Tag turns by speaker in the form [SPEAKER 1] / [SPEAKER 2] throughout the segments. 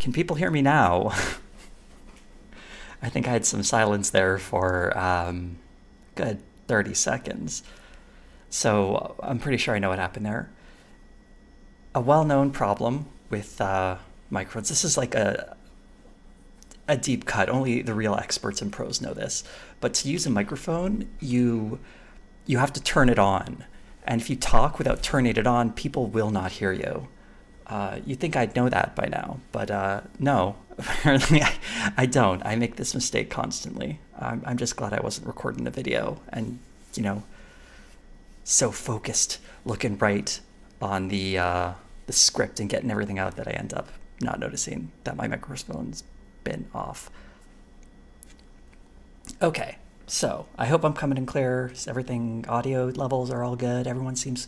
[SPEAKER 1] Can people hear me now? I think I had some silence there for good 30 seconds. So I'm pretty sure I know what happened there. A well-known problem with microphones. This is like a deep cut. Only the real experts and pros know this. But to use a microphone, you have to turn it on. And if you talk without turning it on, people will not hear you. You'd think I'd know that by now, but no, apparently I don't. I make this mistake constantly. I'm just glad I wasn't recording the video and, so focused, looking right on the script and getting everything out that I end up not noticing that my microphone's been off. Okay. So I hope I'm coming in clear. Everything, audio levels are all good. Everyone seems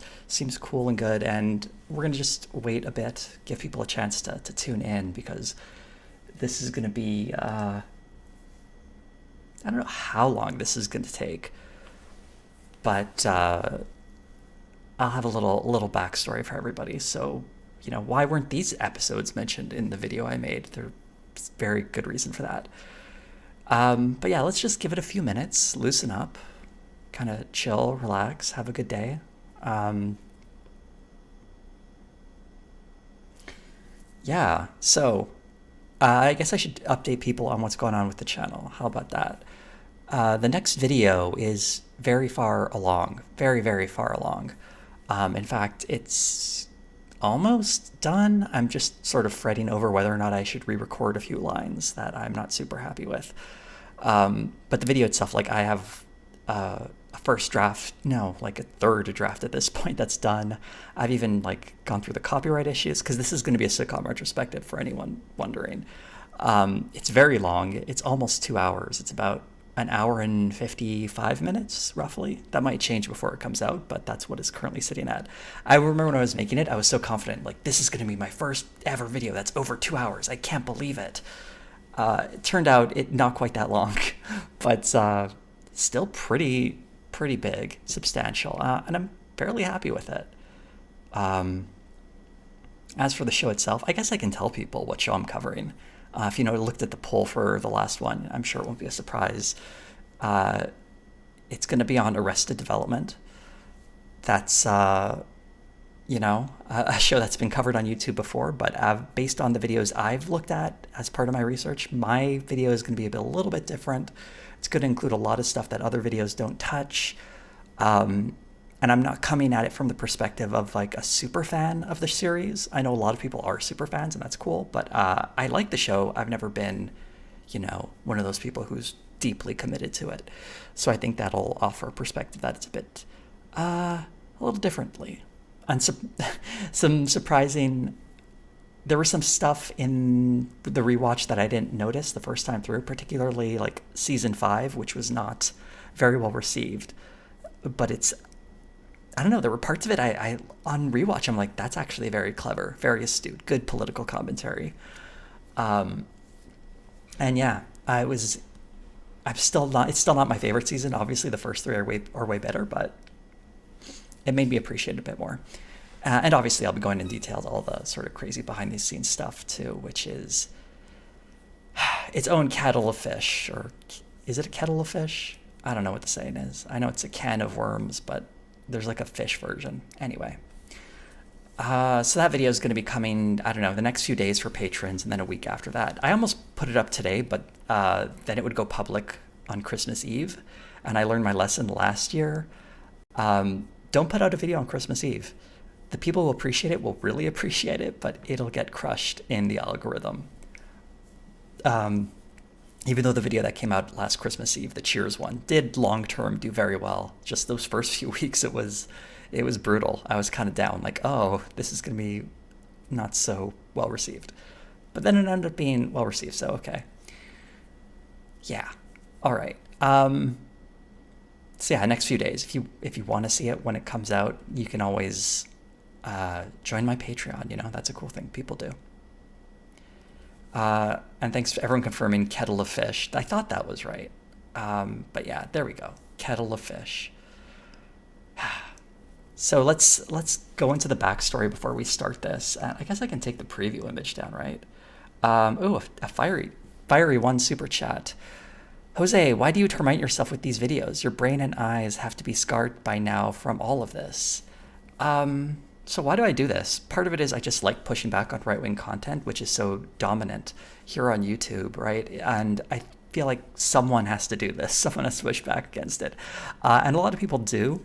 [SPEAKER 1] cool and good. And we're gonna just wait a bit, give people a chance to tune in, because this is gonna be I don't know how long this is gonna take, but I'll have a little backstory for everybody. So why weren't these episodes mentioned in the video I made? There's very good reason for that. But yeah, let's just give it a few minutes, loosen up, kind of chill, relax, have a good day. Yeah, so I guess I should update people on what's going on with the channel. How about that? The next video is very far along, very, very far along. In fact, it's almost done. I'm just sort of fretting over whether or not I should re-record a few lines that I'm not super happy with. But the video itself, like, I have a first draft, no, like a third draft at this point that's done. I've even like gone through the copyright issues, because this is going to be a sitcom retrospective for anyone wondering. It's very long. It's almost 2 hours. It's about an hour and 55 minutes, roughly. That might change before it comes out, but that's what it's currently sitting at. I remember when I was making it, I was so confident, like, this is going to be my first ever video that's over 2 hours. I can't believe it. It turned out not quite that long, but still pretty big, substantial, and I'm fairly happy with it. As for the show itself, I guess I can tell people what show I'm covering. If looked at the poll for the last one, I'm sure it won't be a surprise. It's going to be on Arrested Development. That's a show that's been covered on YouTube before, but based on the videos I've looked at as part of my research, my video is going to be a little bit different. It's going to include a lot of stuff that other videos don't touch. And I'm not coming at it from the perspective of like a super fan of the series. I know a lot of people are super fans, and that's cool, but I like the show. I've never been, one of those people who's deeply committed to it. So I think that'll offer a perspective that it's a bit, a little differently. And some surprising, there was some stuff in the rewatch that I didn't notice the first time through, particularly like season 5, which was not very well received. But I don't know, there were parts of it I on rewatch, I'm like, that's actually very clever, very astute, good political commentary. And yeah, it's still not my favorite season. Obviously the first 3 are way better, but it made me appreciate it a bit more. And obviously I'll be going in detail to all the sort of crazy behind the scenes stuff too, which is its own kettle of fish. Or is it a kettle of fish? I don't know what the saying is. I know it's a can of worms, but there's like a fish version. Anyway, so that video is going to be coming, I don't know, the next few days for patrons, and then a week after that. I almost put it up today, but then it would go public on Christmas Eve, and I learned my lesson last year. Don't put out a video on Christmas Eve. The people who appreciate it will really appreciate it, but it'll get crushed in the algorithm. Even though the video that came out last Christmas Eve, the Cheers one, did long-term do very well. Just those first few weeks, it was brutal. I was kind of down, like, oh, this is going to be not so well received. But then it ended up being well received, so okay. Yeah. All right. So yeah, next few days, if you want to see it when it comes out, you can always join my Patreon. That's a cool thing people do. And thanks to everyone confirming kettle of fish. I thought that was right. But yeah, there we go. Kettle of fish. So let's go into the backstory before we start this. I guess I can take the preview image down, right? A fiery one super chat. Jose, why do you torment yourself with these videos? Your brain and eyes have to be scarred by now from all of this. So why do I do this? Part of it is I just like pushing back on right-wing content, which is so dominant here on YouTube, right? And I feel like someone has to do this. Someone has to push back against it. And a lot of people do.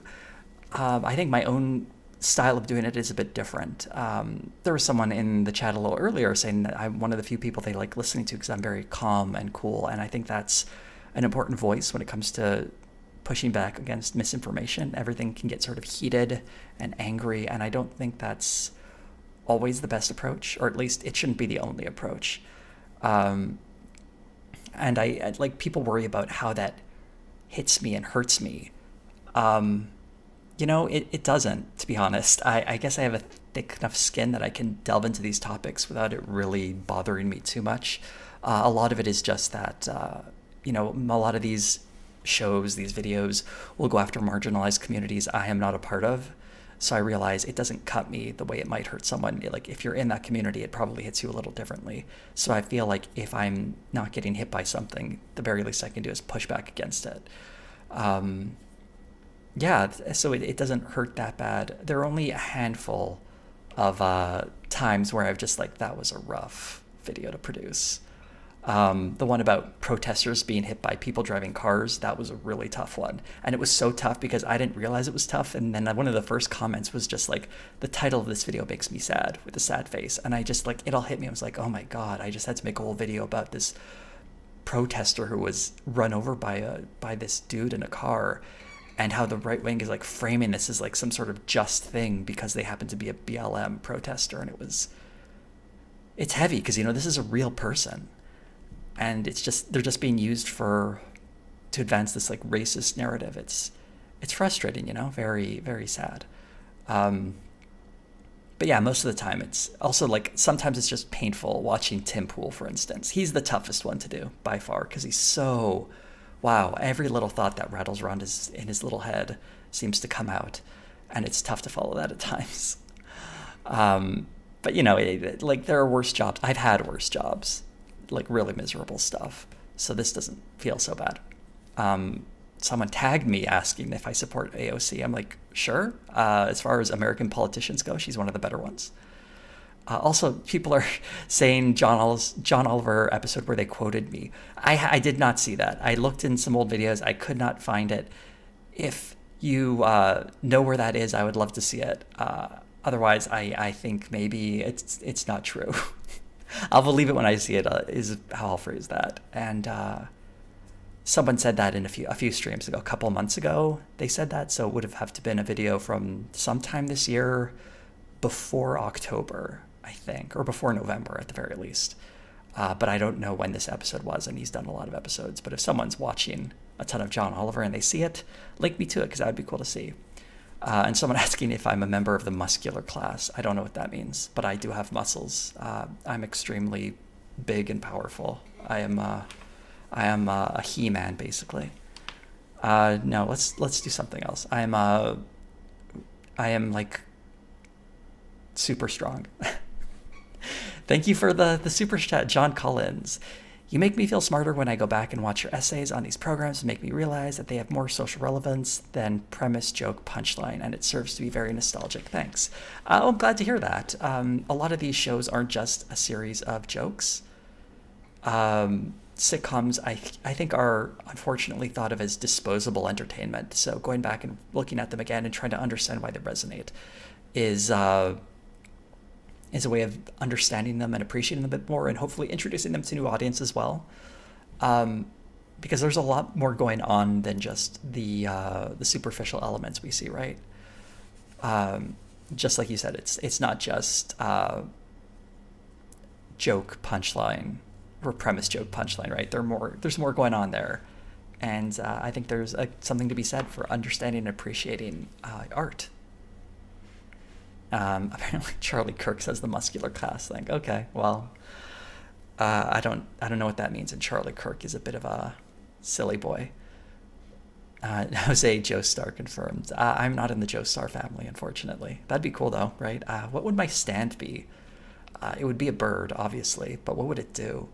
[SPEAKER 1] I think my own style of doing it is a bit different. There was someone in the chat a little earlier saying that I'm one of the few people they like listening to because I'm very calm and cool. And I think that's an important voice when it comes to pushing back against misinformation. Everything can get sort of heated and angry, and I don't think that's always the best approach, or at least it shouldn't be the only approach. And I like, people worry about how that hits me and hurts me. It doesn't, to be honest. I guess I have a thick enough skin that I can delve into these topics without it really bothering me too much. A lot of it is just that, a lot of these shows, these videos will go after marginalized communities I am not a part of. So I realize it doesn't cut me the way it might hurt someone. Like, if you're in that community, it probably hits you a little differently. So I feel like if I'm not getting hit by something, the very least I can do is push back against it. So it doesn't hurt that bad. There are only a handful of times where I've just like, that was a rough video to produce. The one about protesters being hit by people driving cars, that was a really tough one. And it was so tough because I didn't realize it was tough. And then one of the first comments was just like, the title of this video makes me sad, with a sad face. And I just like, it all hit me. I was like, oh my God, I just had to make a whole video about this protester who was run over by this dude in a car, and how the right wing is like framing this as like some sort of just thing because they happen to be a BLM protester. And it's heavy because, this is a real person. And they're just being used to advance this like racist narrative. It's frustrating, very, very sad. But yeah, most of the time it's also like, sometimes it's just painful watching Tim Pool, for instance. He's the toughest one to do by far because he's so, wow, every little thought that rattles around in his little head seems to come out, and it's tough to follow that at times. But there are worse jobs. I've had worse jobs, like really miserable stuff. So this doesn't feel so bad. Someone tagged me asking if I support AOC. I'm like, sure. As far as American politicians go, she's one of the better ones. Also, people are saying John Oliver episode where they quoted me. I did not see that. I looked in some old videos. I could not find it. If you know where that is, I would love to see it. Otherwise, I think maybe it's not true. I'll believe it when I see it, is how I'll phrase that. And someone said that in a few streams ago, a couple months ago, they said that. So it would have to been a video from sometime this year, before October, I think, or before November at the very least. But I don't know when this episode was, and he's done a lot of episodes. But if someone's watching a ton of John Oliver and they see it, link me to it, because that would be cool to see. And someone asking if I'm a member of the muscular class. I don't know what that means, but I do have muscles. I'm extremely big and powerful. I am a He-Man, basically. No, let's do something else. I am like super strong. Thank you for the super chat, John Collins. You make me feel smarter when I go back and watch your essays on these programs and make me realize that they have more social relevance than premise, joke, punchline, and it serves to be very nostalgic. Thanks. I'm glad to hear that. A lot of these shows aren't just a series of jokes. Sitcoms, I think, are unfortunately thought of as disposable entertainment. So going back and looking at them again and trying to understand why they resonate is a way of understanding them and appreciating them a bit more, and hopefully introducing them to new audience as well. Because there's a lot more going on than just the superficial elements we see, right? Just like you said, it's not just joke, punchline, or premise, joke, punchline, right? There's more going on there. And I think there's something to be said for understanding and appreciating art. Apparently Charlie Kirk says the muscular class thing. Okay, well, I don't know what that means, and Charlie Kirk is a bit of a silly boy. Jose Joestar confirmed. I'm not in the Joestar family, unfortunately. That'd be cool though, right? What would my stand be? It would be a bird, obviously, but what would it do?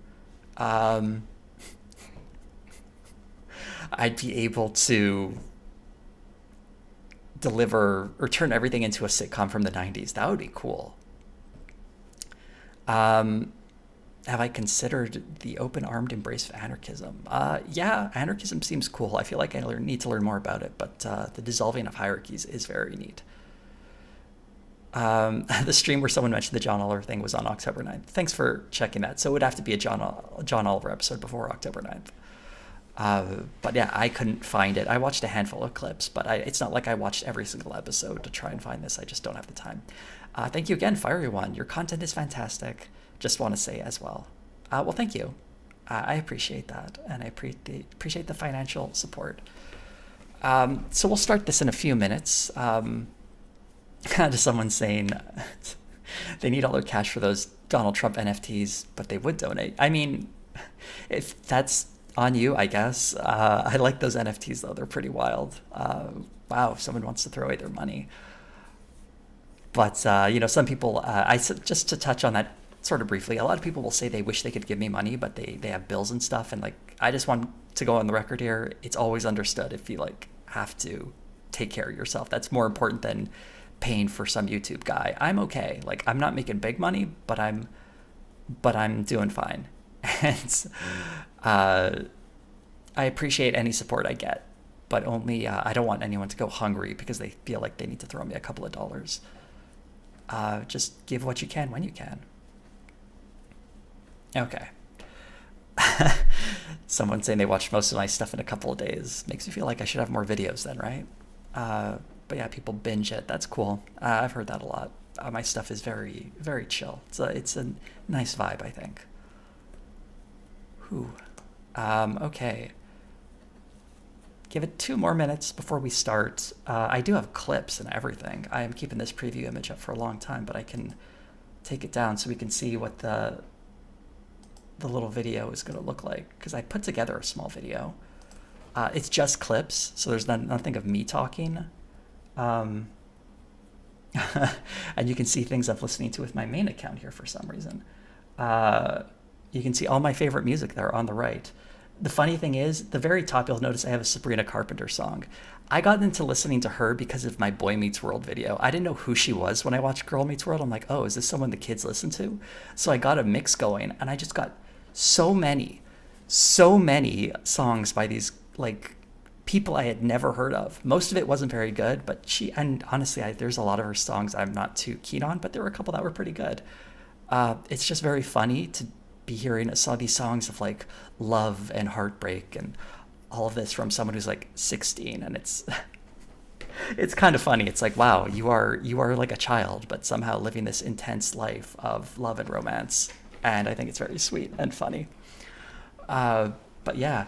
[SPEAKER 1] Um, I'd be able to deliver or turn everything into a sitcom from the 90s. That would be cool. Um, have I considered the open armed embrace of anarchism? Yeah, anarchism seems cool. I feel like need to learn more about it, but the dissolving of hierarchies is very neat. The stream where someone mentioned the John Oliver thing was on October 9th. Thanks for checking that. So it would have to be a John Oliver episode before October 9th. But yeah, I couldn't find it. I watched a handful of clips, but it's not like I watched every single episode to try and find this. I just don't have the time. Thank you again, Fiery One. Your content is fantastic. Just want to say as well. Well, thank you. I appreciate that, and I appreciate the financial support. So we'll start this in a few minutes. To someone saying they need all their cash for those Donald Trump NFTs, but they would donate. I mean, if that's on you, I guess. I like those NFTs, though. They're pretty wild. Wow, if someone wants to throw away their money. But, some people, just to touch on that sort of briefly, a lot of people will say they wish they could give me money, but they have bills and stuff. And, I just want to go on the record here. It's always understood if you, have to take care of yourself. That's more important than paying for some YouTube guy. I'm okay. I'm not making big money, but I'm doing fine. And I appreciate any support I get, but only I don't want anyone to go hungry because they feel like they need to throw me a couple of dollars. Just give what you can when you can. Okay. Someone saying they watched most of my stuff in a couple of days. Makes me feel like I should have more videos then, right? But yeah, people binge it. That's cool. I've heard that a lot. My stuff is very, very chill. It's a nice vibe, I think. Whew. Okay. Give it 2 more minutes before we start. I do have clips and everything. I am keeping this preview image up for a long time, but I can take it down so we can see what the little video is going to look like, because I put together a small video. It's just clips, so there's nothing of me talking. And you can see things I'm listening to with my main account here for some reason. You can see all my favorite music there on the right. The funny thing is, the very top, you'll notice I have a Sabrina Carpenter song. I got into listening to her because of my Boy Meets World video. I didn't know who she was when I watched Girl Meets World. I'm like, oh, is this someone the kids listen to? So I got a mix going, and I just got so many songs by these people I had never heard of. Most of it wasn't very good, but and honestly, there's a lot of her songs I'm not too keen on, but there were a couple that were pretty good. It's just very funny to be hearing these songs of love and heartbreak and all of this from someone who's 16, and it's kind of funny. It's wow, you are like a child, but somehow living this intense life of love and romance, and I think it's very sweet and funny. But yeah,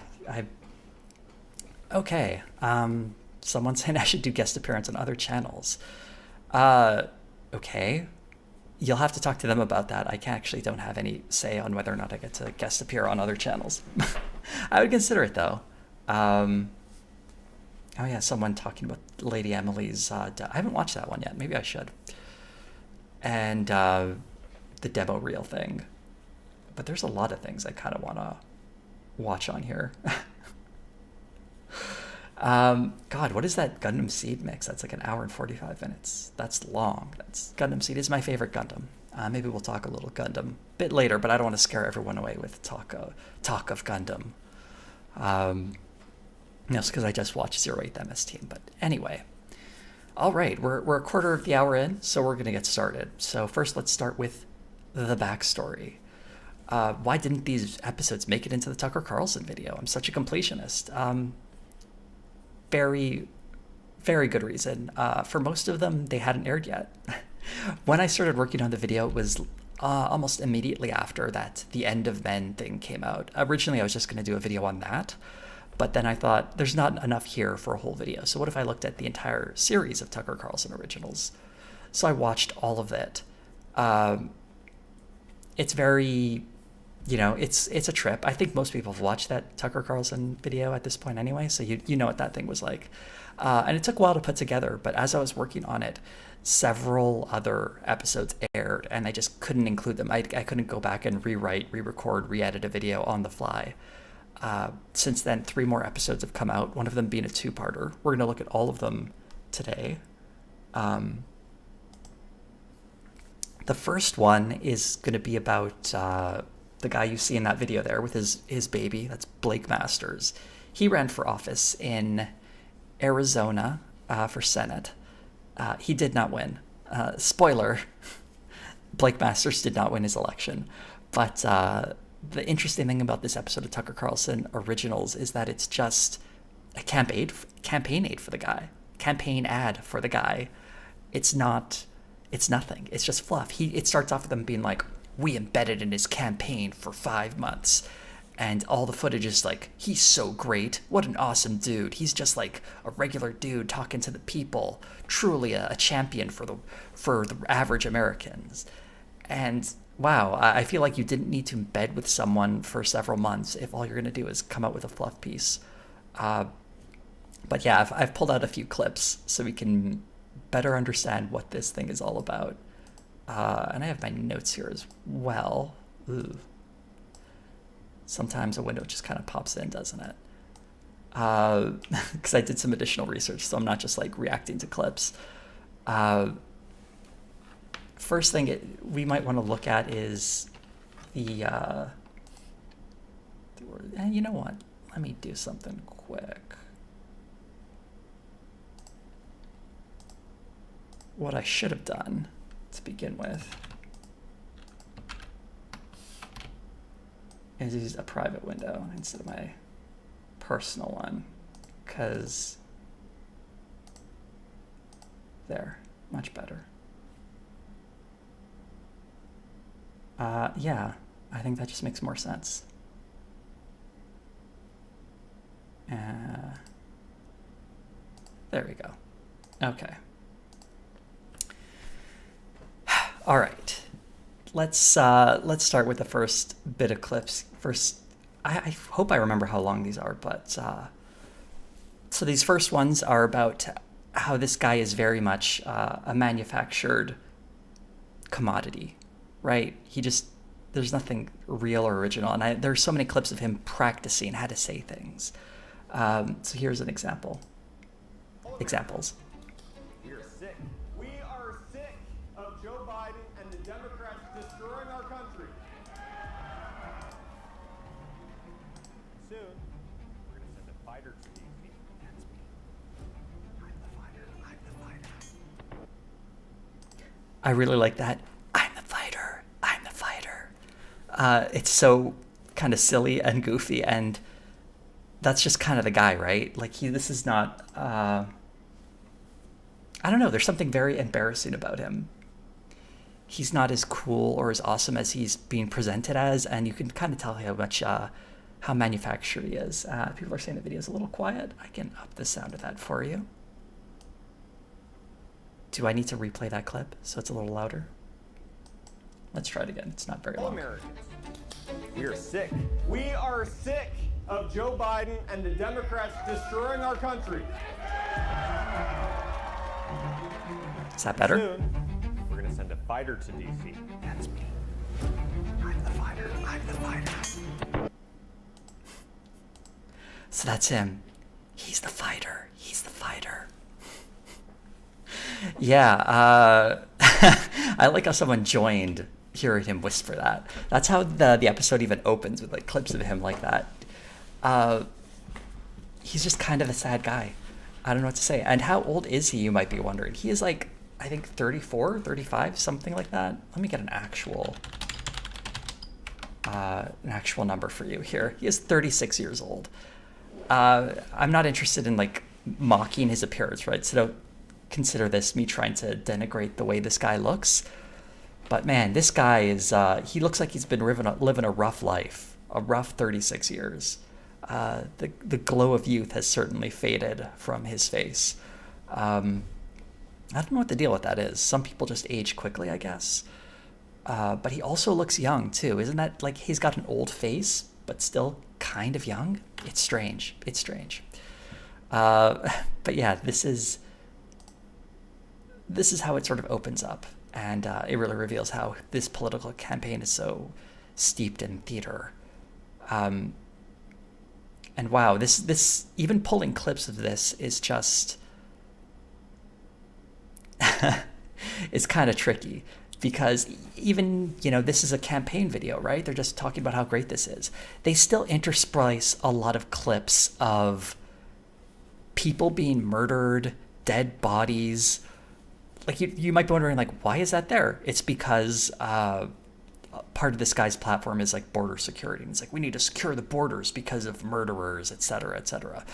[SPEAKER 1] okay. Someone's saying I should do guest appearance on other channels. Okay. You'll have to talk to them about that. I actually don't have any say on whether or not I get to guest appear on other channels. I would consider it, though. Oh, yeah, someone talking about Lady Emily's... I haven't watched that one yet. Maybe I should. And the demo reel thing. But there's a lot of things I kind of want to watch on here. God, what is that Gundam Seed mix? That's 1 hour and 45 minutes. That's long. Gundam Seed is my favorite Gundam. Maybe we'll talk a little Gundam a bit later, but I don't want to scare everyone away with talk of Gundam. It's because I just watched 08 MS Team. But anyway, all right, we're a quarter of the hour in, so we're gonna get started. So first, let's start with the backstory. Why didn't these episodes make it into the Tucker Carlson video? I'm such a completionist. Very, very good reason. For most of them, they hadn't aired yet. When I started working on the video, it was almost immediately after that The End of Men thing came out. Originally, I was just going to do a video on that, but then I thought there's not enough here for a whole video. So what if I looked at the entire series of Tucker Carlson originals? So I watched all of it. It's very... it's a trip. I think most people have watched that Tucker Carlson video at this point anyway, so you know what that thing was like. And it took a while to put together, but as I was working on it, several other episodes aired, and I just couldn't include them. I couldn't go back and rewrite, re-record, re-edit a video on the fly. Since then, 3 more episodes have come out, one of them being a 2-parter. We're going to look at all of them today. The first one is going to be about the guy you see in that video there with his baby. That's Blake Masters. He ran for office in Arizona for Senate. He did not win. Spoiler, Blake Masters did not win his election. But the interesting thing about this episode of Tucker Carlson Originals is that it's just a campaign aid for the guy. Campaign ad for the guy. It's nothing. It's just fluff. It starts off with them being like, we embedded in his campaign for 5 months. And all the footage is like, he's so great. What an awesome dude. He's just like a regular dude talking to the people. Truly a champion for the average Americans. And wow, I feel like you didn't need to embed with someone for several months if all you're going to do is come out with a fluff piece. But yeah, I've pulled out a few clips so we can better understand what this thing is all about. And I have my notes here as well. Ooh. Sometimes a window just kind of pops in, doesn't it? Because I did some additional research, so I'm not just like reacting to clips. First thing we might want to look at is and you know what? Let me do something quick. What I should have done to begin with is use a private window instead of my personal one, because there, much better. Yeah, I think that just makes more sense. There we go. Okay. All right. Let's start with the first bit of clips. First, I hope I remember how long these are, but so these first ones are about how this guy is very much a manufactured commodity, right? There's nothing real or original, and there's so many clips of him practicing how to say things. So here's an example. Examples.
[SPEAKER 2] We're sick. We are sick of Joe Biden and the Democrats destroying our country. Soon, we're going to send a fighter to D.C. That's me. I'm the fighter. I'm the fighter.
[SPEAKER 1] I really like that. I'm the fighter. I'm the fighter. It's so kind of silly and goofy, and that's just kind of the guy, right? Like this is not, I don't know, there's something very embarrassing about him. He's not as cool or as awesome as he's being presented as, and you can kind of tell how much, how manufactured he is. People are saying the video is a little quiet. I can up the sound of that for you. Do I need to replay that clip so it's a little louder? Let's try it again. It's not very long.
[SPEAKER 2] Americans, we are sick. We are sick of Joe Biden and the Democrats destroying our country.
[SPEAKER 1] Is that better?
[SPEAKER 2] Soon, we're going to send a fighter to D.C. That's me. I'm the fighter. I'm the fighter.
[SPEAKER 1] So that's him. He's the fighter. He's the fighter. Yeah, I like how someone joined hearing him whisper that. That's how the episode even opens, with like clips of him like that. He's just kind of a sad guy. I don't know what to say. And how old is he, you might be wondering? He is like, I think 34, 35, something like that. Let me get an actual number for you here. He is 36 years old. I'm not interested in like mocking his appearance, right? So don't consider this me trying to denigrate the way this guy looks. But man, this guy is, he looks like he's been living a rough life, a rough 36 years. The glow of youth has certainly faded from his face. I don't know what the deal with that is. Some people just age quickly, I guess. But he also looks young too. Isn't that like he's got an old face, but still kind of young? It's strange. It's strange. But yeah, this is how it sort of opens up, and it really reveals how this political campaign is so steeped in theater. And wow, this even pulling clips of this is just it's kind of tricky, because even, this is a campaign video, right? They're just talking about how great this is. They still intersplice a lot of clips of people being murdered, dead bodies. Like, you might be wondering, like, why is that there? It's because part of this guy's platform is like border security. And it's like, we need to secure the borders because of murderers, et cetera, et cetera.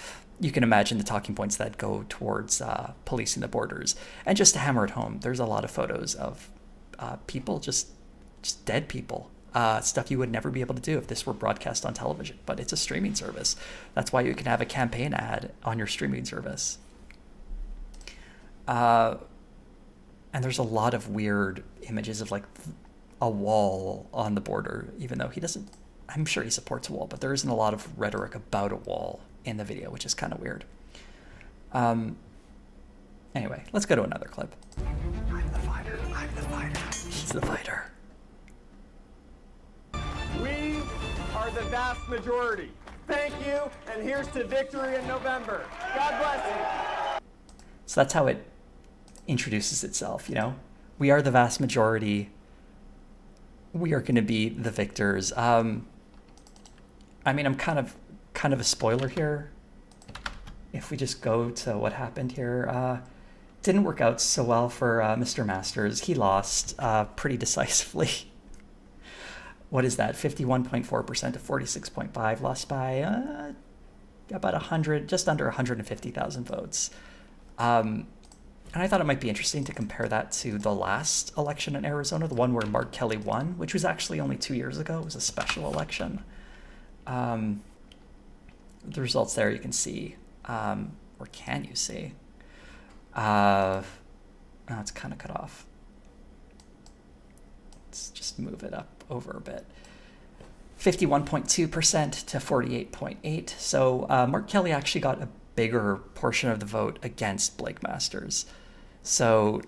[SPEAKER 1] You can imagine the talking points that go towards policing the borders. And just to hammer it home, there's a lot of photos of people, just dead people. Stuff you would never be able to do if this were broadcast on television. But it's a streaming service. That's why you can have a campaign ad on your streaming service. And there's a lot of weird images of like a wall on the border, even though he doesn't, I'm sure he supports a wall, but there isn't a lot of rhetoric about a wall in the video, which is kind of weird. Anyway, let's go to another clip.
[SPEAKER 2] I'm the fighter. I'm the fighter.
[SPEAKER 1] He's the fighter.
[SPEAKER 2] We are the vast majority. Thank you, and here's to victory in November. God bless you.
[SPEAKER 1] So that's how it introduces itself, We are the vast majority. We are going to be the victors. I mean, I'm kind of a spoiler here. If we just go to what happened here, didn't work out so well for Mr. Masters. He lost pretty decisively. What is that? 51.4% to 46.5%, lost by about 100, just under 150,000 votes. And I thought it might be interesting to compare that to the last election in Arizona, the one where Mark Kelly won, which was actually only 2 years ago. It was a special election. The results there you can see, or can you see? Oh, it's kind of cut off. Let's just move it up over a bit. 51.2% to 48.8%. So Mark Kelly actually got a bigger portion of the vote against Blake Masters. So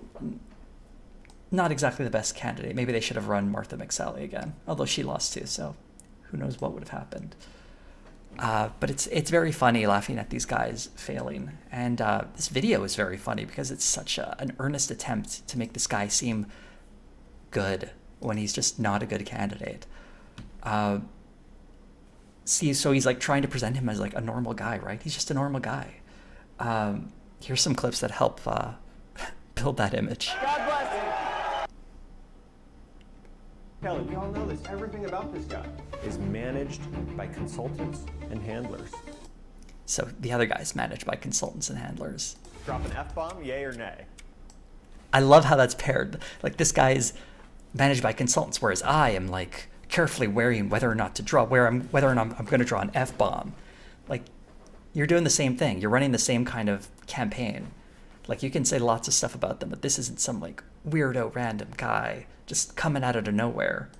[SPEAKER 1] not exactly the best candidate. Maybe they should have run Martha McSally again, although she lost too, so who knows what would have happened. But it's very funny laughing at these guys failing. And this video is very funny because it's such an earnest attempt to make this guy seem good when he's just not a good candidate. So he's like trying to present him as like a normal guy, right? He's just a normal guy. Here's some clips that help build that image.
[SPEAKER 2] God bless you. Kelly, we all know this. Everything about this guy is managed by consultants and handlers.
[SPEAKER 1] So the other guy's managed by consultants and handlers.
[SPEAKER 2] Drop an F-bomb, yay or nay?
[SPEAKER 1] I love how that's paired. Like, this guy's managed by consultants, whereas I am like carefully weighing whether or not to draw, whether or not I'm going to draw an F-bomb. Like, you're doing the same thing. You're running the same kind of campaign. Like, you can say lots of stuff about them, but this isn't some like weirdo random guy just coming out of nowhere.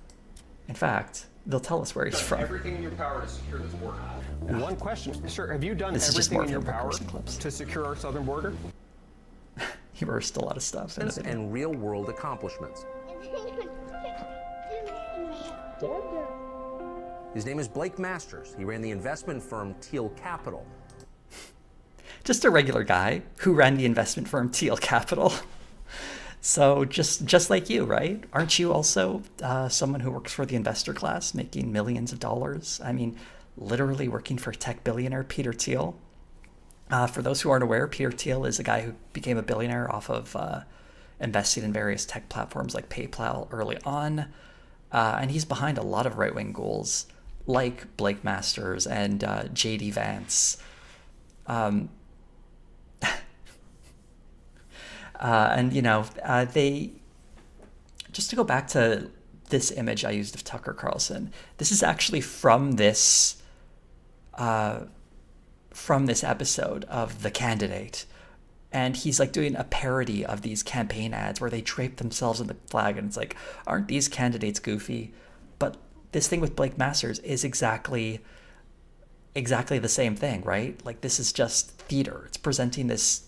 [SPEAKER 1] In fact, they'll tell us where he's from.
[SPEAKER 3] Everything in your power to secure this border.
[SPEAKER 2] One question, sir. Have you done
[SPEAKER 1] This is just
[SPEAKER 2] everything
[SPEAKER 1] more
[SPEAKER 2] in your
[SPEAKER 1] from
[SPEAKER 2] power
[SPEAKER 1] Carlson clips.
[SPEAKER 2] to secure our southern border?
[SPEAKER 1] He reversed a lot of stuff in the video.
[SPEAKER 3] And real-world accomplishments. His name is Blake Masters. He ran the investment firm Teal Capital.
[SPEAKER 1] Just a regular guy who ran the investment firm Teal Capital. So just like you, right? Aren't you also someone who works for the investor class, making millions of dollars? I mean, literally working for tech billionaire Peter Thiel. For those who aren't aware, Peter Thiel is a guy who became a billionaire off of investing in various tech platforms like PayPal early on. And he's behind a lot of right-wing ghouls like Blake Masters and J.D. Vance. And, they, just to go back to this image I used of Tucker Carlson, this is actually from this episode of The Candidate. And he's like doing a parody of these campaign ads where they drape themselves in the flag. And it's like, aren't these candidates goofy? But this thing with Blake Masters is exactly exactly the same thing, right? Like, this is just theater. It's presenting this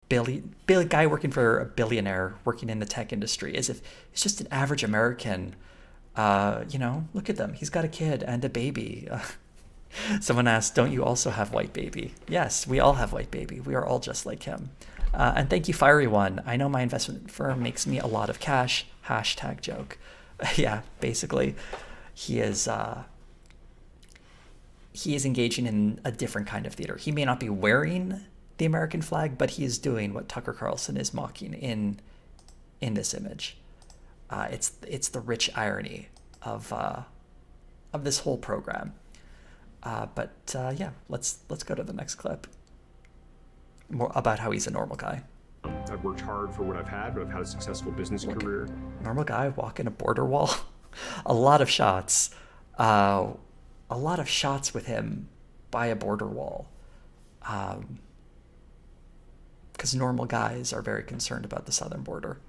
[SPEAKER 1] guy working for a billionaire working in the tech industry as if he's just an average American. Look at them. He's got a kid and a baby. Someone asked, don't you also have white baby? Yes, we all have white baby. We are all just like him. And thank you, Fiery One. I know my investment firm makes me a lot of cash. Hashtag joke. Yeah, basically, he is engaging in a different kind of theater. He may not be wearing the American flag, but he is doing what Tucker Carlson is mocking in this image. It's the rich irony of this whole program. Yeah, let's go to the next clip. More about how he's a normal guy.
[SPEAKER 4] I've worked hard for what I've had, but I've had a successful business career.
[SPEAKER 1] Normal guy walking a border wall. A lot of shots. A lot of shots with him by a border wall. Because normal guys are very concerned about the southern border.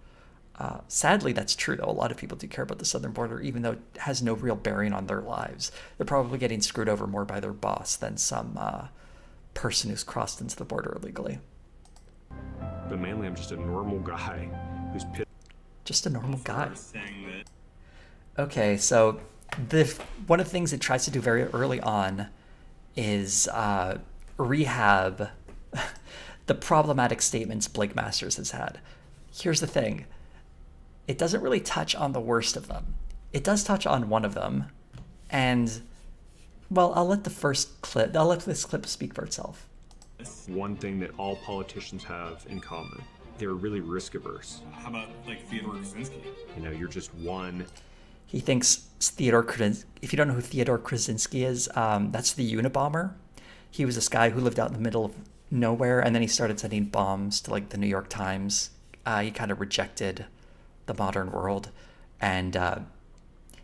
[SPEAKER 1] Sadly, that's true, though. A lot of people do care about the southern border, even though it has no real bearing on their lives. They're probably getting screwed over more by their boss than some person who's crossed into the border illegally.
[SPEAKER 4] But mainly, I'm just a normal guy who's pissed.
[SPEAKER 1] Just a normal guy. Okay, so one of the things it tries to do very early on is rehab the problematic statements Blake Masters has had. Here's the thing. It doesn't really touch on the worst of them. It does touch on one of them. And, well, I'll let this clip speak for itself.
[SPEAKER 4] One thing that all politicians have in common. They're really risk averse.
[SPEAKER 5] How about like Theodore Kaczynski?
[SPEAKER 4] You're just one.
[SPEAKER 1] He thinks if you don't know who Theodore Kaczynski is, that's the Unabomber. He was this guy who lived out in the middle of nowhere, and then he started sending bombs to like the New York Times. He kind of rejected the modern world, and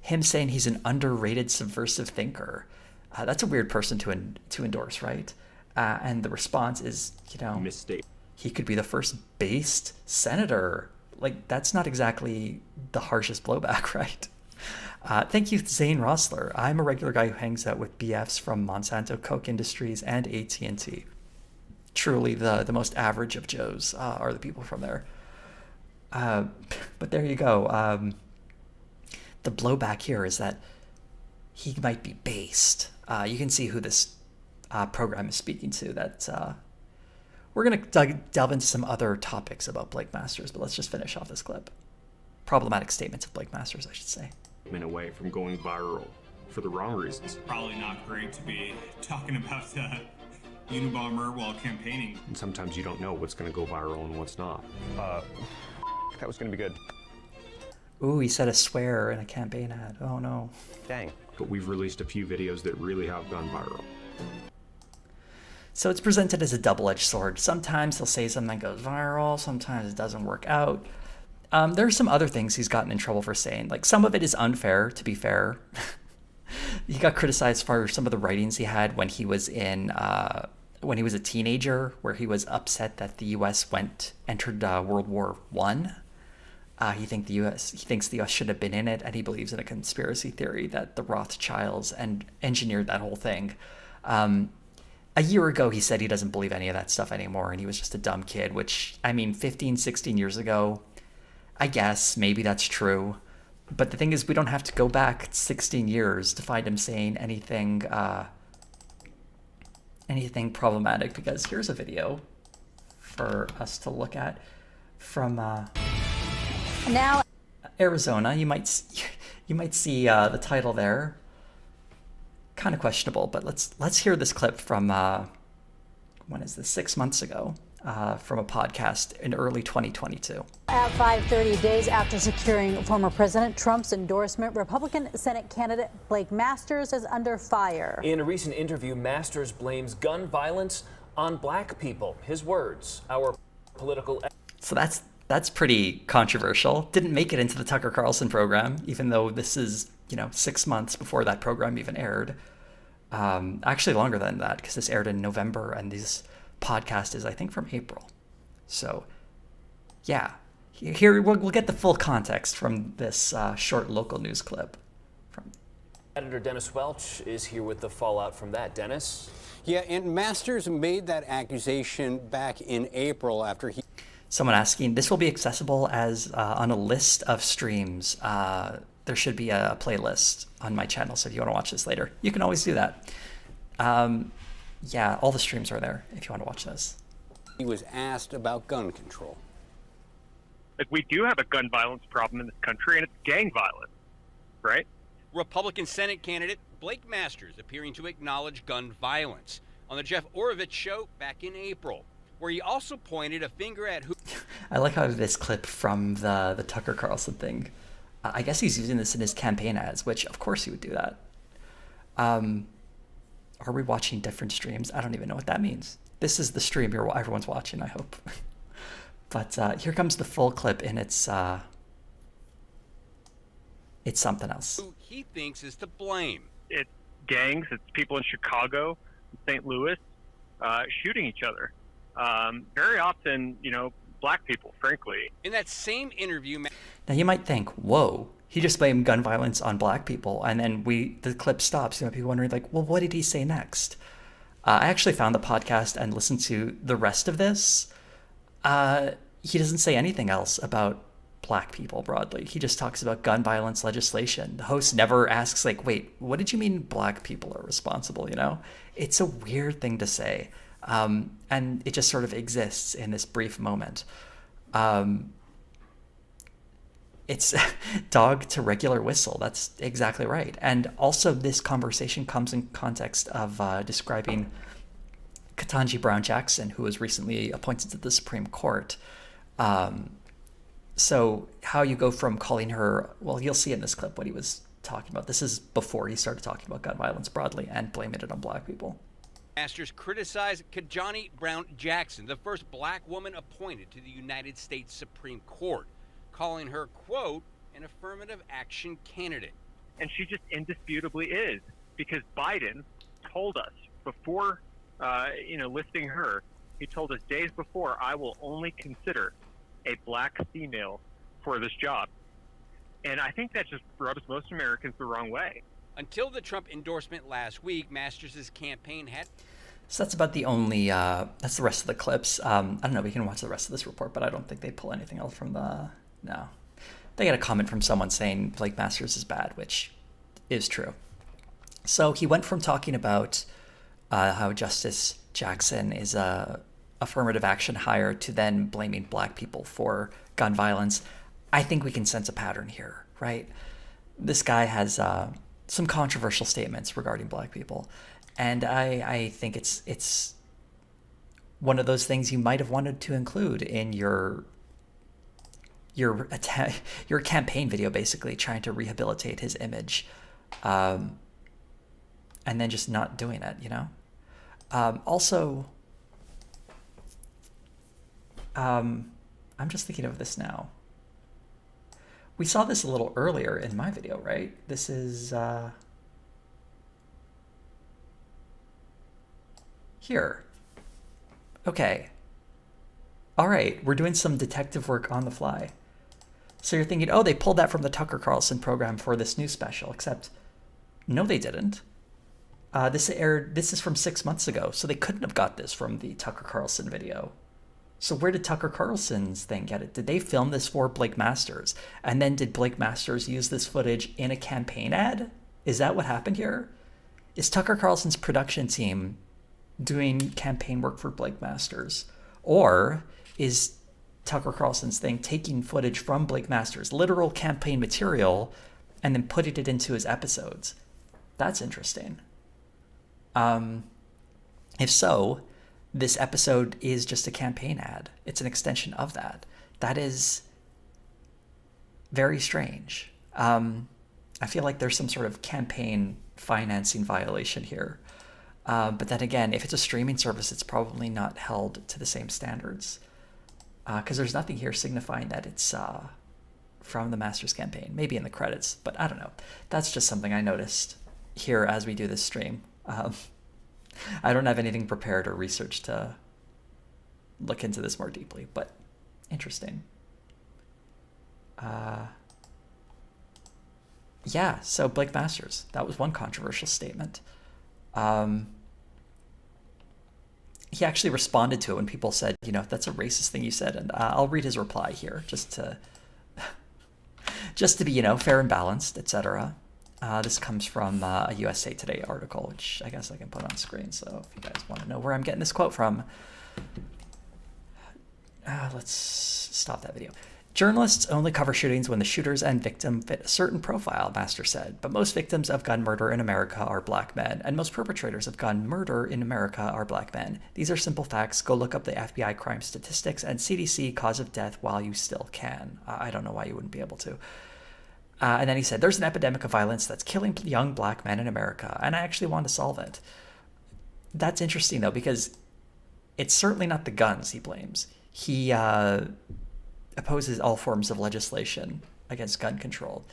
[SPEAKER 1] him saying he's an underrated subversive thinker. That's a weird person to endorse, right? And the response is,
[SPEAKER 4] Mistake.
[SPEAKER 1] He could be the first based senator. Like, that's not exactly the harshest blowback, right? Thank you, Zane Rossler. I'm a regular guy who hangs out with BFs from Monsanto, Koch Industries, and AT&T. Truly, the most average of Joes are the people from there. But there you go. The blowback here is that he might be based. You can see who this program is speaking to. That we're going to delve into some other topics about Blake Masters, but let's just finish off this clip. Problematic statements of Blake Masters, I should say.
[SPEAKER 4] Away from going viral for the wrong reasons.
[SPEAKER 5] Probably not great to be talking about Unabomber while campaigning.
[SPEAKER 4] And sometimes you don't know what's going to go viral and what's not. That was going to be good.
[SPEAKER 1] Ooh, he said a swear in a campaign ad. Oh no.
[SPEAKER 3] Dang.
[SPEAKER 4] But we've released a few videos that really have gone viral.
[SPEAKER 1] So it's presented as a double-edged sword. Sometimes he'll say something that goes viral, sometimes it doesn't work out. There are some other things he's gotten in trouble for saying. Like, some of it is unfair, to be fair. He got criticized for some of the writings he had when he was when he was a teenager, where he was upset that the U.S. entered World War I. He thinks the U.S. should have been in it, and he believes in a conspiracy theory that the Rothschilds engineered that whole thing. A year ago, he said he doesn't believe any of that stuff anymore, and he was just a dumb kid, which, 15, 16 years ago, I guess maybe that's true. But the thing is, we don't have to go back 16 years to find him saying anything problematic, because here's a video for us to look at from
[SPEAKER 6] now
[SPEAKER 1] Arizona. You might see the title there. Kind of questionable, but let's hear this clip from when is this? 6 months ago, from a podcast in early 2022.
[SPEAKER 6] At 5:30 days after securing former President Trump's endorsement, Republican Senate candidate Blake Masters is under fire.
[SPEAKER 7] In a recent interview, Masters blames gun violence on black people. His words, our political...
[SPEAKER 1] So that's pretty controversial. Didn't make it into the Tucker Carlson program, even though this is 6 months before that program even aired. Actually longer than that, because this aired in November and this podcast is, I think, from April. So yeah, here we'll get the full context from this short local news clip.
[SPEAKER 7] Editor Dennis Welch is here with the fallout from that. Dennis?
[SPEAKER 8] Yeah, and Masters made that accusation back in April after he...
[SPEAKER 1] Someone asking, this will be accessible as on a list of streams. There should be a playlist on my channel, so if you want to watch this later, you can always do that. Yeah, all the streams are there if you want to watch this.
[SPEAKER 8] He was asked about gun control.
[SPEAKER 2] Like, we do have a gun violence problem in this country, and it's gang violence, right?
[SPEAKER 9] Republican Senate candidate Blake Masters appearing to acknowledge gun violence on the Jeff Orovitz show back in April, where he also pointed a finger at who...
[SPEAKER 1] I like how this clip from the Tucker Carlson thing, I guess he's using this in his campaign ads, which of course he would do that. Are we watching different streams? I don't even know what that means. This is the stream everyone's watching, I hope. But here comes the full clip, and it's something else.
[SPEAKER 9] who he thinks is to blame.
[SPEAKER 2] It's gangs, it's people in Chicago, St. Louis, shooting each other. Very often, black people, frankly.
[SPEAKER 9] In that same interview,
[SPEAKER 1] Now you might think, whoa, he just blamed gun violence on black people, and then the clip stops. People wondering, like, well, what did he say next? I actually found the podcast and listened to the rest of this. He doesn't say anything else about black people broadly. He just talks about gun violence legislation. The host never asks, like, wait, what did you mean black people are responsible, It's a weird thing to say. And it just sort of exists in this brief moment. It's dog to regular whistle. That's exactly right. And also this conversation comes in context of describing Ketanji Brown Jackson, who was recently appointed to the Supreme Court. So how you go from calling her, well, you'll see in this clip what he was talking about. This is before he started talking about gun violence broadly and blaming it on black people.
[SPEAKER 9] Masters criticized Ketanji Brown Jackson, the first black woman appointed to the United States Supreme Court, calling her, quote, an affirmative action candidate.
[SPEAKER 2] And she just indisputably is, because Biden told us before, listing her, he told us days before, I will only consider a black female for this job. And I think that just rubs most Americans the wrong way.
[SPEAKER 9] Until the Trump endorsement last week, Masters' campaign had...
[SPEAKER 1] So that's about the only, that's the rest of the clips. I don't know, we can watch the rest of this report, but I don't think they pull anything else from no. They get a comment from someone saying Blake Masters is bad, which is true. So he went from talking about how Justice Jackson is a affirmative action hire to then blaming black people for gun violence. I think we can sense a pattern here, right? This guy has some controversial statements regarding black people. And I think it's one of those things you might have wanted to include in your campaign video, basically trying to rehabilitate his image, and then just not doing it, Also, I'm just thinking of this now. We saw this a little earlier in my video, right? This is here. Okay. All right, we're doing some detective work on the fly. So you're thinking, oh, they pulled that from the Tucker Carlson program for this new special, except no, they didn't. This is from 6 months ago, so they couldn't have got this from the Tucker Carlson video. So where did Tucker Carlson's thing get it? Did they film this for Blake Masters? And then did Blake Masters use this footage in a campaign ad? Is that what happened here? Is Tucker Carlson's production team doing campaign work for Blake Masters? Or is Tucker Carlson's thing taking footage from Blake Masters, literal campaign material, and then putting it into his episodes? That's interesting. If so, this episode is just a campaign ad. It's an extension of that. That is very strange. I feel like there's some sort of campaign financing violation here. But then again, if it's a streaming service, it's probably not held to the same standards. Because there's nothing here signifying that it's from the Masters campaign. Maybe in the credits, but I don't know. That's just something I noticed here as we do this stream. I don't have anything prepared or research to look into this more deeply, but interesting. yeah, so Blake Masters, that was one controversial statement. He actually responded to it when people said, that's a racist thing you said. And I'll read his reply here just to be, fair and balanced, etc. This comes from a USA Today article, which I guess I can put on screen. So if you guys want to know where I'm getting this quote from, let's stop that video. Journalists only cover shootings when the shooters and victim fit a certain profile, Master said. But most victims of gun murder in America are black men, and most perpetrators of gun murder in America are black men. These are simple facts. Go look up the FBI crime statistics and CDC cause of death while you still can. I don't know why you wouldn't be able to. And then he said, there's an epidemic of violence that's killing young black men in America, and I actually want to solve it. That's interesting, though, because it's certainly not the guns he blames. He opposes all forms of legislation against gun control.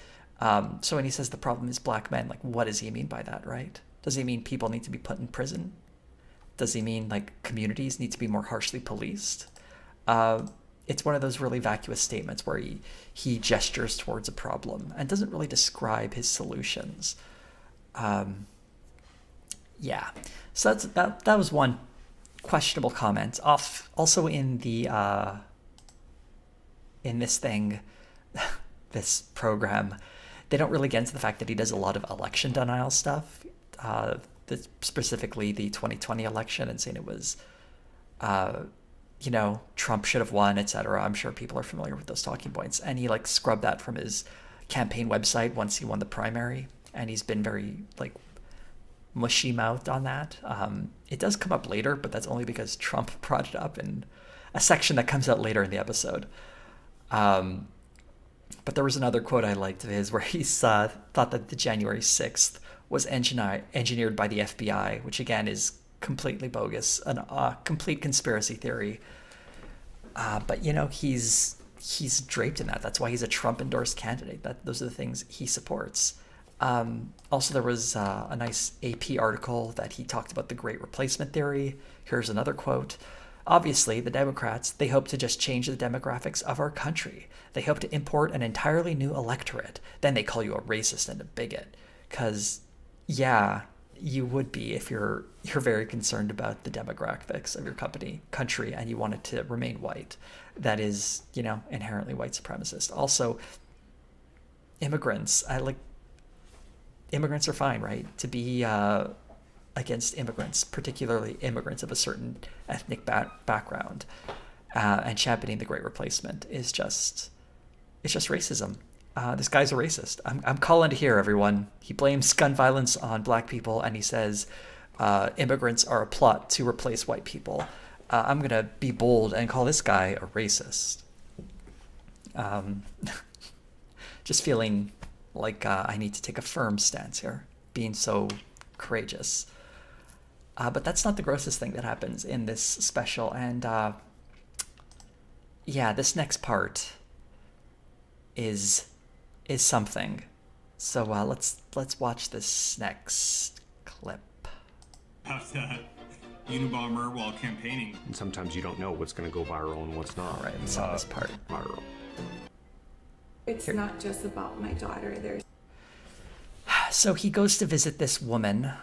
[SPEAKER 1] So when he says the problem is black men, like, what does he mean by that, right? Does he mean people need to be put in prison? Does he mean, like, communities need to be more harshly policed? It's one of those really vacuous statements where he gestures towards a problem and doesn't really describe his solutions. Yeah. So that was one questionable comment. Also in the in this thing, this program, they don't really get into the fact that he does a lot of election denial stuff, specifically the 2020 election, and saying it was, Trump should have won, etc. I'm sure people are familiar with those talking points. And he scrubbed that from his campaign website once he won the primary. And he's been very mushy mouthed on that. It does come up later, but that's only because Trump brought it up in a section that comes out later in the episode. But there was another quote I liked of his where he thought that the January 6th was engineered by the FBI, which again is completely bogus, a complete conspiracy theory. But he's draped in that. That's why he's a Trump-endorsed candidate. Those are the things he supports. Also, there was a nice AP article that he talked about the Great Replacement theory. Here's another quote. Obviously, the Democrats, they hope to just change the demographics of our country. They hope to import an entirely new electorate. Then they call you a racist and a bigot. Because, yeah, you would be if you're very concerned about the demographics of your country and you want it to remain white. That is, inherently white supremacist. Also, immigrants, immigrants are fine, right? To be against immigrants, particularly immigrants of a certain ethnic background, and championing the Great Replacement is just racism. This guy's a racist. I'm calling to here, everyone. He blames gun violence on black people, and he says immigrants are a plot to replace white people. I'm going to be bold and call this guy a racist. Just feeling like I need to take a firm stance here, being so courageous. But that's not the grossest thing that happens in this special. And this next part is something. So let's watch this next clip.
[SPEAKER 5] About Unabomber while campaigning.
[SPEAKER 4] And sometimes you don't know what's going to go viral and what's not.
[SPEAKER 1] All right, let's saw this part.
[SPEAKER 4] Viral.
[SPEAKER 10] It's not just about my daughter. There's
[SPEAKER 1] So he goes to visit this woman.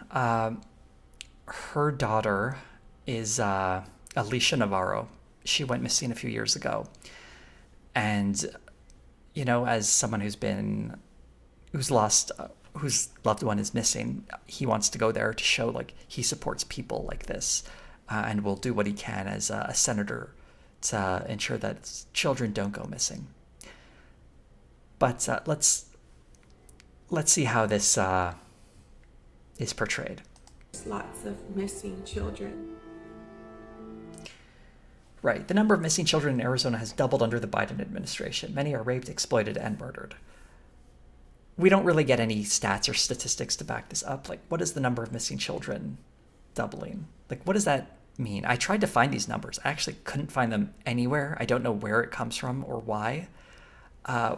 [SPEAKER 1] Her daughter is Alicia Navarro. She went missing a few years ago. And, as someone whose loved one is missing, he wants to go there to show, he supports people like this and will do what he can as a senator to ensure that children don't go missing. But let's see how this is portrayed.
[SPEAKER 10] There's lots of missing children.
[SPEAKER 1] Right. The number of missing children in Arizona has doubled under the Biden administration. Many are raped, exploited, and murdered. We don't really get any stats or statistics to back this up. What is the number of missing children doubling? What does that mean? I tried to find these numbers. I actually couldn't find them anywhere. I don't know where it comes from or why.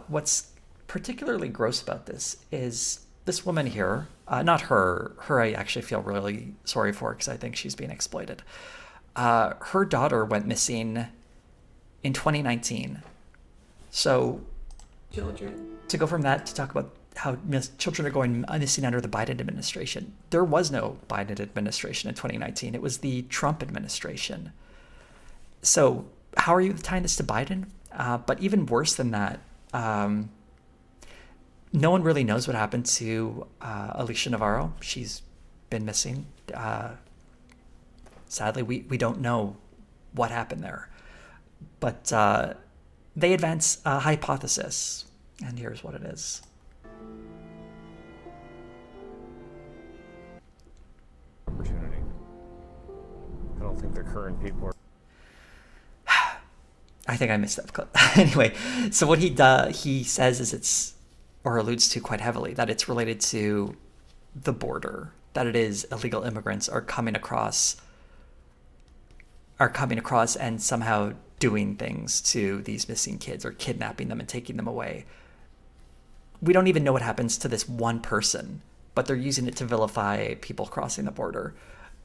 [SPEAKER 1] What's particularly gross about this is this woman here, not her I actually feel really sorry for because I think she's being exploited. Her daughter went missing in 2019. So
[SPEAKER 10] Children.
[SPEAKER 1] To go from that to talk about children are going missing under the Biden administration. There was no Biden administration in 2019. It was the Trump administration. So how are you tying this to Biden? But even worse than that, no one really knows what happened to Alicia Navarro. She's been missing. Sadly, we don't know what happened there. But they advance a hypothesis, and here's what it is.
[SPEAKER 11] Opportunity. I don't think the current people are.
[SPEAKER 1] I think I missed that clip. Anyway, so what he says is it's, or alludes to quite heavily, that it's related to the border, that it is illegal immigrants are coming across and somehow doing things to these missing kids or kidnapping them and taking them away. We don't even know what happens to this one person, but they're using it to vilify people crossing the border.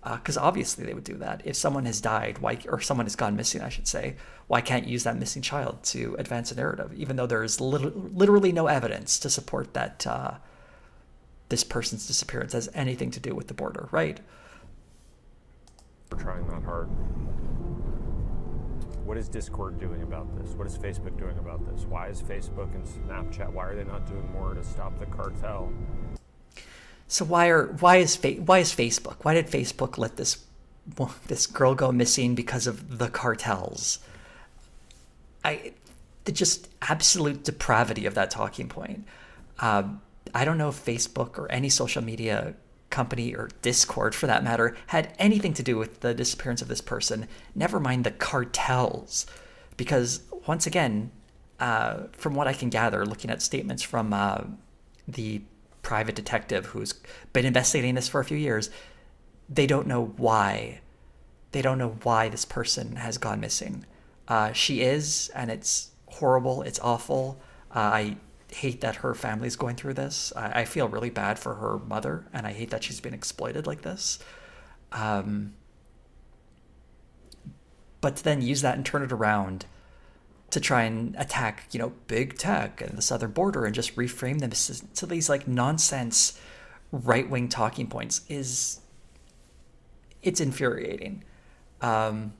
[SPEAKER 1] Because obviously they would do that. If someone has died, or someone has gone missing, I should say, why can't you use that missing child to advance a narrative, even though there is literally no evidence to support that this person's disappearance has anything to do with the border, right?
[SPEAKER 11] We're trying that hard. What is Discord doing about this? What is Facebook doing about this? Why is Facebook and Snapchat, why are they not doing more to stop the cartel?
[SPEAKER 1] So why is Facebook? Why did Facebook let this girl go missing because of the cartels? The just absolute depravity of that talking point. I don't know if Facebook or any social media company or Discord, for that matter, had anything to do with the disappearance of this person. Never mind the cartels, because once again, from what I can gather, looking at statements from the private detective who's been investigating this for a few years, they don't know why. They don't know why this person has gone missing. She is, and it's horrible. It's awful. I hate that her family's going through this. I feel really bad for her mother, and I hate that she's been exploited like this. But to then use that and turn it around to try and attack, big tech and the southern border and just reframe them to these like nonsense right-wing talking points it's infuriating. But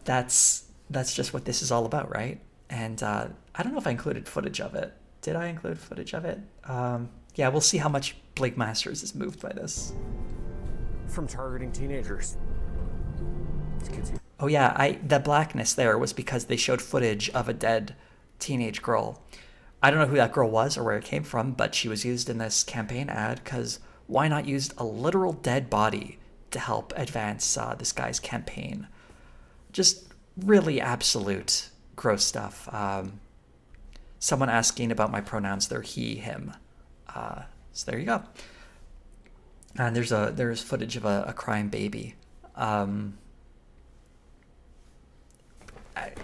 [SPEAKER 1] that's just what this is all about, right? And I don't know if I included footage of it. Did I include footage of it? Yeah, we'll see how much Blake Masters is moved by this.
[SPEAKER 11] From targeting teenagers.
[SPEAKER 1] Oh yeah, the blackness there was because they showed footage of a dead teenage girl. I don't know who that girl was or where it came from, but she was used in this campaign ad because why not use a literal dead body to help advance this guy's campaign? Just really absolute gross stuff. Someone asking about my pronouns, they're he, him. So there you go. And there's footage of a crying baby.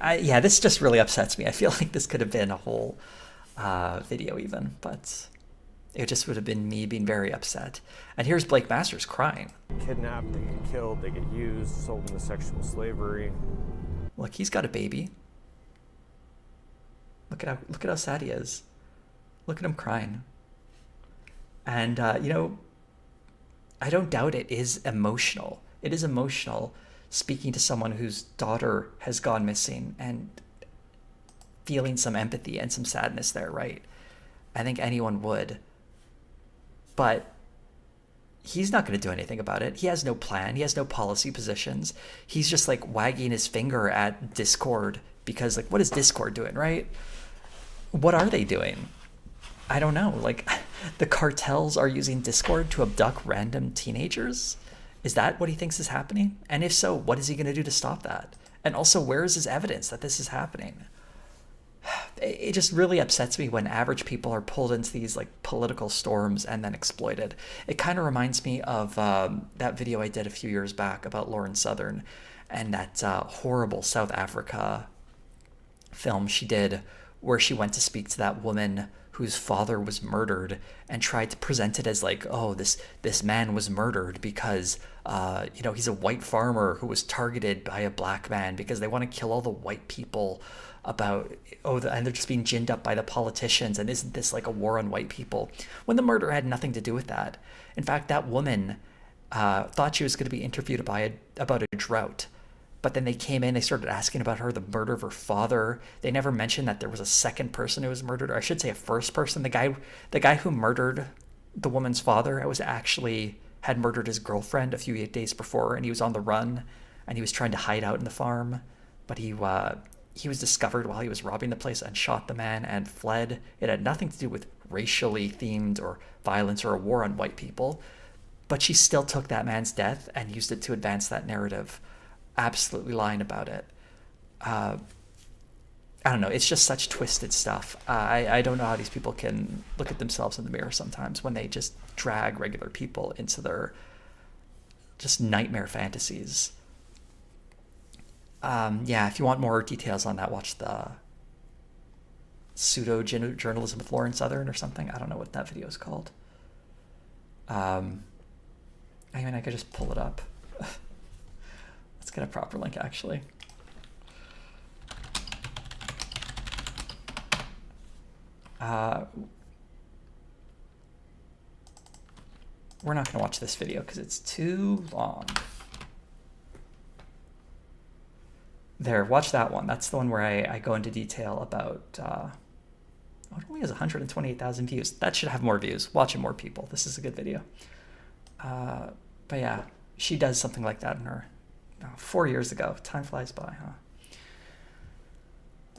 [SPEAKER 1] Yeah, this just really upsets me. I feel like this could have been a whole video even, but it just would have been me being very upset. And here's Blake Masters crying.
[SPEAKER 11] Kidnapped, they get killed, they get used, sold into sexual slavery.
[SPEAKER 1] Look, he's got a baby. Look at how sad he is. Look at him crying. And I don't doubt it is emotional. It is emotional speaking to someone whose daughter has gone missing and feeling some empathy and some sadness there, right? I think anyone would. But he's not going to do anything about it. He has no plan. He has no policy positions. He's just like wagging his finger at Discord because like, what is Discord doing, right? What are they doing? I don't know. Like the cartels are using Discord to abduct random teenagers. Is that what he thinks is happening? And if so, what is he going to do to stop that? And also, where is his evidence that this is happening? It just really upsets me when average people are pulled into these like political storms and then exploited. It kind of reminds me of that video I did a few years back about Lauren Southern and that horrible South Africa film she did where she went to speak to that woman whose father was murdered and tried to present it as like, oh, this man was murdered because he's a white farmer who was targeted by a black man because they want to kill all the white people and they're just being ginned up by the politicians, and isn't this like a war on white people, when the murder had nothing to do with that. In fact, that woman thought she was going to be interviewed about a drought. But then they came in, they started asking about the murder of her father. They never mentioned that there was a second person who was murdered, or I should say a first person. The guy who murdered the woman's father had murdered his girlfriend a few days before, and he was on the run, and he was trying to hide out in the farm. But he was discovered while he was robbing the place and shot the man and fled. It had nothing to do with racially themed or violence or a war on white people. But she still took that man's death and used it to advance that narrative. Absolutely lying about it. I don't know. It's just such twisted stuff. I don't know how these people can look at themselves in the mirror sometimes when they just drag regular people into their just nightmare fantasies. If you want more details on that, watch the pseudo-journalism with Lauren Southern or something. I don't know what that video is called. I could just pull it up. Let's get a proper link, actually. We're not going to watch this video because it's too long. There, watch that one. That's the one where I go into detail about... it only has 128,000 views. That should have more views. Watch it more, people. This is a good video. But yeah, she does something like that in her... 4 years ago. Time flies by,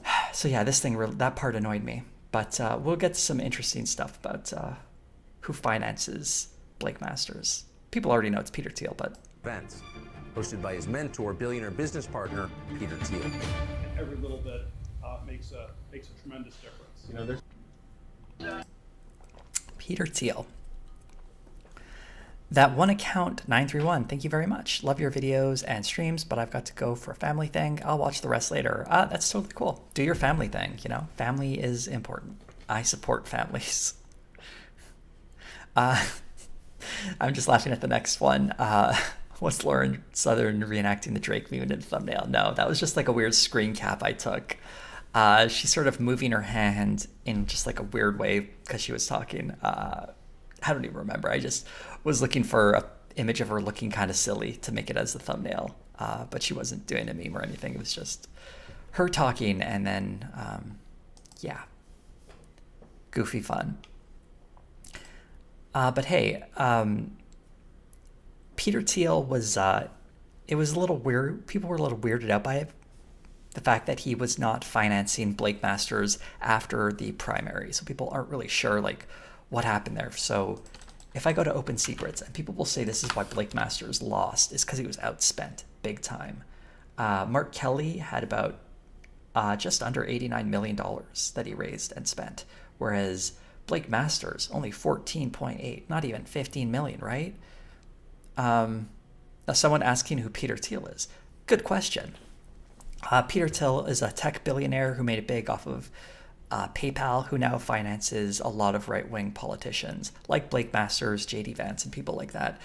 [SPEAKER 1] huh? So yeah, that part annoyed me. But we'll get to some interesting stuff about who finances Blake Masters. People already know it's Peter Thiel, but...
[SPEAKER 3] Events, hosted by his mentor, billionaire business partner, Peter Thiel.
[SPEAKER 12] Every little bit makes a tremendous difference.
[SPEAKER 1] Peter Thiel. That one account, 931, thank you very much. Love your videos and streams, but I've got to go for a family thing. I'll watch the rest later. That's totally cool. Do your family thing, Family is important. I support families. I'm just laughing at the next one. Was Lauren Southern reenacting the Drake meme in the thumbnail? No, that was just like a weird screen cap I took. She's sort of moving her hand in just like a weird way because she was talking. I don't even remember. I just was looking for an image of her looking kind of silly to make it as the thumbnail. But she wasn't doing a meme or anything. It was just her talking and then, goofy fun. But hey, Peter Thiel was, it was a little weird. People were a little weirded out by it. The fact that he was not financing Blake Masters after the primary. So people aren't really sure, what happened there. So if I go to Open Secrets, and people will say this is why Blake Masters lost, is because he was outspent big time. Mark Kelly had about just under $89 million that he raised and spent, whereas Blake Masters only 14.8, not even 15 million, right? Now someone asking who Peter Thiel is. Good question. Peter Thiel is a tech billionaire who made it big off of PayPal, who now finances a lot of right-wing politicians like Blake Masters, J.D. Vance, and people like that.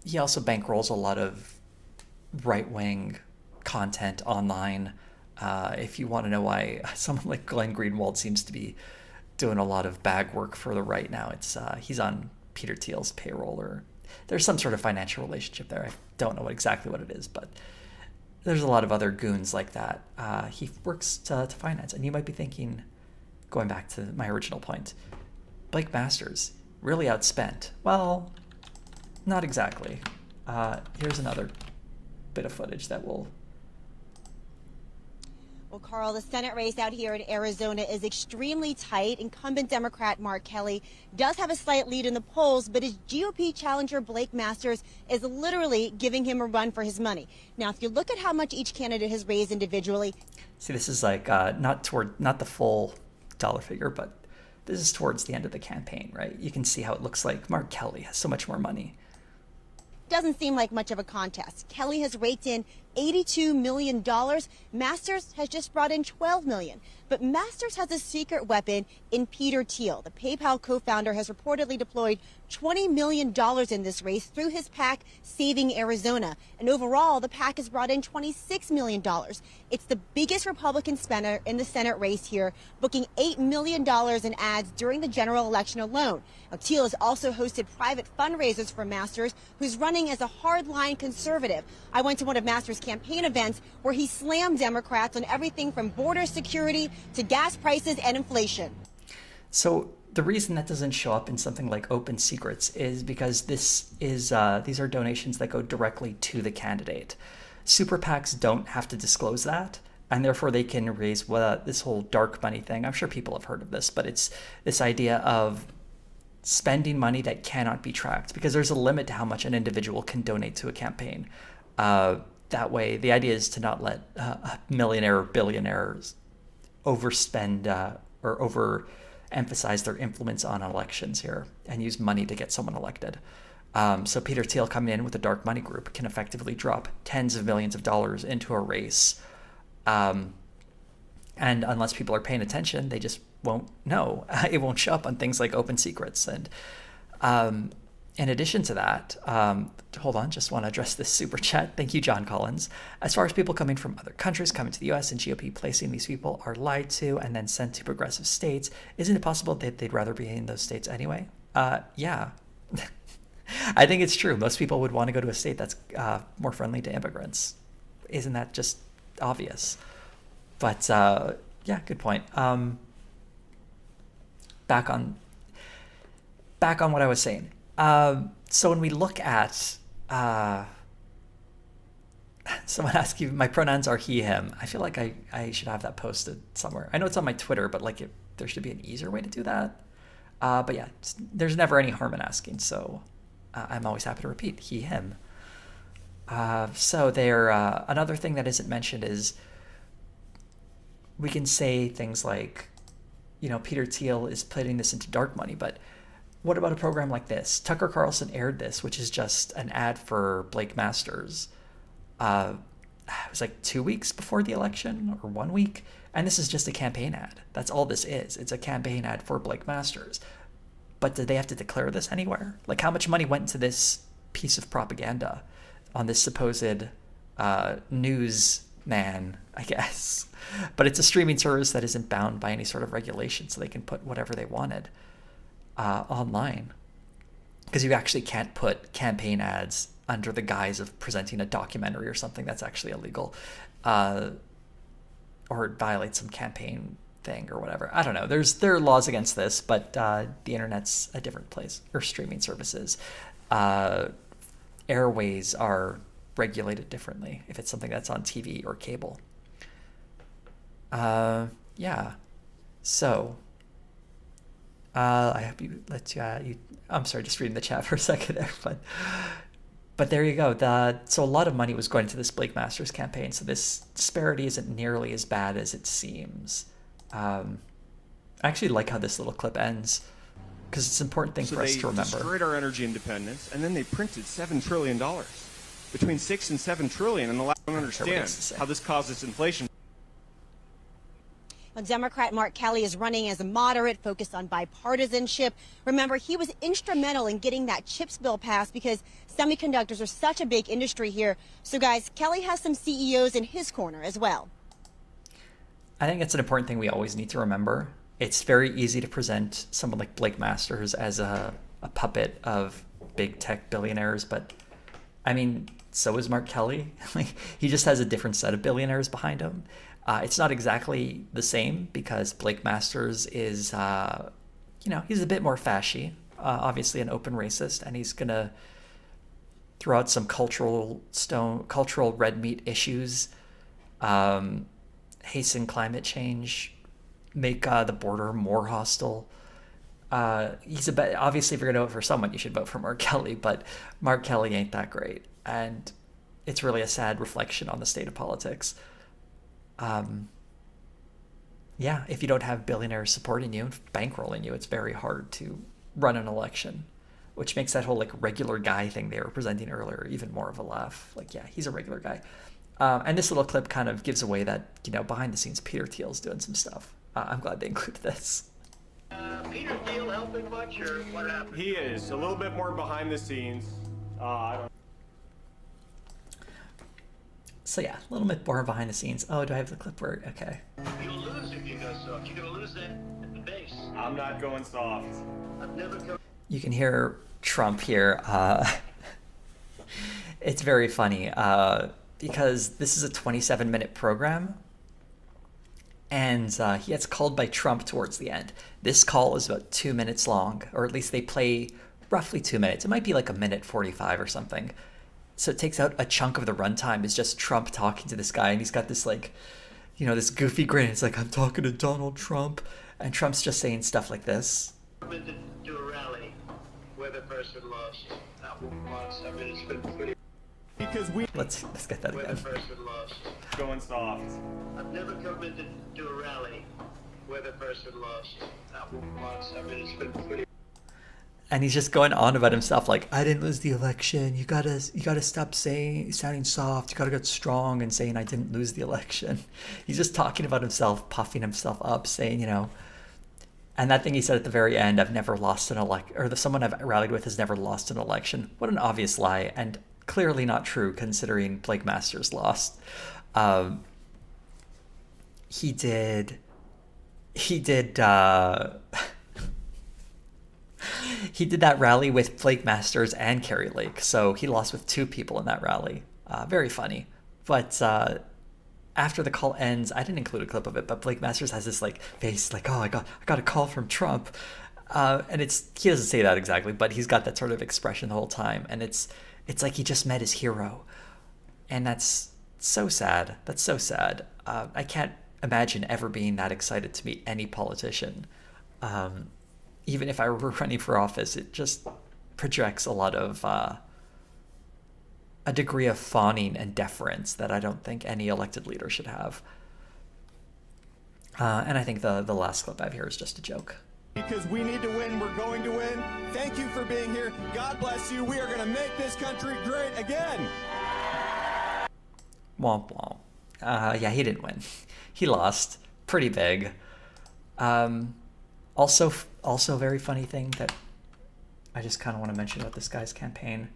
[SPEAKER 1] He also bankrolls a lot of right-wing content online. If you want to know why someone like Glenn Greenwald seems to be doing a lot of bag work for the right now, it's he's on Peter Thiel's payroll, or there's some sort of financial relationship there. I don't know exactly what it is, but there's a lot of other goons like that. He works to finance. And you might be thinking, going back to my original point, Blake Masters, really outspent. Well, not exactly. Here's another bit of footage that will...
[SPEAKER 13] Well, Carl, the Senate race out here in Arizona is extremely tight. Incumbent Democrat Mark Kelly does have a slight lead in the polls, but his GOP challenger Blake Masters is literally giving him a run for his money. Now, if you look at how much each candidate has raised individually...
[SPEAKER 1] See, this is like not the full dollar figure, but this is towards the end of the campaign, right? You can see how it looks like Mark Kelly has so much more money.
[SPEAKER 13] Doesn't seem like much of a contest. Kelly has raked in $82 million. Masters has just brought in $12 million. But Masters has a secret weapon in Peter Thiel. The PayPal co-founder has reportedly deployed $20 million in this race through his PAC, Saving Arizona. And overall, the PAC has brought in $26 million. It's the biggest Republican spender in the Senate race here, booking $8 million in ads during the general election alone. Now, Thiel has also hosted private fundraisers for Masters, who's running as a hardline conservative. I went to one of Masters' campaign events where he slammed Democrats on everything from border security to gas prices and inflation.
[SPEAKER 1] So the reason that doesn't show up in something like Open Secrets is because these are donations that go directly to the candidate. Super PACs don't have to disclose that, and therefore they can raise this whole dark money thing. I'm sure people have heard of this, but it's this idea of spending money that cannot be tracked, because there's a limit to how much an individual can donate to a campaign. That way, the idea is to not let millionaire or billionaires overspend or overemphasize their influence on elections here and use money to get someone elected. So Peter Thiel coming in with a dark money group can effectively drop tens of millions of dollars into a race. And unless people are paying attention, they just won't know. It won't show up on things like Open Secrets. And in addition to that, hold on, just want to address this super chat. Thank you, John Collins. As far as people coming from other countries coming to the U.S. and GOP placing these people are lied to and then sent to progressive states, isn't it possible that they'd rather be in those states anyway? Yeah. I think it's true. Most people would want to go to a state that's more friendly to immigrants. Isn't that just obvious? But yeah, good point. Back on what I was saying. So when we look at someone asked you, my pronouns are he, him. I feel like I should have that posted somewhere. I know it's on my Twitter, but like there should be an easier way to do that. But yeah, there's never any harm in asking. So I'm always happy to repeat he, him. So there, another thing that isn't mentioned is we can say things like, Peter Thiel is putting this into dark money, but what about a program like this? Tucker Carlson aired this, which is just an ad for Blake Masters. It was like 2 weeks before the election or 1 week. And this is just a campaign ad. That's all this is. It's a campaign ad for Blake Masters. But did they have to declare this anywhere? Like, how much money went into this piece of propaganda on this supposed newsman, I guess? But it's a streaming service that isn't bound by any sort of regulation, so they can put whatever they wanted online. Because you actually can't put campaign ads under the guise of presenting a documentary or something that's actually illegal, or it violates some campaign thing or whatever. I don't know. There are laws against this, but the internet's a different place, or streaming services. Airways are regulated differently if it's something that's on TV or cable. Yeah. So I hope you I'm sorry, just reading the chat for a second there, but there you go. So a lot of money was going into this Blake Masters campaign, so this disparity isn't nearly as bad as it seems. I actually like how this little clip ends, because it's an important thing for us to remember.
[SPEAKER 14] So they destroyed our energy independence, and then they printed $7 trillion. Between $6 and $7 trillion, and I don't understand how this causes inflation.
[SPEAKER 13] Well, Democrat Mark Kelly is running as a moderate, focused on bipartisanship. Remember, he was instrumental in getting that CHIPS bill passed because semiconductors are such a big industry here. So, guys, Kelly has some CEOs in his corner as well.
[SPEAKER 1] I think it's an important thing we always need to remember. It's very easy to present someone like Blake Masters as a puppet of big tech billionaires, but I mean, so is Mark Kelly. He just has a different set of billionaires behind him. It's not exactly the same because Blake Masters is, he's a bit more fashy, obviously an open racist, and he's going to throw out some cultural red meat issues, hasten climate change, make the border more hostile. Obviously, if you're going to vote for someone, you should vote for Mark Kelly, but Mark Kelly ain't that great. And it's really a sad reflection on the state of politics. Yeah, if you don't have billionaires supporting you, bankrolling you, it's very hard to run an election, which makes that whole like regular guy thing they were presenting earlier even more of a laugh. Like, yeah, he's a regular guy. And this little clip kind of gives away that, you know, behind the scenes, Peter Thiel's doing some stuff. I'm glad they included this.
[SPEAKER 15] Peter Thiel helping much, or what happened?
[SPEAKER 12] He is a little bit more behind the scenes. I don't.
[SPEAKER 1] So yeah, a little bit more behind the scenes. Oh, do I have the clip where? Okay.
[SPEAKER 15] You'll lose if you go soft. You're gonna lose that at the base.
[SPEAKER 12] I'm not going soft.
[SPEAKER 15] I've never come.
[SPEAKER 1] You can hear Trump here. It's very funny because this is a 27-minute program, and he gets called by Trump towards the end. This call is about 2 minutes long, or at least they play roughly 2 minutes. It might be like 1:45 or something. So it takes out a chunk of the runtime is just Trump talking to this guy, and he's got this, like, you know, this goofy grin. It's like, I'm talking to Donald Trump, and Trump's just saying stuff like this.
[SPEAKER 15] Been to do a rally where the person lost. Not once. I mean, it's been pretty.
[SPEAKER 12] Because we.
[SPEAKER 1] Let's get that
[SPEAKER 15] Where
[SPEAKER 1] again.
[SPEAKER 15] the person lost.
[SPEAKER 12] Going soft.
[SPEAKER 15] I've never come in to do a rally where the person lost. Not once. I mean, it's been pretty.
[SPEAKER 1] And he's just going on about himself, like, I didn't lose the election. You gotta stop sounding soft. You gotta get strong and saying I didn't lose the election. He's just talking about himself, puffing himself up, saying, you know. And that thing he said at the very end, I've never lost an election, or someone I've rallied with has never lost an election. What an obvious lie, and clearly not true considering Blake Masters lost. He did. He did that rally with Blake Masters and Kerry Lake, so he lost with 2 people in that rally. Very funny. But after the call ends, I didn't include a clip of it, but Blake Masters has this like face, like, oh, I got a call from Trump, and he doesn't say that exactly, but he's got that sort of expression the whole time, and it's like he just met his hero, and that's so sad. That's so sad. I can't imagine ever being that excited to meet any politician. Even if I were running for office, it just projects a lot of a degree of fawning and deference that I don't think any elected leader should have. And I think the last clip I have here is just a joke.
[SPEAKER 16] Because we need to win, we're going to win. Thank you for being here. God bless you. We are going to make this country great again.
[SPEAKER 1] Womp womp. Yeah, he didn't win. He lost pretty big. Also a very funny thing that I just kind of want to mention about this guy's campaign.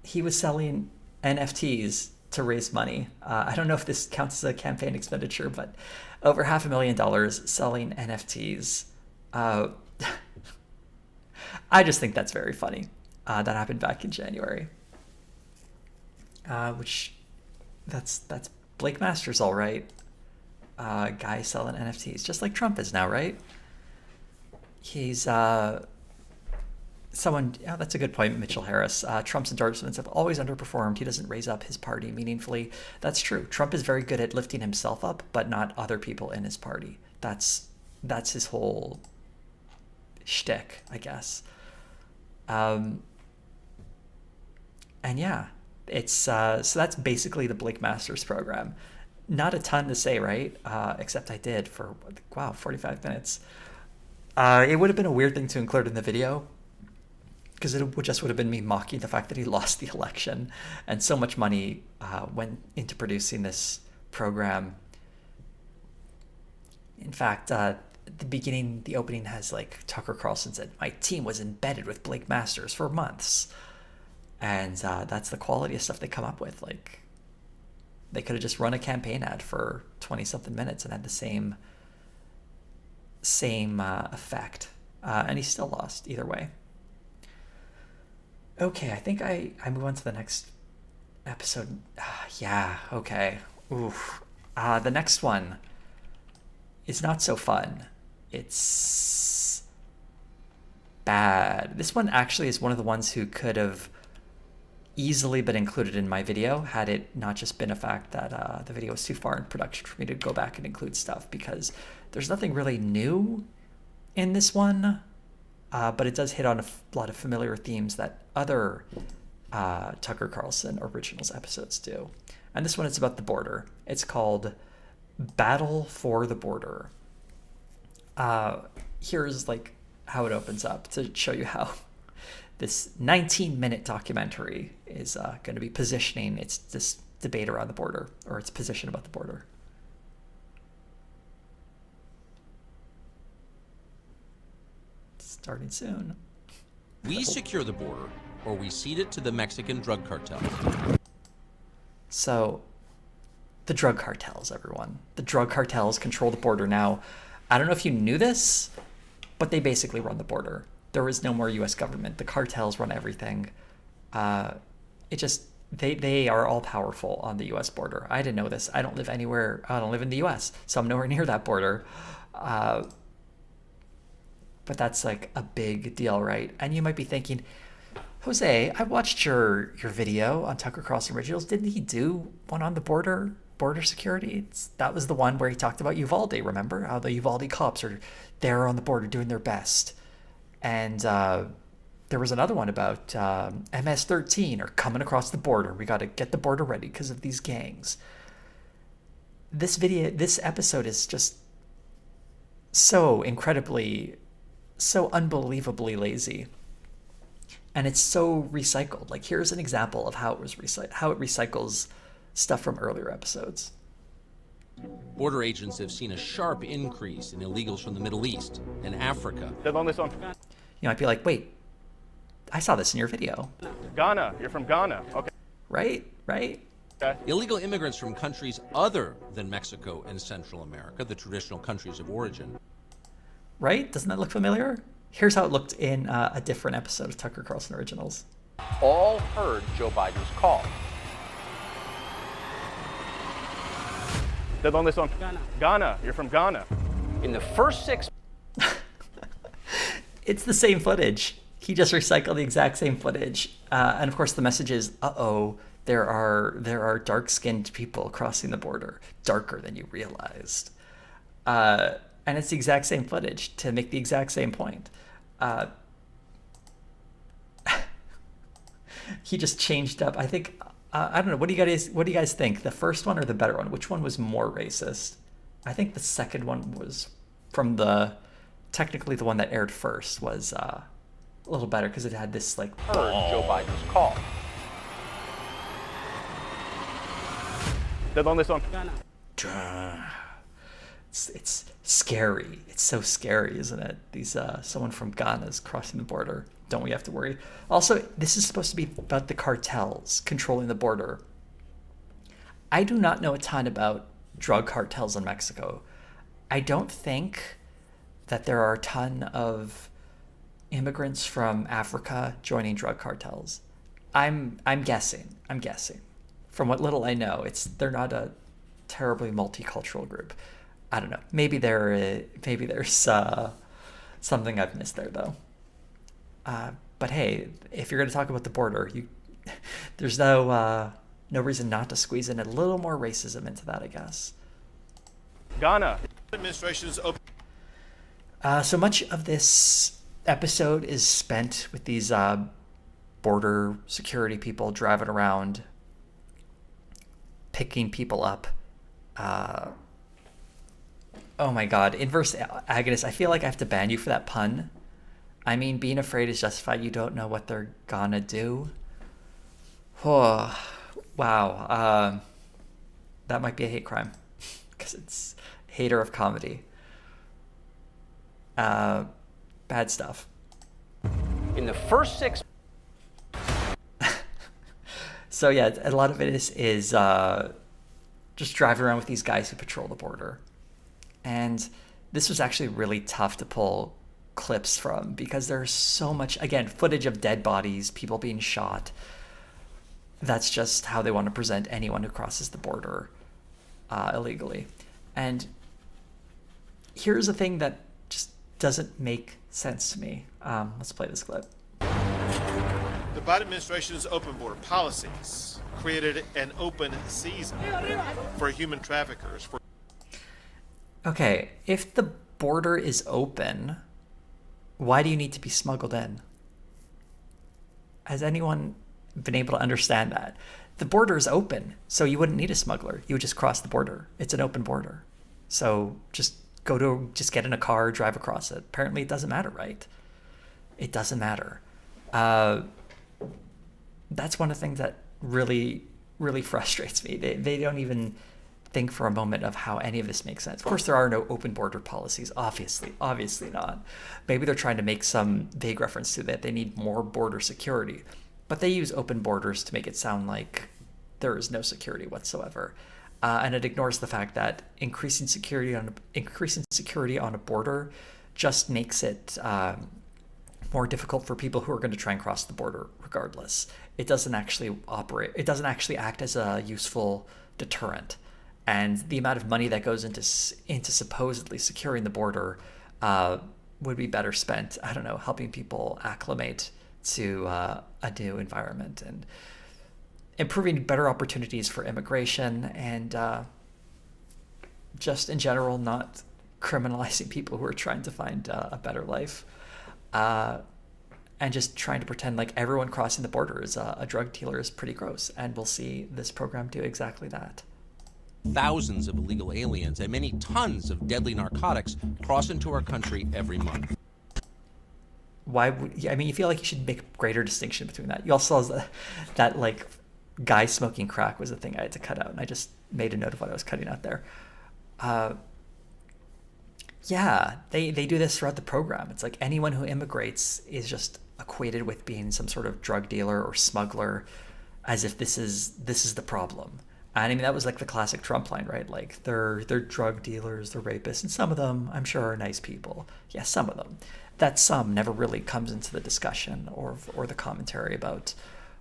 [SPEAKER 1] He was selling NFTs to raise money. I don't know if this counts as a campaign expenditure, but over $500,000 selling NFTs. I just think that's very funny. That happened back in January. Which that's Blake Masters, all right. Guy selling NFTs, just like Trump is now, right? He's someone. Yeah, that's a good point, Mitchell Harris. Trump's endorsements have always underperformed. He doesn't raise up his party meaningfully. That's true. Trump is very good at lifting himself up, but not other people in his party. That's his whole shtick, I guess. And yeah, it's so that's basically the Blake Masters program. Not a ton to say, right? Except I did for, wow, 45 minutes. It would have been a weird thing to include in the video, because it would have been me mocking the fact that he lost the election, and so much money went into producing this program. In fact, the opening has, like, Tucker Carlson said, my team was embedded with Blake Masters for months. And that's the quality of stuff they come up with. Like, they could have just run a campaign ad for 20-something minutes and had the same effect. And he still lost either way. Okay, I think I move on to the next episode. Yeah, okay. Oof. The next one is not so fun. It's bad. This one actually is one of the ones who could have easily been included in my video had it not just been a fact that the video was too far in production for me to go back and include stuff, because there's nothing really new in this one, but it does hit on a lot of familiar themes that other Tucker Carlson Originals episodes do. And this one is about the border. It's called Battle for the Border. Here's like how it opens up to show you how This 19-minute documentary is going to be positioning this debate around the border, or its position about the border. Starting soon.
[SPEAKER 17] We secure the border, or we cede it to the Mexican drug cartel.
[SPEAKER 1] So, the drug cartels, everyone. The drug cartels control the border now. I don't know if you knew this, but they basically run the border. There is no more U.S. government. The cartels run everything. They are all powerful on the U.S. border. I didn't know this. I don't live anywhere. I don't live in the U.S., so I'm nowhere near that border. But that's like a big deal, right? And you might be thinking, Jose, I watched your video on Tucker Carlson Originals. Didn't he do one on the border security? That was the one where he talked about Uvalde, remember? How the Uvalde cops are there on the border doing their best. And there was another one about MS-13 are coming across the border. We got to get the border ready because of these gangs. This episode is just so unbelievably lazy. And it's so recycled. Like, here's an example of how it recycles stuff from earlier episodes.
[SPEAKER 17] Border agents have seen a sharp increase in illegals from the Middle East and Africa.
[SPEAKER 1] You might be like, wait, I saw this in your video.
[SPEAKER 11] Ghana, you're from Ghana. Okay.
[SPEAKER 1] Right?
[SPEAKER 11] Okay.
[SPEAKER 17] Illegal immigrants from countries other than Mexico and Central America, the traditional countries of origin.
[SPEAKER 1] Right? Doesn't that look familiar? Here's how it looked in a different episode of Tucker Carlson Originals.
[SPEAKER 3] All heard Joe Biden's call.
[SPEAKER 11] ¿De dónde son? Ghana, you're from Ghana.
[SPEAKER 3] In the first 6
[SPEAKER 1] It's the same footage. He just recycled the exact same footage. And of course the message is, there are dark-skinned people crossing the border, darker than you realized. And it's the exact same footage to make the exact same point. He just changed up. I think, I don't know. What do you guys think? The first one or the better one? Which one was more racist? I think the second one was technically the one that aired first was a little better because it had this like.
[SPEAKER 3] Heard Joe Biden's call.
[SPEAKER 11] ¿De dónde son?
[SPEAKER 1] It's scary. It's so scary, isn't it? These someone from Ghana is crossing the border. Don't we have to worry? Also, this is supposed to be about the cartels controlling the border. I do not know a ton about drug cartels in Mexico. I don't think that there are a ton of immigrants from Africa joining drug cartels. I'm guessing. From what little I know, they're not a terribly multicultural group. I don't know. Maybe there's something I've missed there though. But hey, if you're going to talk about the border, there's no reason not to squeeze in a little more racism into that, I guess.
[SPEAKER 11] Ghana.
[SPEAKER 18] Administration's open.
[SPEAKER 1] So much of this episode is spent with these border security people driving around, picking people up. Oh my God, inverse agonist. I feel like I have to ban you for that pun. I mean, being afraid is justified. You don't know what they're gonna do. Oh, wow. That might be a hate crime because it's hater of comedy. Bad stuff.
[SPEAKER 3] In the first 6.
[SPEAKER 1] So yeah, a lot of it is just driving around with these guys who patrol the border. And this was actually really tough to pull clips from because there's so much, again, footage of dead bodies, people being shot. That's just how they want to present anyone who crosses the border illegally. And here's a thing that just doesn't make sense to me. Let's play this clip.
[SPEAKER 18] The Biden administration's open border policies created an open season for human traffickers.
[SPEAKER 1] Okay, if the border is open, why do you need to be smuggled in? Has anyone been able to understand that? The border is open, so you wouldn't need a smuggler. You would just cross the border. It's an open border. So just get in a car, drive across it. Apparently it doesn't matter, right? It doesn't matter. That's one of the things that really, really frustrates me. They don't even think for a moment of how any of this makes sense. Of course, there are no open border policies. Obviously not. Maybe they're trying to make some vague reference to that. They need more border security, but they use open borders to make it sound like there is no security whatsoever. And it ignores the fact that increasing security on a border just makes it more difficult for people who are going to try and cross the border regardless. It doesn't actually act as a useful deterrent. And the amount of money that goes into supposedly securing the border would be better spent, I don't know, helping people acclimate to a new environment and improving better opportunities for immigration and just in general not criminalizing people who are trying to find a better life. And just trying to pretend like everyone crossing the border is a drug dealer is pretty gross. And we'll see this program do exactly that.
[SPEAKER 17] Thousands of illegal aliens and many tons of deadly narcotics cross into our country every month.
[SPEAKER 1] Why would you feel like you should make a greater distinction between that? You also saw that like guy smoking crack was a thing I had to cut out, and I just made a note of what I was cutting out there. Yeah, they do this throughout the program. It's like anyone who immigrates is just equated with being some sort of drug dealer or smuggler, as if this is the problem. And I mean, that was like the classic Trump line, right? Like they're drug dealers, they're rapists, and some of them, I'm sure, are nice people. Yeah, some of them. That some never really comes into the discussion or the commentary about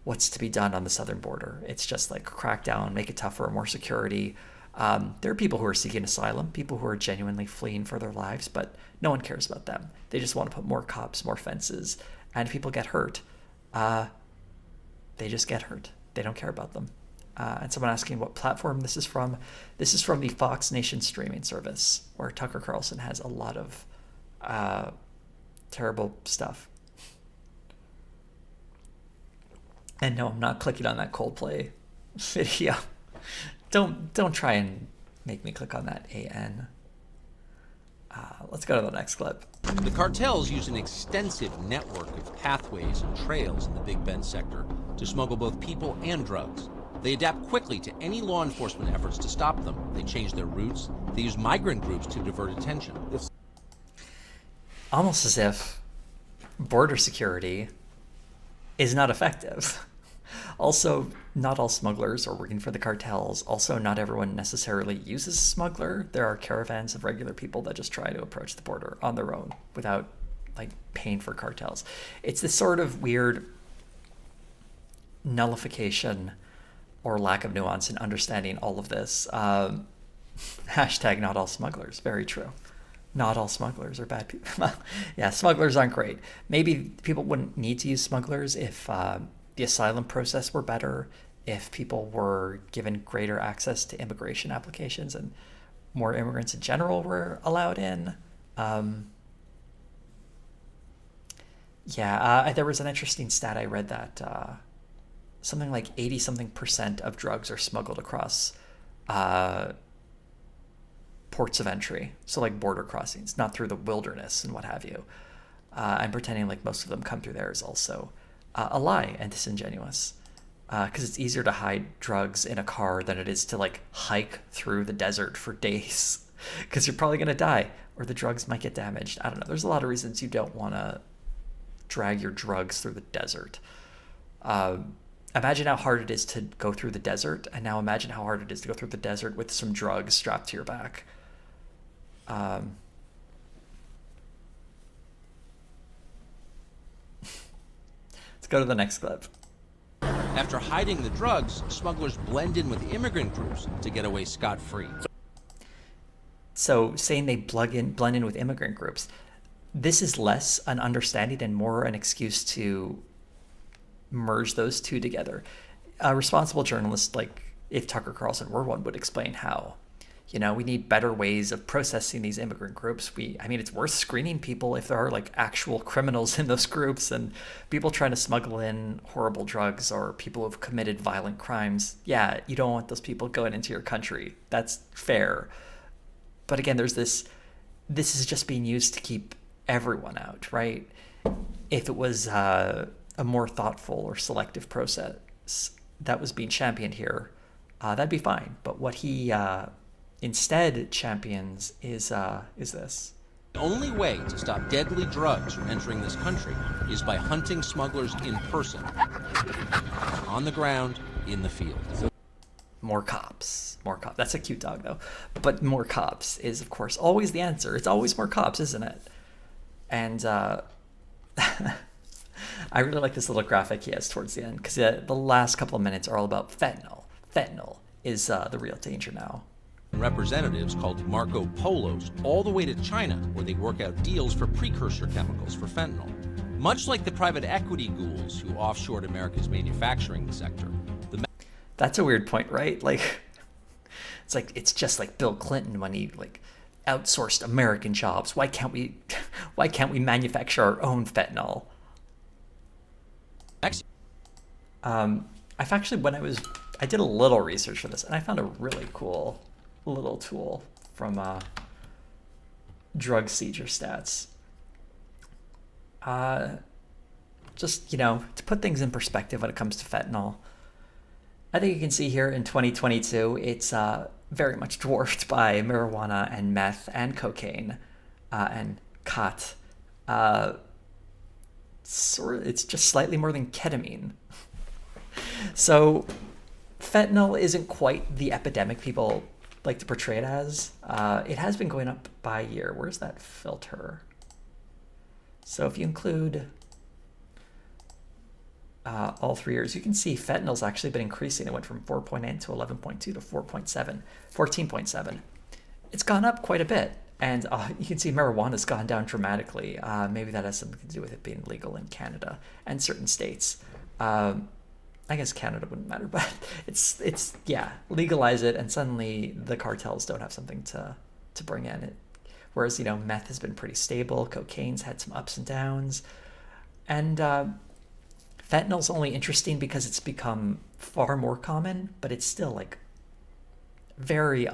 [SPEAKER 1] what's to be done on the southern border. It's just like crack down, make it tougher, more security. There are people who are seeking asylum, people who are genuinely fleeing for their lives, but no one cares about them. They just want to put more cops, more fences, and if people get hurt, they just get hurt. They don't care about them. And someone asking what platform this is from. This is from the Fox Nation streaming service, where Tucker Carlson has a lot of terrible stuff. And no, I'm not clicking on that Coldplay video. Don't try and make me click on that AN. Let's go to the next clip.
[SPEAKER 17] The cartels use an extensive network of pathways and trails in the Big Bend sector to smuggle both people and drugs. They adapt quickly to any law enforcement efforts to stop them. They change their routes. They use migrant groups to divert attention.
[SPEAKER 1] Almost as if border security is not effective. Also, not all smugglers are working for the cartels. Also, not everyone necessarily uses a smuggler. There are caravans of regular people that just try to approach the border on their own without like paying for cartels. It's this sort of weird nullification or lack of nuance in understanding all of this. Hashtag not all smugglers. Very true. Not all smugglers are bad people. Well, yeah, smugglers aren't great. Maybe people wouldn't need to use smugglers if the asylum process were better, if people were given greater access to immigration applications and more immigrants in general were allowed in. There was an interesting stat I read that something like 80-something% of drugs are smuggled across ports of entry. So like border crossings, not through the wilderness and what have you. And pretending like most of them come through there is also a lie and disingenuous. Because it's easier to hide drugs in a car than it is to like hike through the desert for days. Because you're probably going to die or the drugs might get damaged. I don't know. There's a lot of reasons you don't want to drag your drugs through the desert. Imagine how hard it is to go through the desert, and now imagine how hard it is to go through the desert with some drugs strapped to your back. Let's go to the next clip.
[SPEAKER 17] After hiding the drugs, smugglers blend in with immigrant groups to get away scot-free.
[SPEAKER 1] So saying they blend in with immigrant groups, this is less an understanding and more an excuse to merge those two together. A responsible journalist, like if Tucker Carlson were one, would explain how, we need better ways of processing these immigrant groups. It's worth screening people if there are like actual criminals in those groups and people trying to smuggle in horrible drugs or people who've committed violent crimes. Yeah, you don't want those people going into your country. That's fair. But again, there's this is just being used to keep everyone out, right? If it was a more thoughtful or selective process that was being championed here, that'd be fine. But what he instead champions is this.
[SPEAKER 17] The only way to stop deadly drugs from entering this country is by hunting smugglers in person, on the ground, in the field.
[SPEAKER 1] More cops. More cops. That's a cute dog, though. But more cops is, of course, always the answer. It's always more cops, isn't it? And I really like this little graphic he has towards the end, because the last couple of minutes are all about fentanyl. Fentanyl is the real danger now.
[SPEAKER 17] Representatives called Marco Polos all the way to China, where they work out deals for precursor chemicals for fentanyl. Much like the private equity ghouls who offshored America's manufacturing sector.
[SPEAKER 1] That's a weird point, right? Like, it's just like Bill Clinton when he like outsourced American jobs. Why can't we manufacture our own fentanyl? I've actually, I did a little research for this, and I found a really cool little tool from drug seizure stats. Just, to put things in perspective when it comes to fentanyl, I think you can see here in 2022, it's very much dwarfed by marijuana and meth and cocaine and khat. It's just slightly more than ketamine. So fentanyl isn't quite the epidemic people like to portray it as. It has been going up by year. Where's that filter? So if you include all 3 years, you can see fentanyl's actually been increasing. It went from 4.8 to 11.2 to 4.7, 14.7. It's gone up quite a bit. And you can see marijuana's gone down dramatically. Maybe that has something to do with it being legal in Canada and certain states. I guess Canada wouldn't matter, but it's legalize it, and suddenly the cartels don't have something to bring in it. Whereas, meth has been pretty stable, cocaine's had some ups and downs, and fentanyl's only interesting because it's become far more common, but it's still like very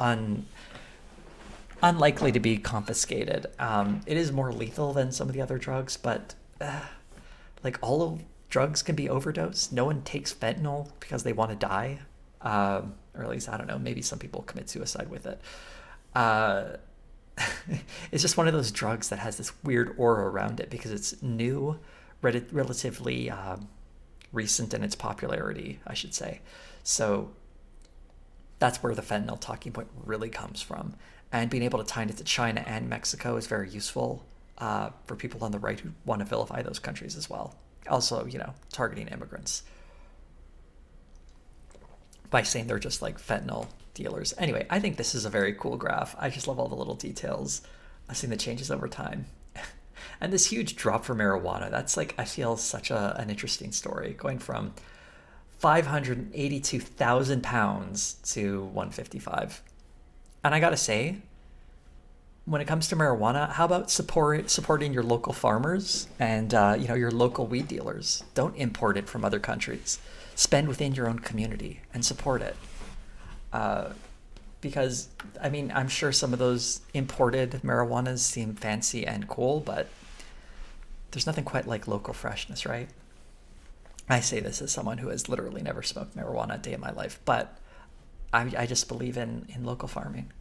[SPEAKER 1] unlikely to be confiscated. It is more lethal than some of the other drugs, but like all of drugs can be overdosed. No one takes fentanyl because they want to die. Or at least, I don't know, maybe some people commit suicide with it. It's just one of those drugs that has this weird aura around it because it's new, relatively recent in its popularity, I should say. So that's where the fentanyl talking point really comes from. And being able to tie it to China and Mexico is very useful for people on the right who want to vilify those countries as well. Also, targeting immigrants by saying they're just like fentanyl dealers. Anyway, I think this is a very cool graph. I just love all the little details. I've seen the changes over time. And this huge drop for marijuana, that's like, I feel such an interesting story, going from 582,000 pounds to 155. And I gotta say, when it comes to marijuana, how about supporting your local farmers and your local weed dealers? Don't import it from other countries. Spend within your own community and support it. Because, I'm sure some of those imported marijuanas seem fancy and cool, but there's nothing quite like local freshness, right? I say this as someone who has literally never smoked marijuana a day in my life, but I just believe in local farming.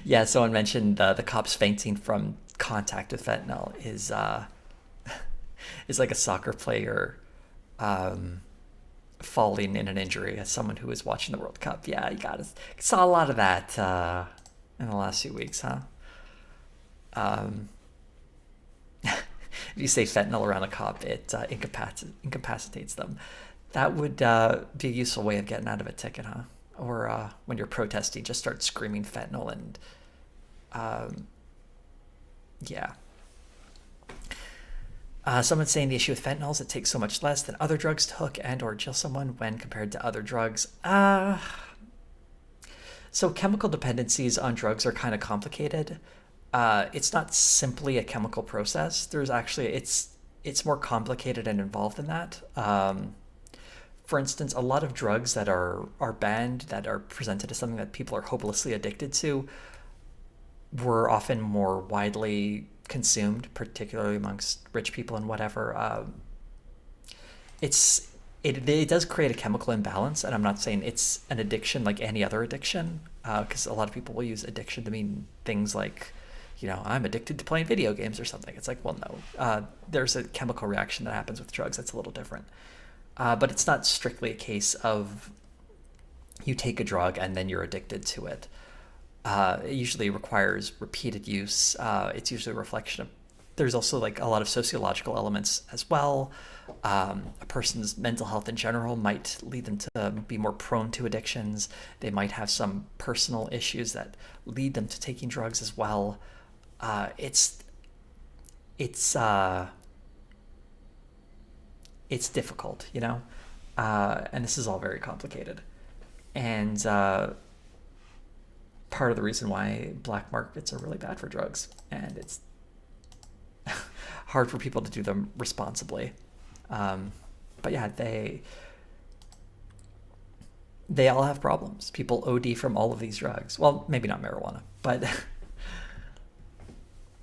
[SPEAKER 1] Yeah, someone mentioned the cops fainting from contact with fentanyl is like a soccer player falling in an injury as someone who was watching the World Cup. Yeah, saw a lot of that in the last few weeks, huh? If you say fentanyl around a cop, it incapacitates them. That would be a useful way of getting out of a ticket, huh? Or when you're protesting, just start screaming fentanyl and yeah. Someone's saying the issue with fentanyl is it takes so much less than other drugs to hook and or jail someone when compared to other drugs. So chemical dependencies on drugs are kind of complicated. It's not simply a chemical process. There's actually, it's more complicated and involved than that. For instance, a lot of drugs that are banned, that are presented as something that people are hopelessly addicted to, were often more widely consumed, particularly amongst rich people and whatever, it does create a chemical imbalance. And I'm not saying it's an addiction like any other addiction, because a lot of people will use addiction to mean things like, I'm addicted to playing video games or something. It's like, well, no, there's a chemical reaction that happens with drugs that's a little different. But it's not strictly a case of you take a drug and then you're addicted to it. It usually requires repeated use. It's usually a reflection of, there's also like a lot of sociological elements as well. A person's mental health in general might lead them to be more prone to addictions. They might have some personal issues that lead them to taking drugs as well. It's difficult, and this is all very complicated. And part of the reason why black markets are really bad for drugs, and it's hard for people to do them responsibly. But yeah, they all have problems. People OD from all of these drugs. Well, maybe not marijuana, but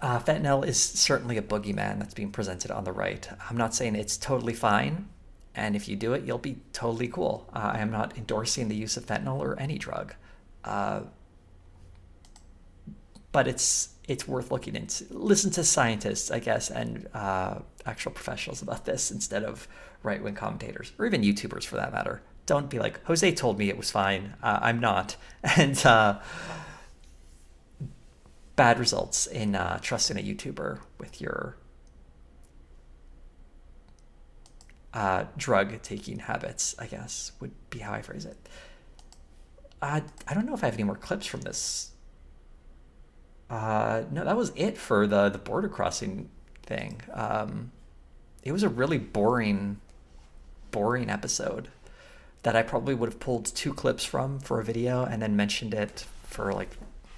[SPEAKER 1] fentanyl is certainly a boogeyman that's being presented on the right. I'm not saying it's totally fine, and if you do it, you'll be totally cool. I am not endorsing the use of fentanyl or any drug, but it's worth looking into. Listen to scientists, I guess, and actual professionals about this instead of right-wing commentators, or even YouTubers for that matter. Don't be like, Jose told me it was fine. I'm not. And bad results in trusting a YouTuber with your drug-taking habits, I guess, would be how I phrase it. I don't know if I have any more clips from this. No, that was it for the border crossing thing. It was a really boring episode that I probably would have pulled 2 clips from for a video and then mentioned it for like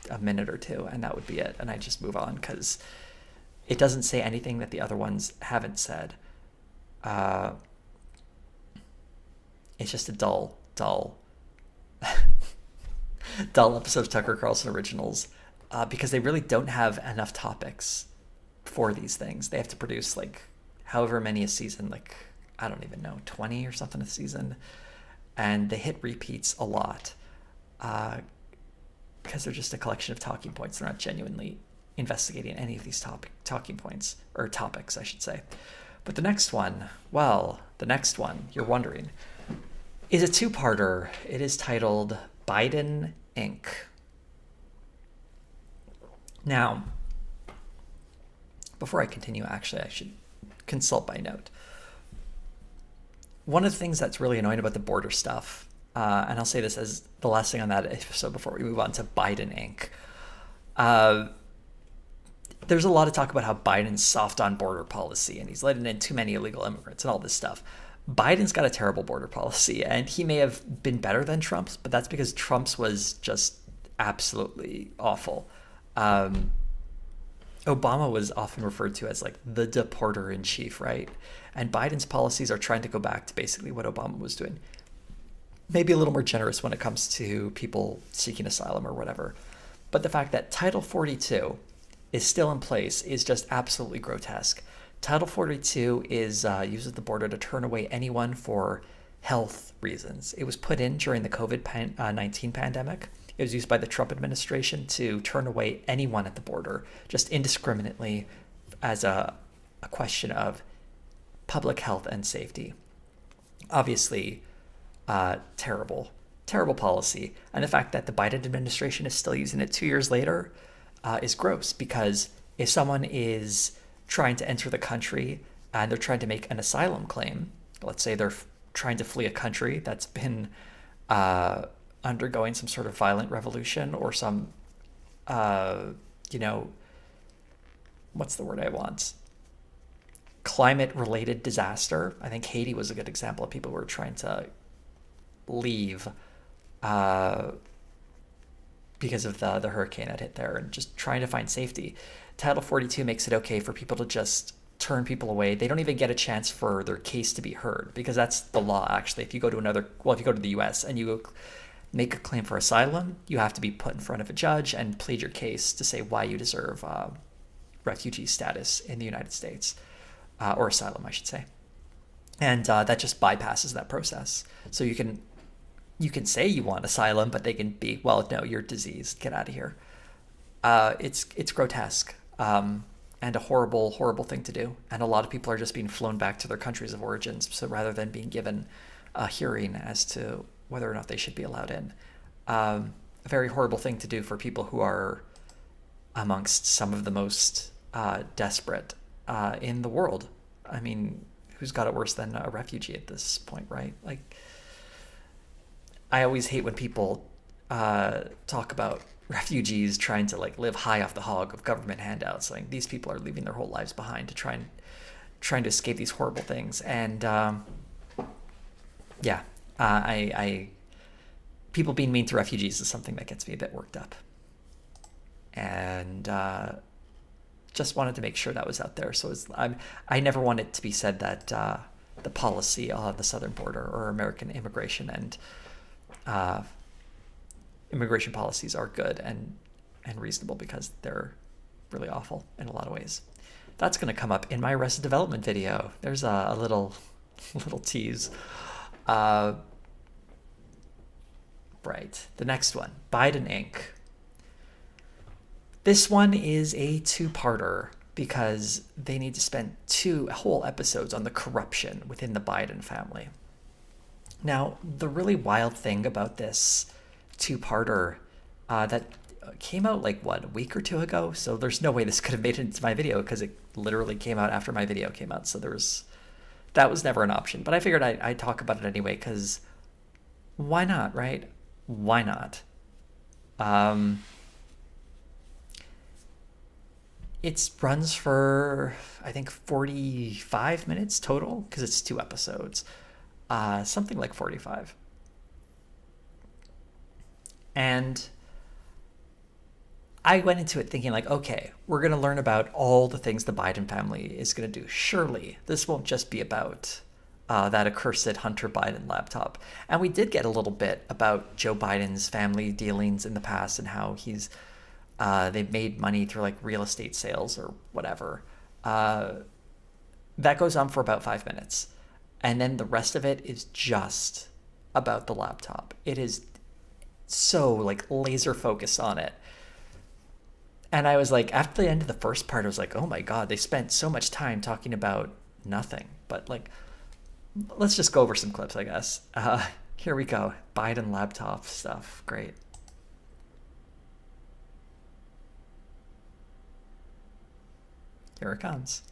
[SPEAKER 1] a minute or 2, and that would be it. And I just move on because it doesn't say anything that the other ones haven't said. It's just a dull episode of Tucker Carlson Originals, because they really don't have enough topics for these things. They have to produce like however many a season, like I don't even know, 20 or something a season, and they hit repeats a lot because they're just a collection of talking points. They're not genuinely investigating any of these talking points, or topics, I should say. But the next one, you're wondering, is a 2-parter. It is titled Biden Inc. Now, before I continue, actually, I should consult my note. One of the things that's really annoying about the border stuff, and I'll say this as the last thing on that episode before we move on to Biden Inc. There's a lot of talk about how Biden's soft on border policy and he's letting in too many illegal immigrants and all this stuff. Biden's got a terrible border policy, and he may have been better than Trump's, but that's because Trump's was just absolutely awful. Obama was often referred to as like the deporter in chief, right? And Biden's policies are trying to go back to basically what Obama was doing. Maybe a little more generous when it comes to people seeking asylum or whatever. But the fact that Title 42 is still in place is just absolutely grotesque. Title 42 uses the border to turn away anyone for health reasons. It was put in during the COVID-19 pandemic. It was used by the Trump administration to turn away anyone at the border, just indiscriminately, as a question of public health and safety. Obviously, terrible policy. And the fact that the Biden administration is still using it 2 years later is gross, because if someone is trying to enter the country and they're trying to make an asylum claim, let's say they're trying to flee a country that's been undergoing some sort of violent revolution or some, what's the word I want? Climate-related disaster. I think Haiti was a good example of people who were trying to leave because of the hurricane that hit there and just trying to find safety. Title 42 makes it okay for people to just turn people away. They don't even get a chance for their case to be heard, because that's the law, actually. If you go to the US and you make a claim for asylum, you have to be put in front of a judge and plead your case to say why you deserve refugee status in the United States, or asylum, I should say. And that just bypasses that process. So you can say you want asylum, but they can be, well, no, you're diseased, get out of here. It's grotesque, and a horrible, horrible thing to do. And a lot of people are just being flown back to their countries of origins. So rather than being given a hearing as to whether or not they should be allowed in, a very horrible thing to do for people who are amongst some of the most desperate in the world. I mean, who's got it worse than a refugee at this point, right? Like, I always hate when people talk about refugees trying to like live high off the hog of government handouts. Like, these people are leaving their whole lives behind to trying to escape these horrible things. And I people being mean to refugees is something that gets me a bit worked up. And just wanted to make sure that was out there. So I never want it to be said that the policy on the southern border or American immigration and immigration policies are good and reasonable, because they're really awful in a lot of ways. That's going to come up in my Arrested Development video. There's a little tease. Right, the next one, Biden Inc. This one is a two-parter because they need to spend 2 whole episodes on the corruption within the Biden family. Now, the really wild thing about this two-parter that came out like, what, a week or 2 ago? So there's no way this could have made it into my video because it literally came out after my video came out. So that was never an option. But I figured I'd talk about it anyway, because why not, right? Why not? It runs for, I think, 45 minutes total, because it's 2 episodes. Something like 45. And I went into it thinking like, okay, we're going to learn about all the things the Biden family is going to do. Surely this won't just be about that accursed Hunter Biden laptop. And we did get a little bit about Joe Biden's family dealings in the past and how they've made money through like real estate sales or whatever. That goes on for about 5 minutes. And then the rest of it is just about the laptop. It is so like laser focused on it. And I was like, after the end of the first part, I was like, oh my God, they spent so much time talking about nothing. But like, let's just go over some clips, I guess. Here we go. Biden laptop stuff. Great. Here it comes.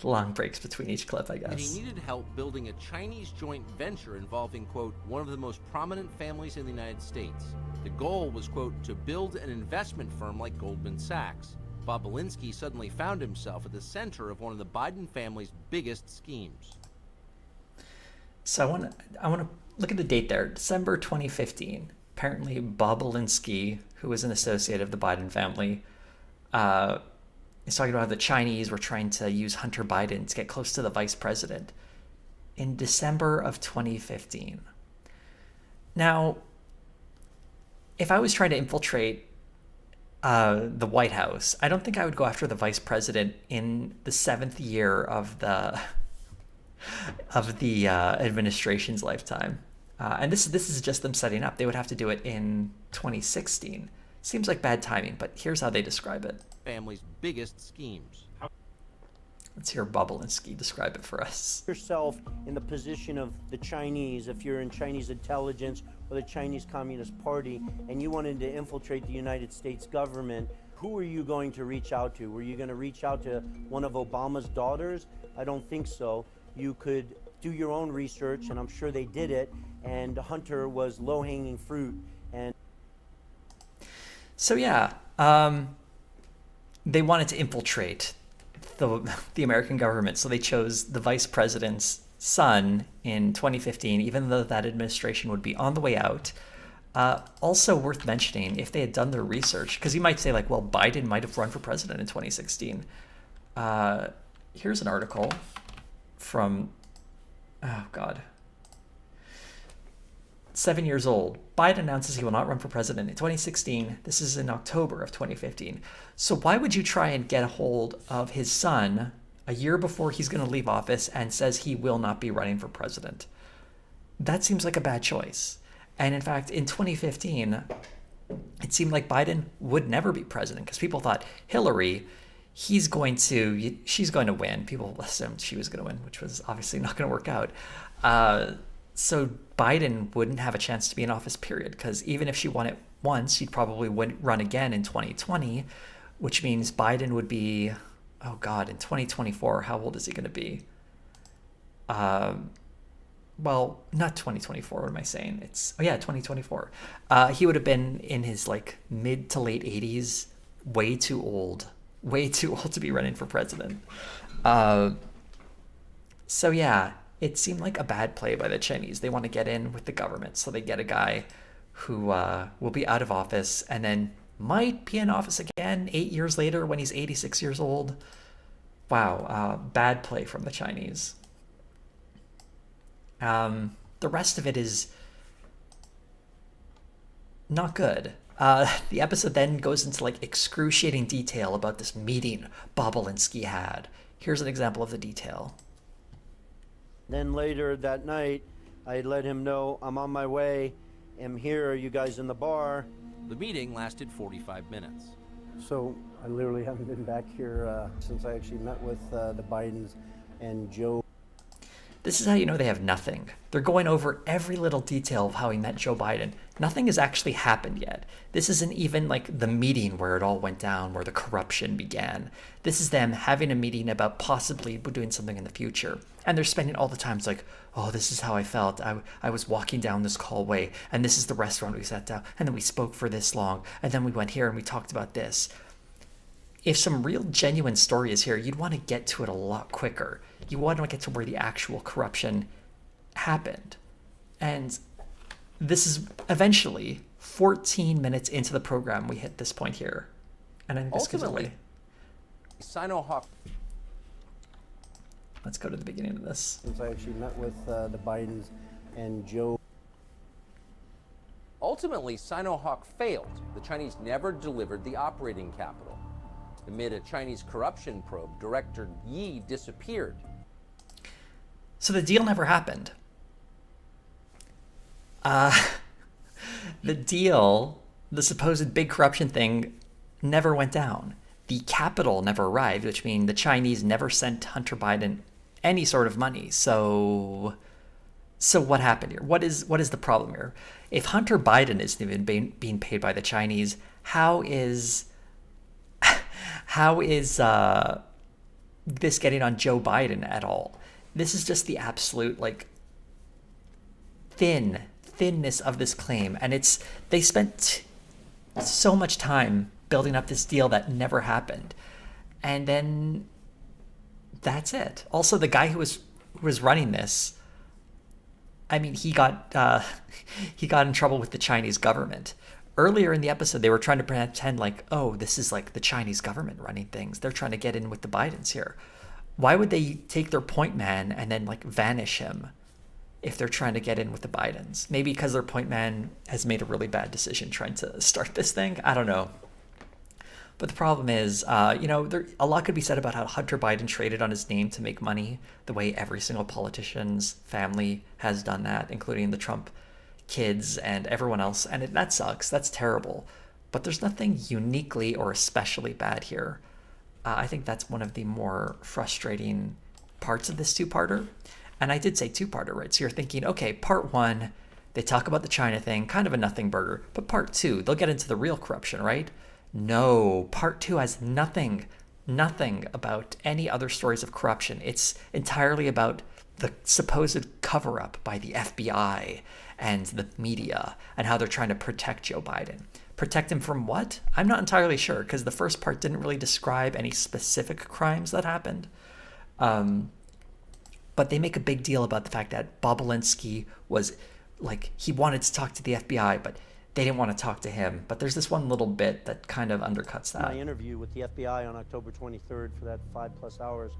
[SPEAKER 1] Long breaks between each clip, I guess.
[SPEAKER 17] And he needed help building a Chinese joint venture involving, quote, one of the most prominent families in the United States. The goal was, quote, to build an investment firm like Goldman Sachs. Bob Belinsky suddenly found himself at the center of one of the Biden family's biggest schemes.
[SPEAKER 1] So I want to look at the date there, December 2015. Apparently, Bob Belinsky, who was an associate of the Biden family, is talking about how the Chinese were trying to use Hunter Biden to get close to the vice president in December of 2015. Now, if I was trying to infiltrate the White House, I don't think I would go after the vice president in the 7th year of the administration's lifetime. And this is just them setting up. They would have to do it in 2016. Seems like bad timing, but here's how they describe it.
[SPEAKER 17] Family's biggest schemes.
[SPEAKER 1] Let's hear Bob Belinsky describe it for us.
[SPEAKER 19] Yourself in the position of the Chinese, if you're in Chinese intelligence or the Chinese Communist Party, and you wanted to infiltrate the United States government, who are you going to reach out to? Were you going to reach out to one of Obama's daughters? I don't think so. You could do your own research, and I'm sure they did it, and Hunter was low-hanging fruit. And
[SPEAKER 1] so yeah, they wanted to infiltrate the American government, so they chose the vice president's son in 2015, even though that administration would be on the way out. Also worth mentioning, if they had done their research, because you might say like, well, Biden might have run for president in 2016. Here's an article from, oh God, 7 years old. Biden announces he will not run for president in 2016. This is in October of 2015. So why would you try and get a hold of his son a year before he's going to leave office and says he will not be running for president? That seems like a bad choice. And in fact, in 2015, it seemed like Biden would never be president because people thought Hillary, she's going to win. People assumed she was going to win, which was obviously not going to work out. So Biden wouldn't have a chance to be in office, period, because even if she won it once, she'd probably run again in 2020, which means Biden would be, oh God, in 2024, how old is he going to be? Well, not 2024, what am I saying? 2024. He would have been in his like mid to late 80s, way too old to be running for president. So yeah, it seemed like a bad play by the Chinese. They want to get in with the government, so they get a guy who will be out of office and then might be in office again 8 years later when he's 86 years old. Wow, bad play from the Chinese. The rest of it is not good. The episode then goes into like excruciating detail about this meeting Bobulinski had. Here's an example of the detail.
[SPEAKER 19] Then later that night, I let him know I'm on my way. I'm here. Are you guys in the bar?
[SPEAKER 17] The meeting lasted 45 minutes.
[SPEAKER 19] So I literally haven't been back here since I actually met with the Bidens and Joe.
[SPEAKER 1] This is how you know they have nothing. They're going over every little detail of how he met Joe Biden. Nothing has actually happened yet. This isn't even like the meeting where it all went down, where the corruption began. This is them having a meeting about possibly doing something in the future. And they're spending all the time, it's like, oh, this is how I felt. I was walking down this hallway, and this is the restaurant we sat down, and then we spoke for this long, and then we went here and we talked about this. If some real genuine story is here, you'd want to get to it a lot quicker. You want to get to where the actual corruption happened. And this is eventually 14 minutes into the program we hit this point here. And I think this gives away.
[SPEAKER 17] Sino-Hawk.
[SPEAKER 1] Let's go to the beginning of this.
[SPEAKER 19] Since I actually met with the Bidens and Joe.
[SPEAKER 17] Ultimately, Sino-Hawk failed. The Chinese never delivered the operating capital. Amid a Chinese corruption probe, Director Yi disappeared.
[SPEAKER 1] So the deal never happened. The deal, the supposed big corruption thing, never went down. The capital never arrived, which means the Chinese never sent Hunter Biden any sort of money. So what happened here? What is the problem here? If Hunter Biden isn't even being paid by the Chinese, how is this getting on Joe Biden at all? This is just the absolute like thinness of this claim, and they spent so much time building up this deal that never happened, and then that's it. Also, the guy who was running this, I mean, he got in trouble with the Chinese government. Earlier in the episode, they were trying to pretend like, oh, this is like the Chinese government running things. They're trying to get in with the Bidens here. Why would they take their point man and then like vanish him if they're trying to get in with the Bidens? Maybe because their point man has made a really bad decision trying to start this thing. I don't know. But the problem is, a lot could be said about how Hunter Biden traded on his name to make money, the way every single politician's family has done that, including the Trump kids and everyone else. And that sucks. That's terrible. But there's nothing uniquely or especially bad here. I think that's one of the more frustrating parts of this two-parter. And I did say two-parter, right? So you're thinking, okay, part one, they talk about the China thing, kind of a nothing burger. But part two, they'll get into the real corruption, right? No, part two has nothing about any other stories of corruption. It's entirely about the supposed cover-up by the FBI and the media and how they're trying to protect Joe Biden. Protect him from what? I'm not entirely sure, because the first part didn't really describe any specific crimes that happened. But they make a big deal about the fact that Bobulinski was, like, he wanted to talk to the FBI, but they didn't want to talk to him. But there's this one little bit that kind of undercuts that.
[SPEAKER 19] My interview with the FBI on October 23rd for that 5+ hours.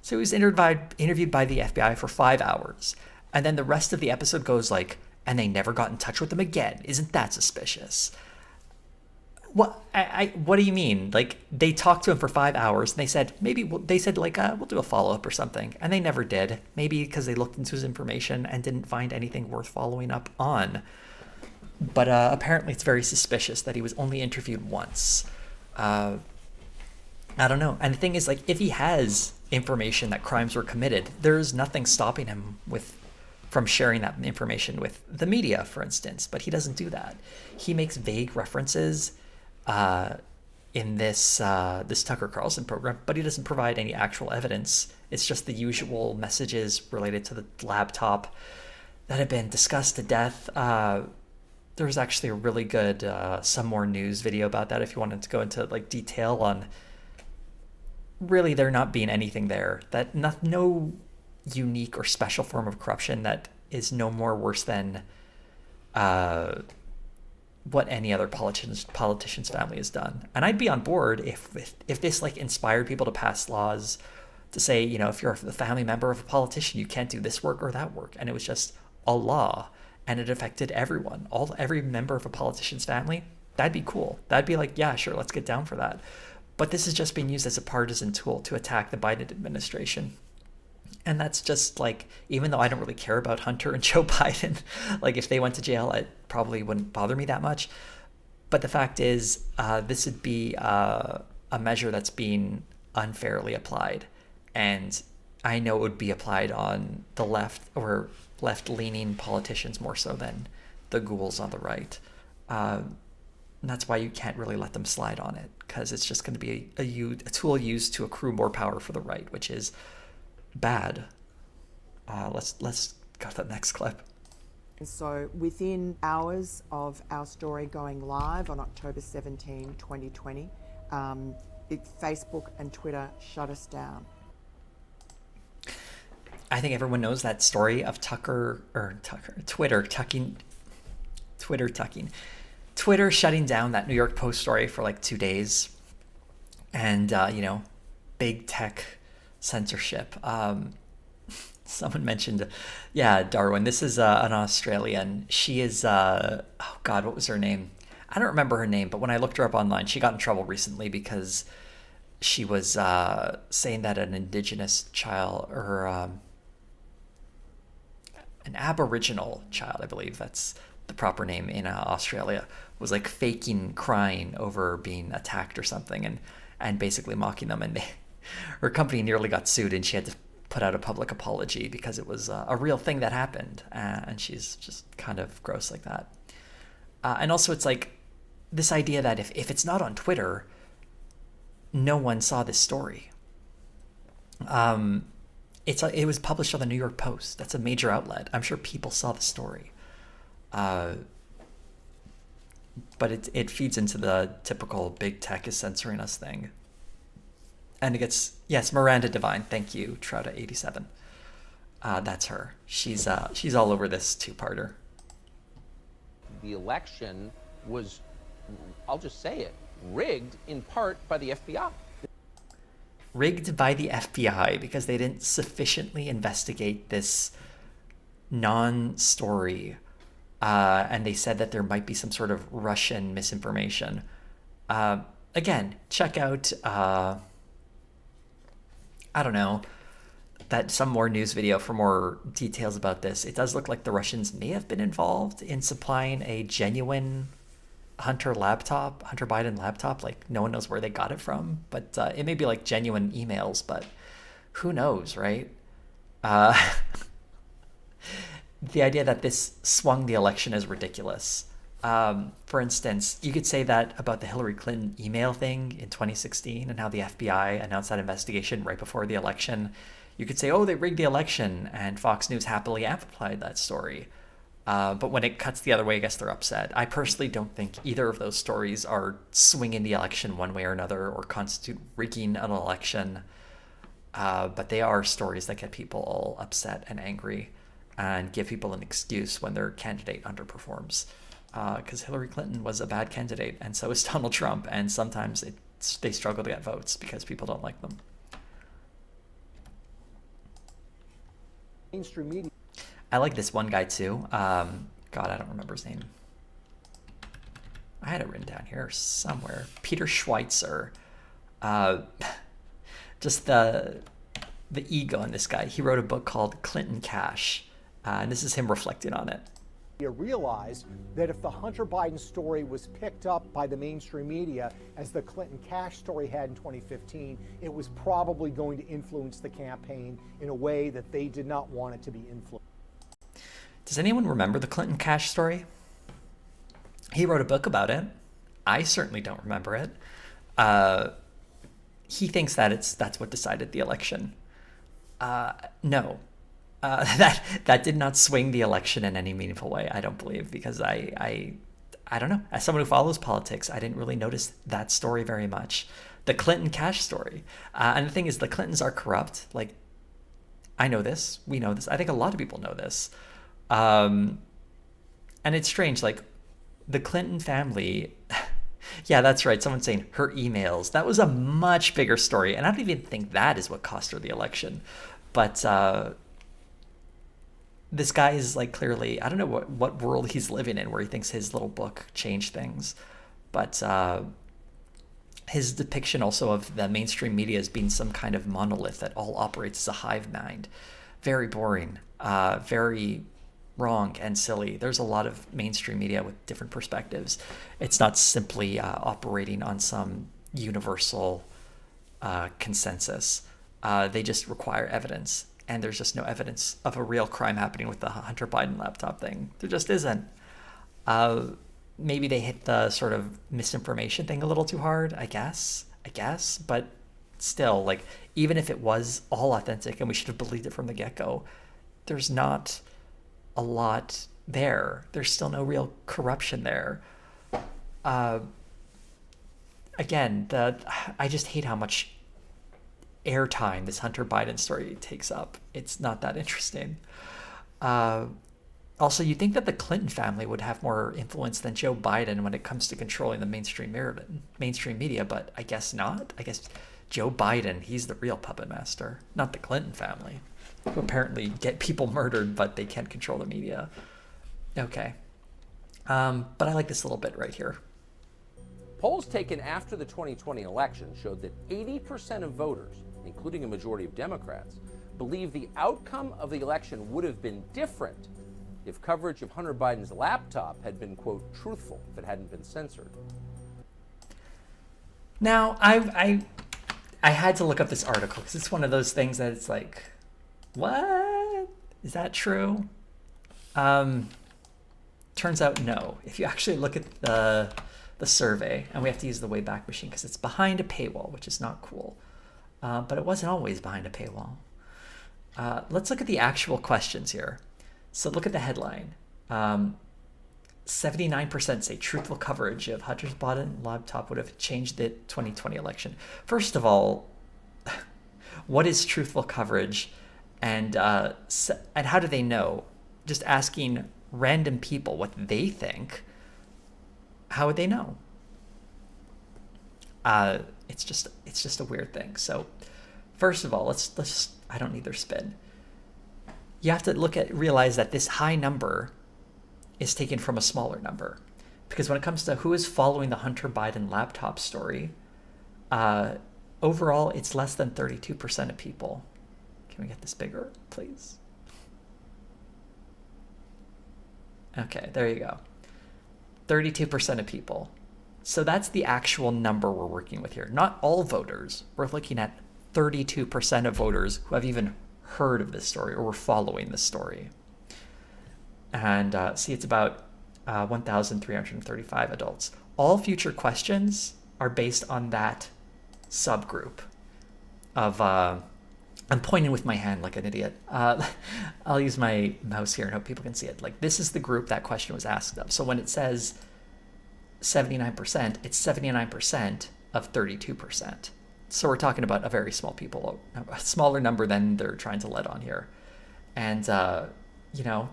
[SPEAKER 1] So he was interviewed by the FBI for 5 hours. And then the rest of the episode goes like and they never got in touch with them again. Isn't that suspicious? What what do you mean? Like, they talked to him for 5 hours and they said we'll do a follow-up or something, and they never did. Maybe because they looked into his information and didn't find anything worth following up on. But apparently it's very suspicious that he was only interviewed once. I don't know. And the thing is, like, if he has information that crimes were committed, there's nothing stopping him from sharing that information with the media, for instance. But he doesn't do that. He makes vague references in this Tucker Carlson program, but he doesn't provide any actual evidence. It's just the usual messages related to the laptop that have been discussed to death. There's actually a really good Some More News video about that if you wanted to go into like detail on really there not being anything there, that no unique or special form of corruption that is no more worse than what any other politician's family has done. And I'd be on board if this like inspired people to pass laws to say, you know, if you're the family member of a politician, you can't do this work or that work, and it was just a law and it affected everyone, every member of a politician's family. That'd be cool. That'd be like, yeah, sure, let's get down for that. But this is just being used as a partisan tool to attack the Biden administration. And that's just like, even though I don't really care about Hunter and Joe Biden, like if they went to jail, it probably wouldn't bother me that much. But the fact is, this would be a measure that's being unfairly applied. And I know it would be applied on the left or left-leaning politicians more so than the ghouls on the right. And that's why you can't really let them slide on it, because it's just going to be a tool used to accrue more power for the right, which is bad. Let's go to the next clip.
[SPEAKER 20] So within hours of our story going live on October 17, 2020, Facebook and Twitter shut us down.
[SPEAKER 1] I think everyone knows that story of Twitter shutting down that New York Post story for like 2 days, and big tech censorship. Someone mentioned, Darwin. This is an Australian. She is, oh God, what was her name? I don't remember her name, but when I looked her up online, she got in trouble recently because she was saying that an Indigenous child, or an Aboriginal child, I believe that's the proper name in Australia, was like faking crying over being attacked or something, and basically mocking them. And her company nearly got sued, and she had to put out a public apology because it was a real thing that happened. And she's just kind of gross like that. And also, it's like this idea that if it's not on Twitter, no one saw this story. It was published on the New York Post. That's a major outlet. I'm sure people saw the story. But it feeds into the typical big tech is censoring us thing. And it gets, yes, Miranda Devine. Thank you, Trouta87. That's her. She's all over this two-parter.
[SPEAKER 17] The election was, I'll just say it, rigged in part by the FBI.
[SPEAKER 1] Rigged by the FBI because they didn't sufficiently investigate this non-story. And they said that there might be some sort of Russian misinformation. Again, check out, I don't know, that Some More News video for more details about this. It does look like the Russians may have been involved in supplying a genuine Hunter Biden laptop. Like, no one knows where they got it from, but it may be like genuine emails, but who knows, right? The idea that this swung the election is ridiculous. For instance, you could say that about the Hillary Clinton email thing in 2016 and how the FBI announced that investigation right before the election. You could say, oh, they rigged the election, and Fox News happily amplified that story. But when it cuts the other way, I guess they're upset. I personally don't think either of those stories are swinging the election one way or another or constitute rigging an election. But they are stories that get people all upset and angry and give people an excuse when their candidate underperforms. Because Hillary Clinton was a bad candidate, and so is Donald Trump, and sometimes they struggle to get votes because people don't like them. Mainstream media. I like this one guy too. A God, I don't remember his name. I had it written down here somewhere. Peter Schweitzer. Just the ego in this guy. He wrote a book called Clinton Cash, and this is him reflecting on it.
[SPEAKER 21] You realize that if the Hunter Biden story was picked up by the mainstream media as the Clinton Cash story had in 2015, it was probably going to influence the campaign in a way that they did not want it to be influenced.
[SPEAKER 1] Does anyone remember the Clinton Cash story? He wrote a book about it. I certainly don't remember it. He thinks that that's what decided the election. No. That did not swing the election in any meaningful way, I don't believe, because I don't know. As someone who follows politics, I didn't really notice that story very much. The Clinton Cash story. And the thing is, the Clintons are corrupt. Like, I know this. We know this. I think a lot of people know this. And it's strange. Like, the Clinton family... Yeah, that's right. Someone's saying her emails. That was a much bigger story. And I don't even think that is what cost her the election. But... this guy is like clearly, I don't know what world he's living in where he thinks his little book changed things. But his depiction also of the mainstream media as being some kind of monolith that all operates as a hive mind. Very boring, very wrong and silly. There's a lot of mainstream media with different perspectives. It's not simply operating on some universal consensus. They just require evidence. And there's just no evidence of a real crime happening with the Hunter Biden laptop thing. There just isn't. Maybe they hit the sort of misinformation thing a little too hard, I guess. But still, like, even if it was all authentic and we should have believed it from the get-go, there's not a lot there. There's still no real corruption there. Again, I just hate how much airtime this Hunter Biden story takes up. It's not that interesting. Also, you'd think that the Clinton family would have more influence than Joe Biden when it comes to controlling the mainstream media, but I guess not. I guess Joe Biden, he's the real puppet master, not the Clinton family, who apparently get people murdered, but they can't control the media. Okay. But I like this little bit right here.
[SPEAKER 3] Polls taken after the 2020 election showed that 80% of voters, including a majority of Democrats, believe the outcome of the election would have been different if coverage of Hunter Biden's laptop had been, quote, truthful, if it hadn't been censored.
[SPEAKER 1] Now, I had to look up this article because it's one of those things that it's like, what? Is that true? Turns out no. If you actually look at the survey, and we have to use the Wayback Machine because it's behind a paywall, which is not cool. But it wasn't always behind a paywall. Let's look at the actual questions here. So look at the headline. 79% say truthful coverage of Hunter's Biden laptop would have changed the 2020 election. First of all, what is truthful coverage, and how do they know? Just asking random people what they think. How would they know? It's just a weird thing. So, first of all, let's I don't need their spin. You have to realize that this high number is taken from a smaller number, because when it comes to who is following the Hunter Biden laptop story, overall it's less than 32% of people. Can we get this bigger, please? Okay, there you go. 32% of people. So that's the actual number we're working with here. Not all voters. We're looking at 32% of voters who have even heard of this story or were following this story. And see, it's about 1,335 adults. All future questions are based on that subgroup of... I'm pointing with my hand like an idiot. I'll use my mouse here and hope people can see it. Like, this is the group that question was asked of. So when it says 79%, it's 79% of 32%. So we're talking about a very small a smaller number than they're trying to let on here. And,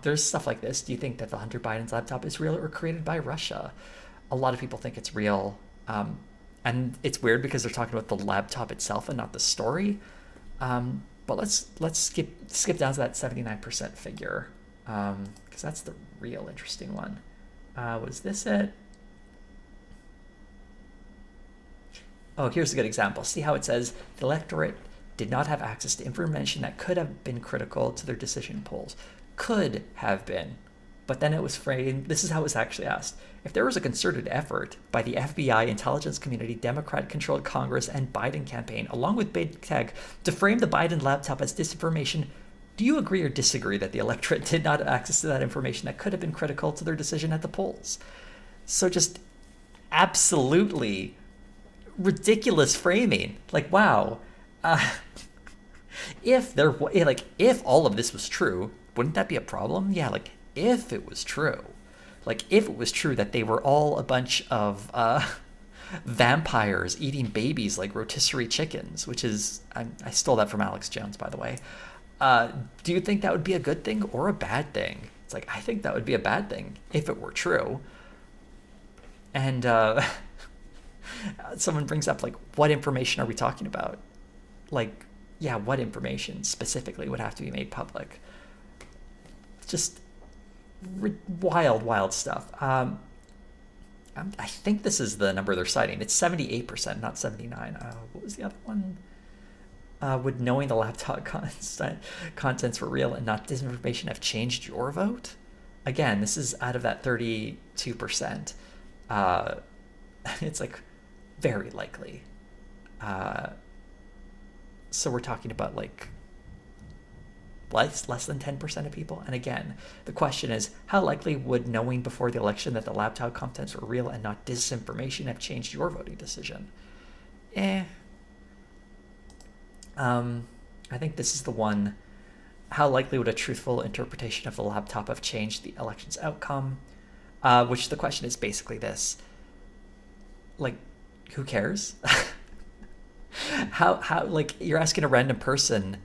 [SPEAKER 1] there's stuff like this. Do you think that the Hunter Biden's laptop is real or created by Russia? A lot of people think it's real. And it's weird because they're talking about the laptop itself and not the story. But let's skip down to that 79% figure. because that's the real interesting one. Was this it? Oh, here's a good example. See how it says the electorate did not have access to information that could have been critical to their decision polls. Could have been. But then it was framed, this is how it was actually asked. If there was a concerted effort by the FBI, intelligence community, Democrat-controlled Congress, and Biden campaign, along with big tech, to frame the Biden laptop as disinformation, do you agree or disagree that the electorate did not have access to that information that could have been critical to their decision at the polls? So just absolutely ridiculous framing. Like, wow. If all of this was true, wouldn't that be a problem? Yeah, like, if it was true. Like, if it was true that they were all a bunch of vampires eating babies like rotisserie chickens, which is, I stole that from Alex Jones, by the way. Do you think that would be a good thing or a bad thing? It's like, I think that would be a bad thing if it were true. And someone brings up, like, what information are we talking about? Like, yeah, what information specifically would have to be made public? Just wild stuff. I think this is the number they're citing. It's 78%, not 79. What was the other one? Would knowing the laptop contents were real and not disinformation have changed your vote? Again, this is out of that 32%. It's like very likely. So we're talking about like less than 10% of people. And again, the question is, how likely would knowing before the election that the laptop contents were real and not disinformation have changed your voting decision? I think this is the one. How likely would a truthful interpretation of the laptop have changed the election's outcome? Which the question is basically this. Like, who cares? How like, you're asking a random person,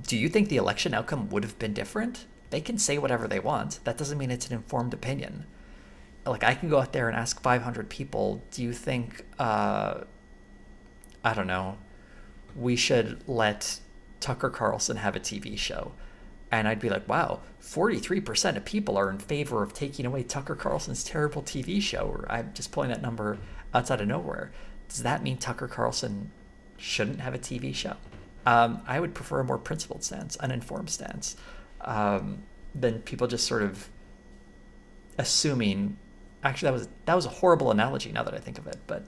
[SPEAKER 1] do you think the election outcome would have been different? They can say whatever they want. That doesn't mean it's an informed opinion. Like, I can go out there and ask 500 people, do you think, I don't know, we should let Tucker Carlson have a TV show? And I'd be like, wow, 43% of people are in favor of taking away Tucker Carlson's terrible TV show. Or I'm just pulling that number outside of nowhere. Does that mean Tucker Carlson shouldn't have a TV show? I would prefer a more principled stance, an informed stance, than people just sort of assuming. Actually, that was a horrible analogy now that I think of it, but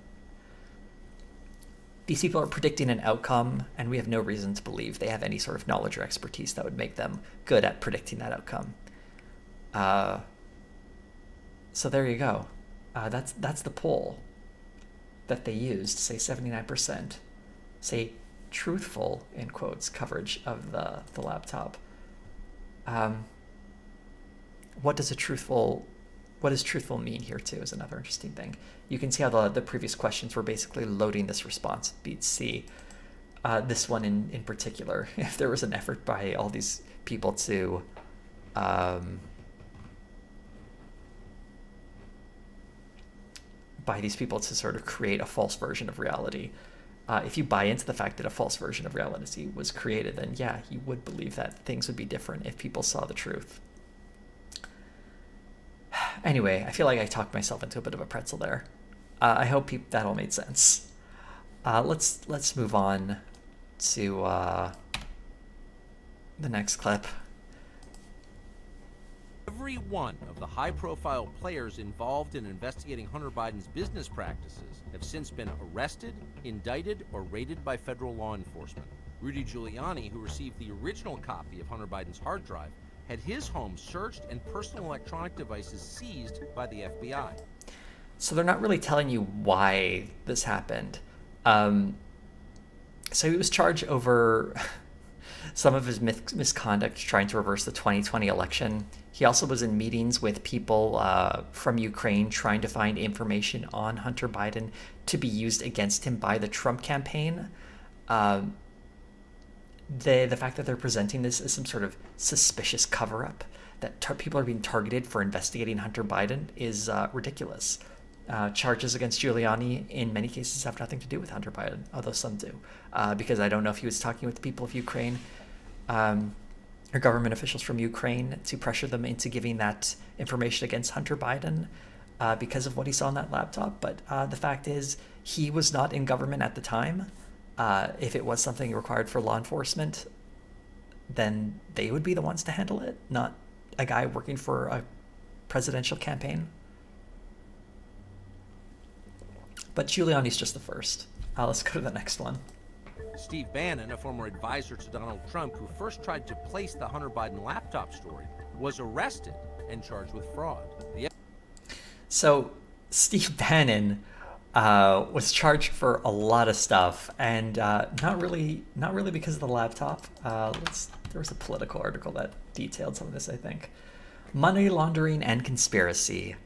[SPEAKER 1] these people are predicting an outcome, and we have no reason to believe they have any sort of knowledge or expertise that would make them good at predicting that outcome. So there you go. That's the poll that they used. Say 79%. Say truthful, in quotes, coverage of the laptop. What does truthful mean here too is another interesting thing. You can see how the previous questions were basically loading this response. Beat C. This one in particular, if there was an effort by all these people to sort of create a false version of reality. If you buy into the fact that a false version of reality was created, then yeah, you would believe that things would be different if people saw the truth. Anyway, I feel like I talked myself into a bit of a pretzel there. I hope that all made sense. Let's move on to the next clip.
[SPEAKER 17] Every one of the high-profile players involved in investigating Hunter Biden's business practices have since been arrested, indicted, or raided by federal law enforcement. Rudy Giuliani, who received the original copy of Hunter Biden's hard drive, had his home searched and personal electronic devices seized by the FBI.
[SPEAKER 1] So they're not really telling you why this happened. So he was charged over some of his misconduct trying to reverse the 2020 election. He also was in meetings with people from Ukraine trying to find information on Hunter Biden to be used against him by the Trump campaign. The fact that they're presenting this as some sort of suspicious cover-up, that people are being targeted for investigating Hunter Biden, is ridiculous. Charges against Giuliani in many cases have nothing to do with Hunter Biden, although some do, because I don't know if he was talking with the people of Ukraine. or government officials from Ukraine to pressure them into giving that information against Hunter Biden because of what he saw on that laptop. But the fact is, he was not in government at the time. If it was something required for law enforcement, then they would be the ones to handle it, not a guy working for a presidential campaign. But Giuliani's just the first. Let's go to the next one.
[SPEAKER 17] Steve Bannon, a former advisor to Donald Trump who first tried to place the Hunter Biden laptop story, was arrested and charged with fraud.
[SPEAKER 1] So Steve Bannon was charged for a lot of stuff, and not really because of the laptop. There was a Political article that detailed some of this, I think. Money laundering and conspiracy.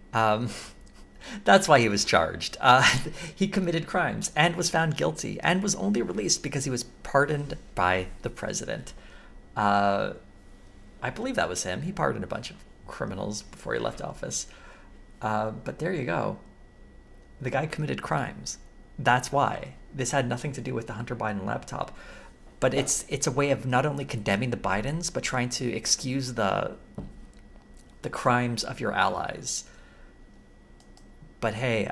[SPEAKER 1] That's why he was charged. He committed crimes and was found guilty and was only released because he was pardoned by the president. I believe that was him. He pardoned a bunch of criminals before he left office. But there you go. The guy committed crimes. That's why. This had nothing to do with the Hunter Biden laptop. But it's a way of not only condemning the Bidens, but trying to excuse the crimes of your allies. But hey,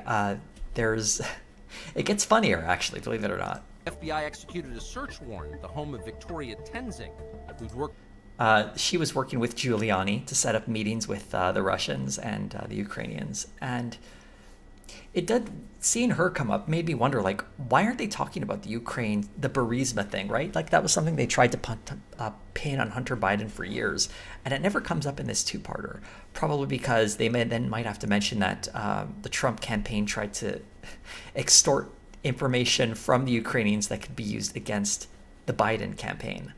[SPEAKER 1] it gets funnier, actually, believe it or not.
[SPEAKER 17] FBI executed a search warrant at the home of Victoria Tenzing, who'd worked.
[SPEAKER 1] She was working with Giuliani to set up meetings with the Russians and the Ukrainians. And seeing her come up made me wonder, like, why aren't they talking about the Ukraine, the Burisma thing, right? Like, that was something they tried to pin on Hunter Biden for years. And it never comes up in this two-parter. Probably because they might have to mention that the Trump campaign tried to extort information from the Ukrainians that could be used against the Biden campaign,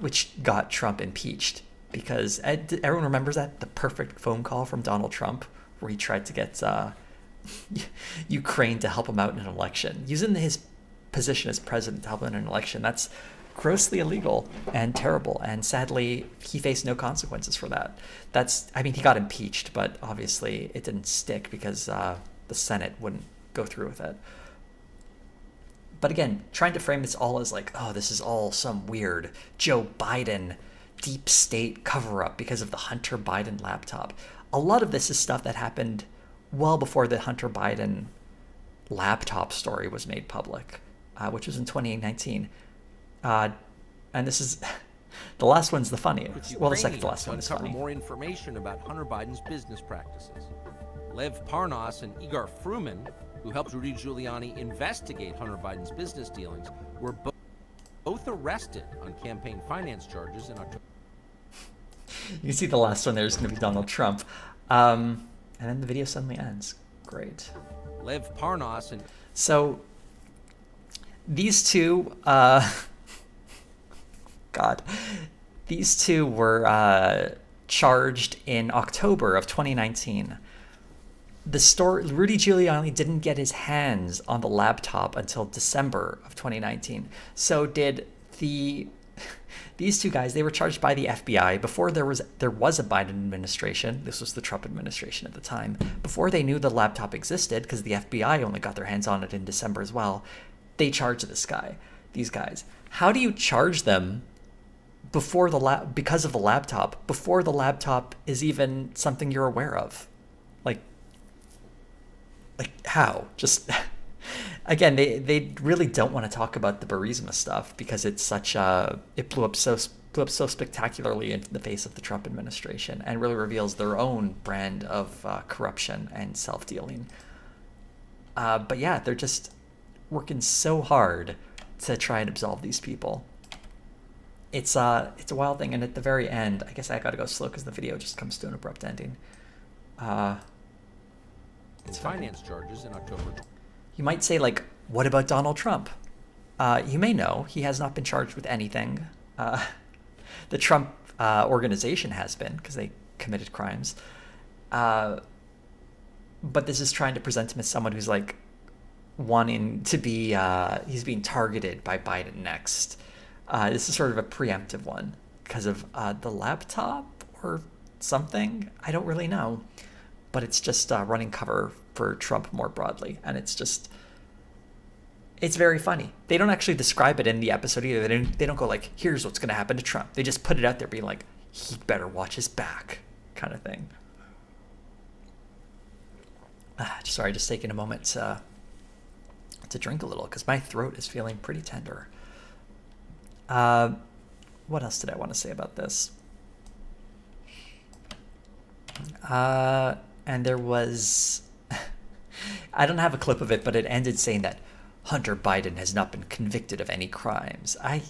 [SPEAKER 1] which got Trump impeached. Because everyone remembers that, the perfect phone call from Donald Trump, where he tried to get Ukraine to help him out in an election, using his position as president to help him in an election. That's grossly illegal and terrible, and sadly he faced no consequences for that. He got impeached, but obviously it didn't stick because the Senate wouldn't go through with it. But again, trying to frame this all as like, oh, this is all some weird Joe Biden deep state cover-up because of the Hunter Biden laptop. A lot of this is stuff that happened well before the Hunter Biden laptop story was made public, which was in 2019. And this is the last one's the funniest. Well, the second to last one is funny.
[SPEAKER 17] More information about Hunter Biden's business practices. Lev Parnas and Igor Fruman, who helped Rudy Giuliani investigate Hunter Biden's business dealings, were both arrested on campaign finance charges in October.
[SPEAKER 1] You can see the last one there is going to be Donald Trump. And then the video suddenly ends. Great.
[SPEAKER 17] Lev Parnas and...
[SPEAKER 1] So, these two... These two were charged in October of 2019. Rudy Giuliani didn't get his hands on the laptop until December of 2019. So these two guys, they were charged by the FBI before there was a Biden administration. This was the Trump administration at the time. Before they knew the laptop existed, because the FBI only got their hands on it in December as well, they charged these guys. How do you charge them because of the laptop, before the laptop is even something you're aware of? Like how? Just again, they really don't want to talk about the Burisma stuff because it's it blew up so spectacularly in the face of the Trump administration and really reveals their own brand of corruption and self-dealing. But yeah, they're just working so hard to try and absolve these people. It's a wild thing, and at the very end, I guess I gotta go slow because the video just comes to an abrupt ending.
[SPEAKER 17] It's finance charges in October.
[SPEAKER 1] You might say, like, what about Donald Trump? You may know he has not been charged with anything. The Trump organization has been, because they committed crimes. But this is trying to present him as someone who's like wanting to be, he's being targeted by Biden next. This is sort of a preemptive one because of the laptop or something. I don't really know. But it's just running cover for Trump more broadly. And it's It's very funny. They don't actually describe it in the episode either. They don't go like, here's what's going to happen to Trump. They just put it out there being like, he better watch his back, kind of thing. Sorry, just taking a moment to drink a little because my throat is feeling pretty tender. What else did I want to say about this? And there was, I don't have a clip of it, but it ended saying that Hunter Biden has not been convicted of any crimes. I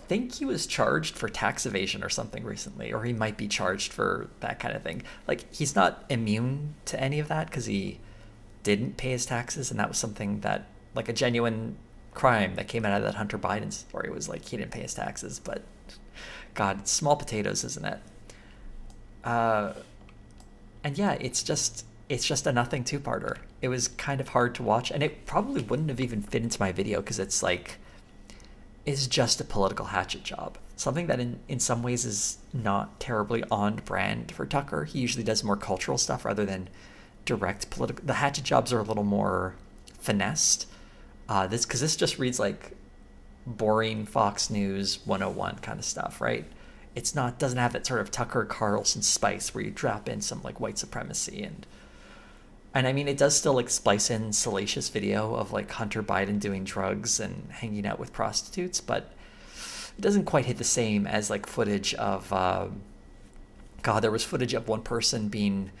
[SPEAKER 1] think he was charged for tax evasion or something recently, or he might be charged for that kind of thing. Like, he's not immune to any of that because he didn't pay his taxes, and that was something that, like, a genuine crime that came out of that Hunter Biden story was like he didn't pay his taxes. But God, it's small potatoes, isn't it? And yeah, it's just a nothing two-parter. It was kind of hard to watch, and it probably wouldn't have even fit into my video because it's just a political hatchet job. Something that in some ways is not terribly on brand for Tucker. He usually does more cultural stuff rather than direct political. The hatchet jobs are a little more finessed. This just reads like boring Fox News 101 kind of stuff, right? It's doesn't have that sort of Tucker Carlson spice where you drop in some like white supremacy and I mean, it does still like splice in salacious video of like Hunter Biden doing drugs and hanging out with prostitutes, but it doesn't quite hit the same as like footage of, there was footage of one person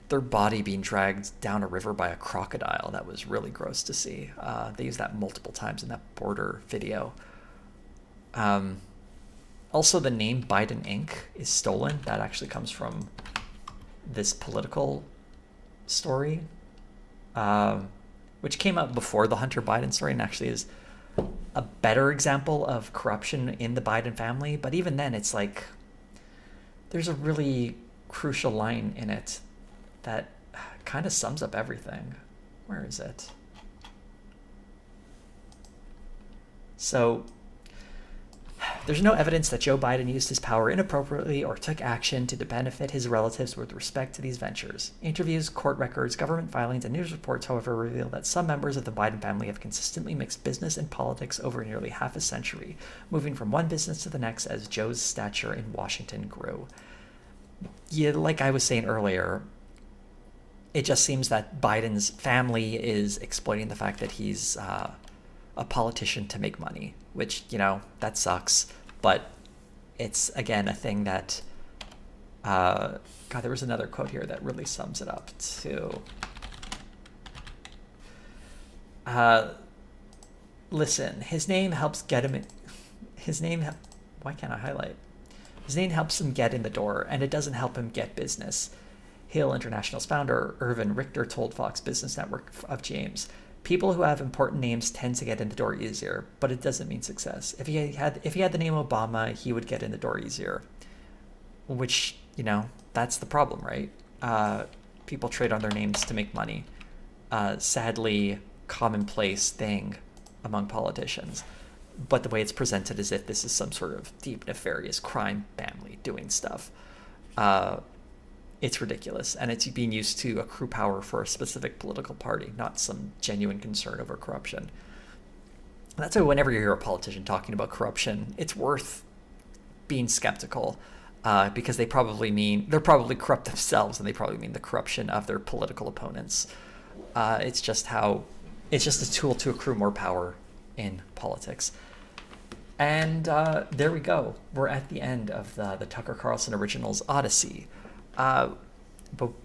[SPEAKER 1] their body being dragged down a river by a crocodile. That was really gross to see. They used that multiple times in that border video. Also, the name Biden Inc. is stolen. That actually comes from this political story, which came out before the Hunter Biden story and actually is a better example of corruption in the Biden family. But even then, it's like there's a really crucial line in it that kind of sums up everything. Where is it? So there's no evidence that Joe Biden used his power inappropriately or took action to benefit his relatives with respect to these ventures. Interviews, court records, government filings, and news reports, however, reveal that some members of the Biden family have consistently mixed business and politics over nearly half a century, moving from one business to the next as Joe's stature in Washington grew. Yeah, like I was saying earlier, it just seems that Biden's family is exploiting the fact that he's a politician to make money, which, that sucks. But it's, again, a thing that, there was another quote here that really sums it up too. Listen, his name helps get him why can't I highlight? His name helps him get in the door, and it doesn't help him get business. Hill International's founder, Irvin Richter, told Fox Business Network of James, people who have important names tend to get in the door easier, but it doesn't mean success. If he had the name Obama, he would get in the door easier. Which, that's the problem, right? People trade on their names to make money. Sadly, commonplace thing among politicians. But the way it's presented is if this is some sort of deep, nefarious crime family doing stuff. It's ridiculous, and it's being used to accrue power for a specific political party, not some genuine concern over corruption. And that's why whenever you hear a politician talking about corruption, it's worth being skeptical, because they're probably corrupt themselves, and they probably mean the corruption of their political opponents. It's just a tool to accrue more power in politics. And there we go. We're at the end of the Tucker Carlson Originals Odyssey. But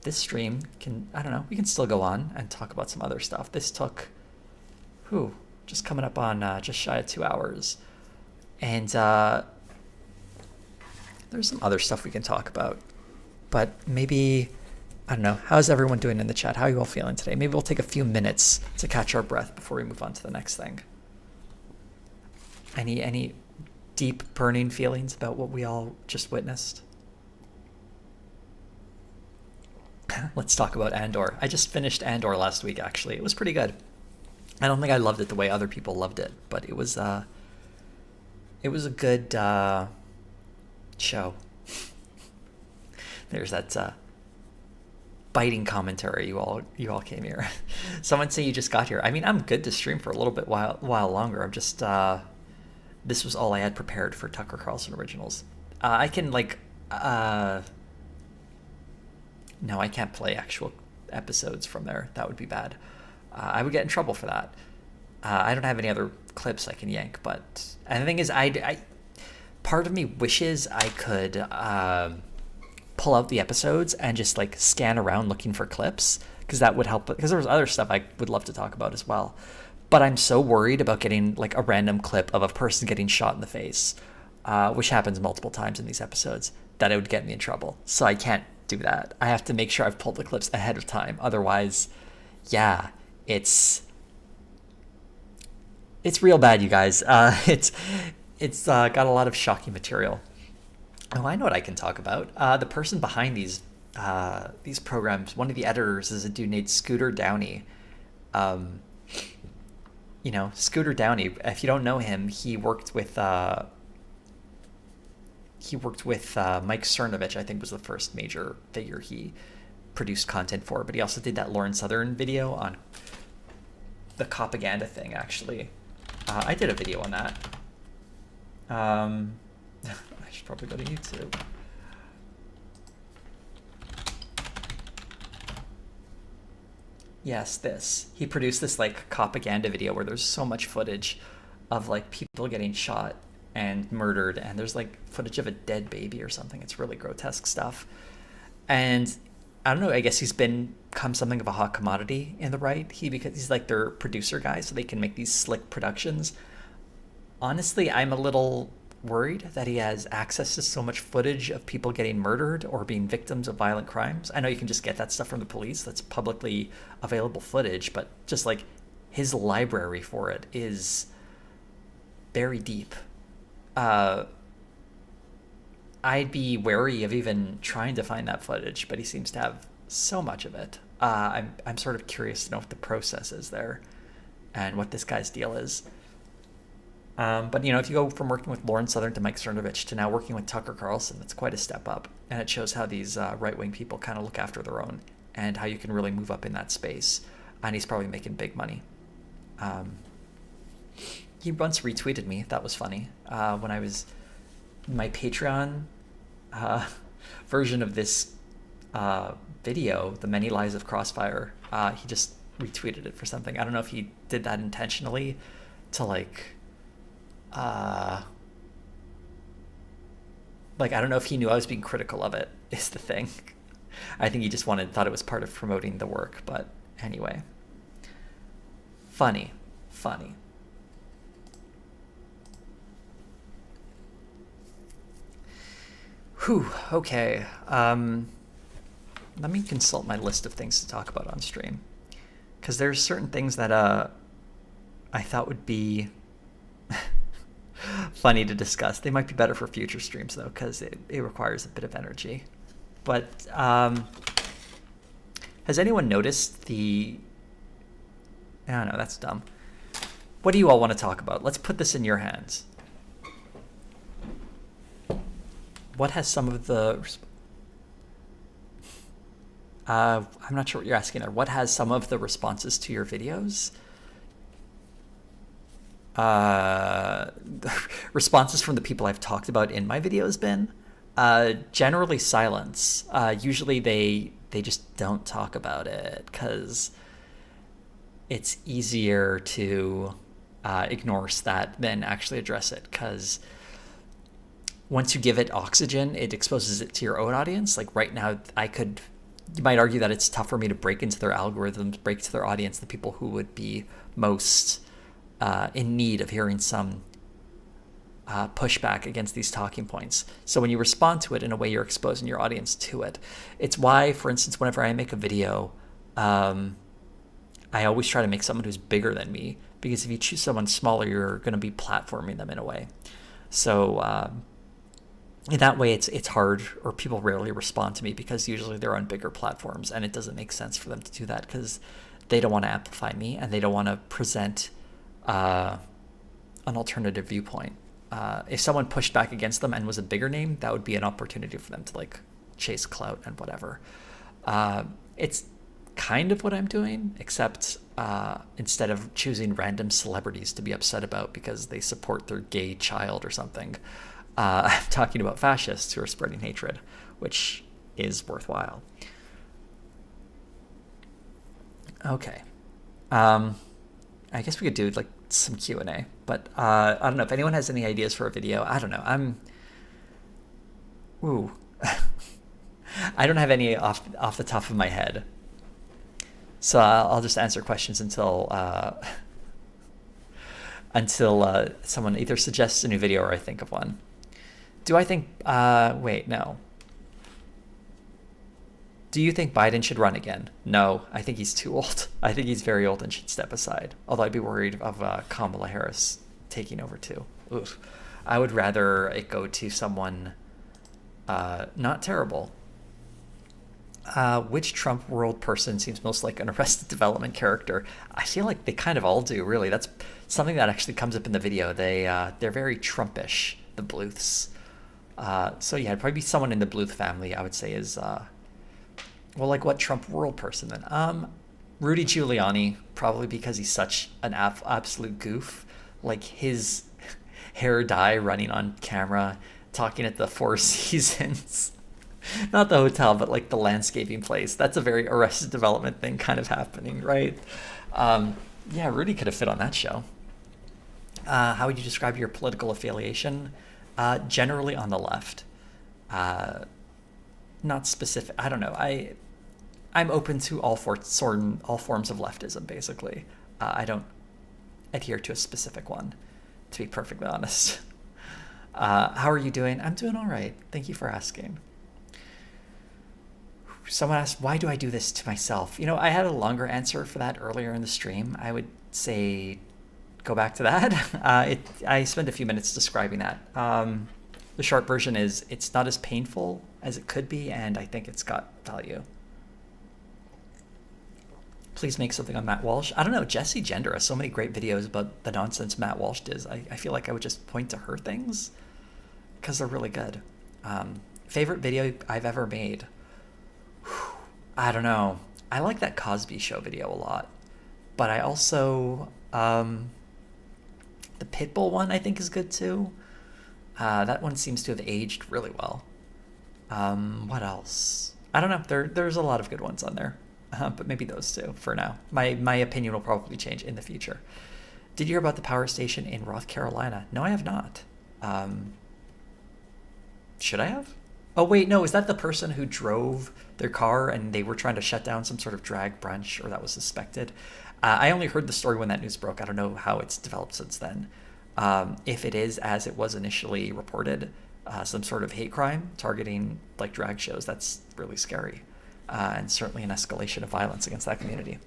[SPEAKER 1] this stream we can still go on and talk about some other stuff. This took, just coming up on just shy of 2 hours. And there's some other stuff we can talk about. But maybe, I don't know, how's everyone doing in the chat? How are you all feeling today? Maybe we'll take a few minutes to catch our breath before we move on to the next thing. Any deep, burning feelings about what we all just witnessed? Let's talk about Andor. I just finished Andor last week, actually. It was pretty good. I don't think I loved it the way other people loved it, but it was a good show. There's that biting commentary you all came here. Someone say you just got here. I mean, I'm good to stream for a little bit while longer. I'm just this was all I had prepared for Tucker Carlson Originals. I can like no, I can't play actual episodes from there. That would be bad. I would get in trouble for that. I don't have any other clips I can yank, but and the thing is, I part of me wishes I could pull out the episodes and just like scan around looking for clips, because that would help, because there's other stuff I would love to talk about as well. But I'm so worried about getting like a random clip of a person getting shot in the face, which happens multiple times in these episodes, that it would get me in trouble. So I can't do that. I have to make sure I've pulled the clips ahead of time. Otherwise, yeah, it's real bad, you guys. It's got a lot of shocking material. Oh, I know what I can talk about. The person behind these programs, one of the editors, is a dude named Scooter Downey. You know, Scooter Downey. If you don't know him, he worked with Mike Cernovich. I think was the first major figure he produced content for. But he also did that Lauren Southern video on the propaganda thing. Actually, I did a video on that. I should probably go to YouTube. Yes, this. He produced this like propaganda video where there's so much footage of like people getting shot and murdered, and there's like footage of a dead baby or something. It's really grotesque stuff. And I don't know, I guess he's become something of a hot commodity in the right. Because he's like their producer guy, so they can make these slick productions. Honestly, I'm a little worried that he has access to so much footage of people getting murdered or being victims of violent crimes. I know you can just get that stuff from the police. That's publicly available footage, but just like his library for it is very deep. I'd be wary of even trying to find that footage, but he seems to have so much of it. I'm sort of curious to know what the process is there and what this guy's deal is. But, you know, if you go from working with Lauren Southern to Mike Cernovich to now working with Tucker Carlson, that's quite a step up. And it shows how these right-wing people kind of look after their own and how you can really move up in that space. And he's probably making big money. He once retweeted me. That was funny. When I was my Patreon version of this video, The Many Lies of Crossfire, he just retweeted it for something. I don't know if he did that intentionally to like I don't know if he knew I was being critical of it, is the thing. I think he just thought it was part of promoting the work, but anyway. Funny. Whew, okay. Let me consult my list of things to talk about on stream. Because there's certain things that I thought would be funny to discuss. They might be better for future streams, though, because it requires a bit of energy. But has anyone noticed the... I don't know, that's dumb. What do you all want to talk about? Let's put this in your hands. What has some of the... I'm not sure what you're asking there. What has some of the responses to your videos? Responses from the people I've talked about in my videos been? Generally silence. Usually they just don't talk about it because it's easier to ignore that than actually address it, because once you give it oxygen, it exposes it to your own audience. Like right now, you might argue that it's tough for me to break into their algorithms, break to their audience, the people who would be most in need of hearing some pushback against these talking points. So when you respond to it in a way, you're exposing your audience to it. It's why, for instance, whenever I make a video, I always try to make someone who's bigger than me, because if you choose someone smaller, you're going to be platforming them in a way. So in that way, it's hard, or people rarely respond to me because usually they're on bigger platforms, and it doesn't make sense for them to do that because they don't want to amplify me and they don't want to present an alternative viewpoint. If someone pushed back against them and was a bigger name, that would be an opportunity for them to like chase clout and whatever. It's kind of what I'm doing, except instead of choosing random celebrities to be upset about because they support their gay child or something, I'm talking about fascists who are spreading hatred, which is worthwhile. Okay. I guess we could do like some Q&A, but I don't know if anyone has any ideas for a video. I don't know. Ooh. I don't have any off the top of my head. So I'll just answer questions until someone either suggests a new video or I think of one. Do I think, wait, no. Do you think Biden should run again? No, I think he's too old. I think he's very old and should step aside. Although I'd be worried of Kamala Harris taking over too. Oof. I would rather it go to someone not terrible. Which Trump world person seems most like an Arrested Development character? I feel like they kind of all do, really. That's something that actually comes up in the video. They're very Trumpish, the Bluths. So yeah, it'd probably be someone in the Bluth family, I would say is... well, like what Trump world person then? Rudy Giuliani, probably because he's such an absolute goof. Like his hair dye running on camera, talking at the Four Seasons. Not the hotel, but like the landscaping place. That's a very Arrested Development thing kind of happening, right? Yeah, Rudy could have fit on that show. How would you describe your political affiliation? Generally on the left. Not specific. I don't know. I'm open to all forms of leftism, basically. I don't adhere to a specific one, to be perfectly honest. How are you doing? I'm doing all right. Thank you for asking. Someone asked, why do I do this to myself? You know, I had a longer answer for that earlier in the stream. I would say go back to that. I spent a few minutes describing that. The short version is it's not as painful as it could be, and I think it's got value. Please make something on Matt Walsh. I don't know, Jessie Gender has so many great videos about the nonsense Matt Walsh does. I feel like I would just point to her things because they're really good. Favorite video I've ever made? I don't know. I like that Cosby Show video a lot. But I also... the Pitbull one I think is good too. That one seems to have aged really well. What else? I don't know. There's a lot of good ones on there. But maybe those two for now. My opinion will probably change in the future. Did you hear about the power station in North Carolina? No, I have not. Should I have? Oh, wait, no. Is that the person who drove their car and they were trying to shut down some sort of drag brunch, or that was suspected? I only heard the story when that news broke. I don't know how it's developed since then. If it is as it was initially reported, some sort of hate crime targeting like drag shows, that's really scary. And certainly an escalation of violence against that community.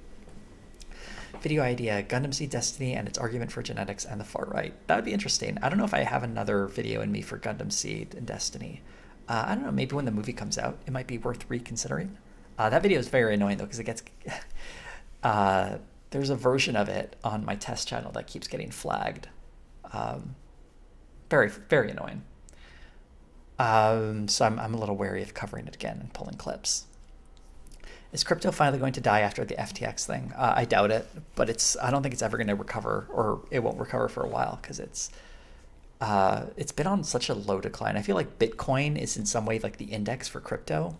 [SPEAKER 1] Video idea, Gundam Seed Destiny and its argument for genetics and the far right. That would be interesting. I don't know if I have another video in me for Gundam Seed and Destiny. I don't know, maybe when the movie comes out, it might be worth reconsidering. That video is very annoying though, because it gets... there's a version of it on my test channel that keeps getting flagged. Very, very annoying. So I'm a little wary of covering it again and pulling clips. Is crypto finally going to die after the FTX thing? I doubt it, but I don't think it's ever going to recover, or it won't recover for a while because it's been on such a low decline. I feel like Bitcoin is in some way like the index for crypto.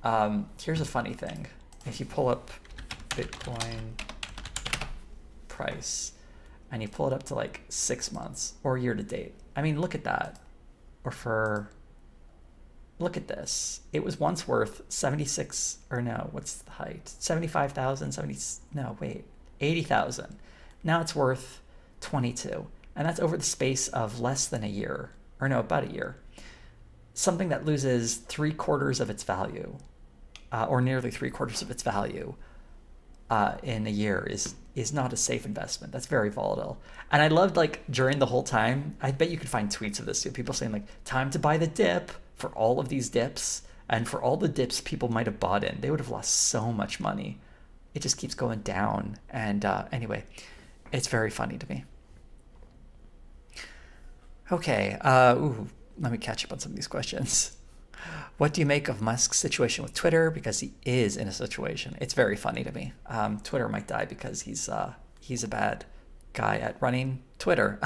[SPEAKER 1] Here's a funny thing. If you pull up Bitcoin price and you pull it up to like 6 months or year to date, I mean, look at that. Or look at this. It was once worth 76, or no, what's the height? 75,000, 80,000. Now it's worth 22. And that's over the space of less than a year, or no, about a year. Something that loses 3/4 of its value, or nearly 3/4 of its value in a year is not a safe investment. That's very volatile. And I loved, like, during the whole time, I bet you could find tweets of this too. People saying like, time to buy the dip for all of these dips. And for all the dips people might have bought in, they would have lost so much money. It just keeps going down. And anyway, it's very funny to me. Okay, let me catch up on some of these questions. What do you make of Musk's situation with Twitter? Because he is in a situation. It's very funny to me. Twitter might die because he's a bad guy at running Twitter.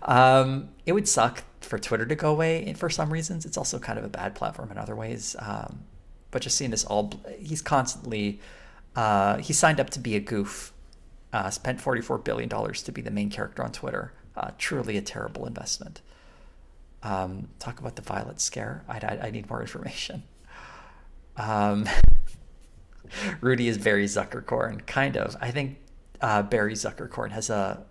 [SPEAKER 1] It would suck for Twitter to go away for some reasons. It's also kind of a bad platform in other ways. But just seeing this he's constantly, he signed up to be a goof, spent $44 billion to be the main character on Twitter. Truly a terrible investment. Talk about the Violet scare. I need more information. Rudy is Barry Zuckerkorn, kind of. I think Barry Zuckerkorn has a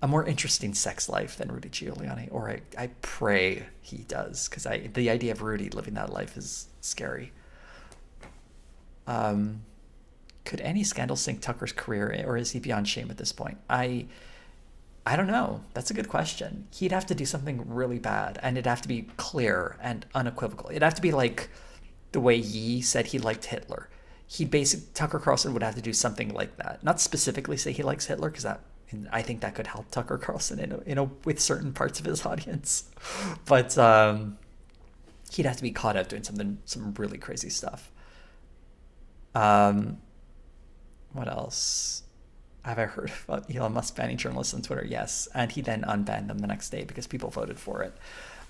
[SPEAKER 1] more interesting sex life than Rudy Giuliani, or I pray he does, because the idea of Rudy living that life is scary. Could any scandal sink Tucker's career, or is he beyond shame at this point? I don't know. That's a good question. He'd have to do something really bad, and it'd have to be clear and unequivocal. It'd have to be like the way Yi said he liked Hitler. Tucker Carlson would have to do something like that. Not specifically say he likes Hitler, because I think that could help Tucker Carlson with certain parts of his audience. But he'd have to be caught out doing some really crazy stuff. What else? Have I heard about Elon Musk banning journalists on Twitter? Yes. And he then unbanned them the next day because people voted for it.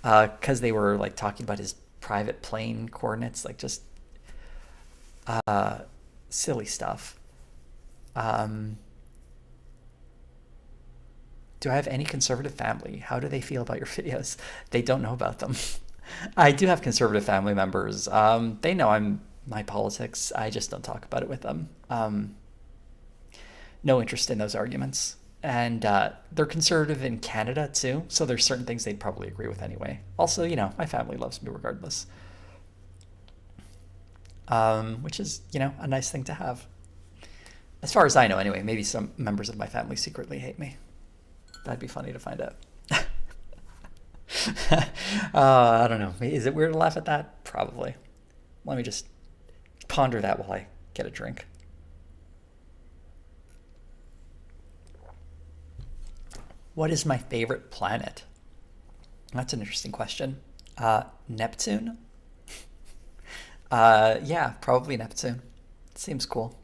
[SPEAKER 1] Because they were like talking about his private plane coordinates, like just silly stuff. Do I have any conservative family? How do they feel about your videos? They don't know about them. I do have conservative family members. They know my politics. I just don't talk about it with them. No interest in those arguments. And they're conservative in Canada too, so there's certain things they'd probably agree with anyway. Also, my family loves me regardless. Which is, a nice thing to have. As far as I know anyway. Maybe some members of my family secretly hate me. That'd be funny to find out. I don't know. Is it weird to laugh at that? Probably. Let me just ponder that while I get a drink. What is my favorite planet? That's an interesting question. Neptune? Yeah, probably Neptune. Seems cool.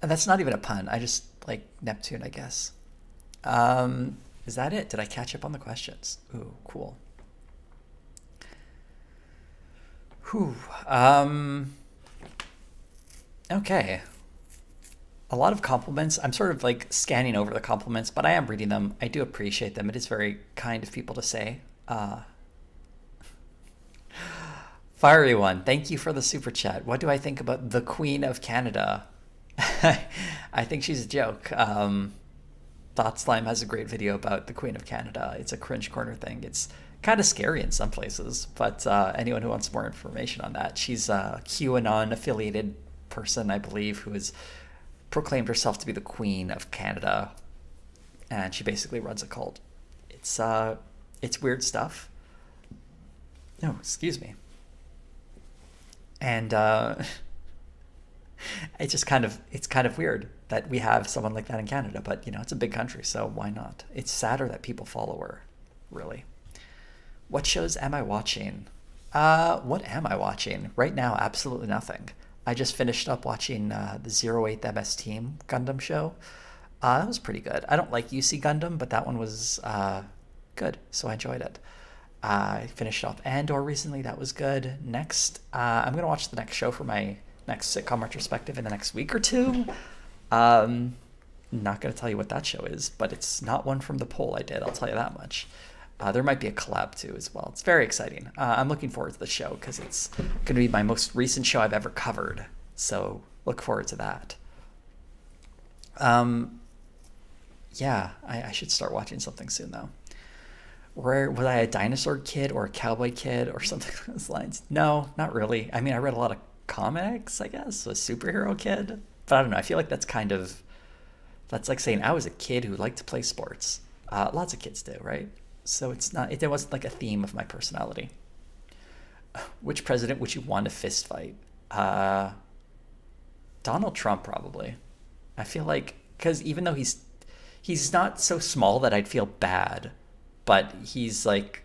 [SPEAKER 1] And that's not even a pun. I just like Neptune, I guess. Is that it? Did I catch up on the questions? Ooh, cool. Whew. Okay. A lot of compliments. I'm sort of like scanning over the compliments, but I am reading them. I do appreciate them. It is very kind of people to say. Fiery one, thank you for the super chat. What do I think about the Queen of Canada? I think she's a joke. Thought Slime has a great video about the Queen of Canada. It's a cringe corner thing. It's kind of scary in some places, but anyone who wants more information on that, she's a QAnon affiliated person, I believe, who has proclaimed herself to be the Queen of Canada, and she basically runs a cult. It's weird stuff. No, excuse me. And it's kind of weird that we have someone like that in Canada, but it's a big country, so why not? It's sadder that people follow her, really. What shows am I watching? What am I watching? Right now, absolutely nothing. I just finished up watching the 08 MS Team Gundam show. That was pretty good. I don't like UC Gundam, but that one was good, so I enjoyed it. I finished off Andor recently. That was good. Next, I'm going to watch the next show for my next sitcom retrospective in the next week or two. Not going to tell you what that show is, but it's not one from the poll I did, I'll tell you that much. There might be a collab too as well. It's very exciting. I'm looking forward to the show because it's going to be my most recent show I've ever covered. So look forward to that. Yeah, I should start watching something soon though. Was I a dinosaur kid or a cowboy kid or something along those lines? No, not really. I mean, I read a lot of comics, I guess. A superhero kid. But I don't know. I feel like that's like saying I was a kid who liked to play sports. Lots of kids do, right? So it wasn't like a theme of my personality. Which president would you want to fist fight? Donald Trump, probably. I feel like, because even though he's not so small that I'd feel bad, but he's like,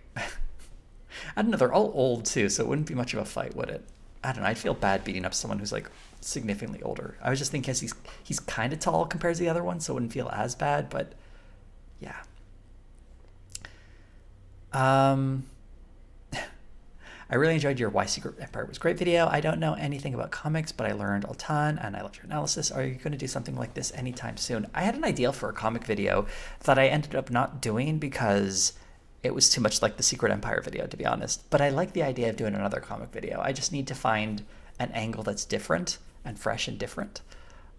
[SPEAKER 1] I don't know. They're all old too, so it wouldn't be much of a fight, would it? I don't know. I'd feel bad beating up someone who's like significantly older. I was just thinking, because he's kind of tall compared to the other one, so it wouldn't feel as bad. But yeah. I really enjoyed your Why Secret Empire Was Great video. I don't know anything about comics, but I learned a ton, and I loved your analysis. Are you going to do something like this anytime soon? I had an idea for a comic video that I ended up not doing because it was too much like the Secret Empire video, to be honest. But I like the idea of doing another comic video. I just need to find an angle that's different and fresh and different.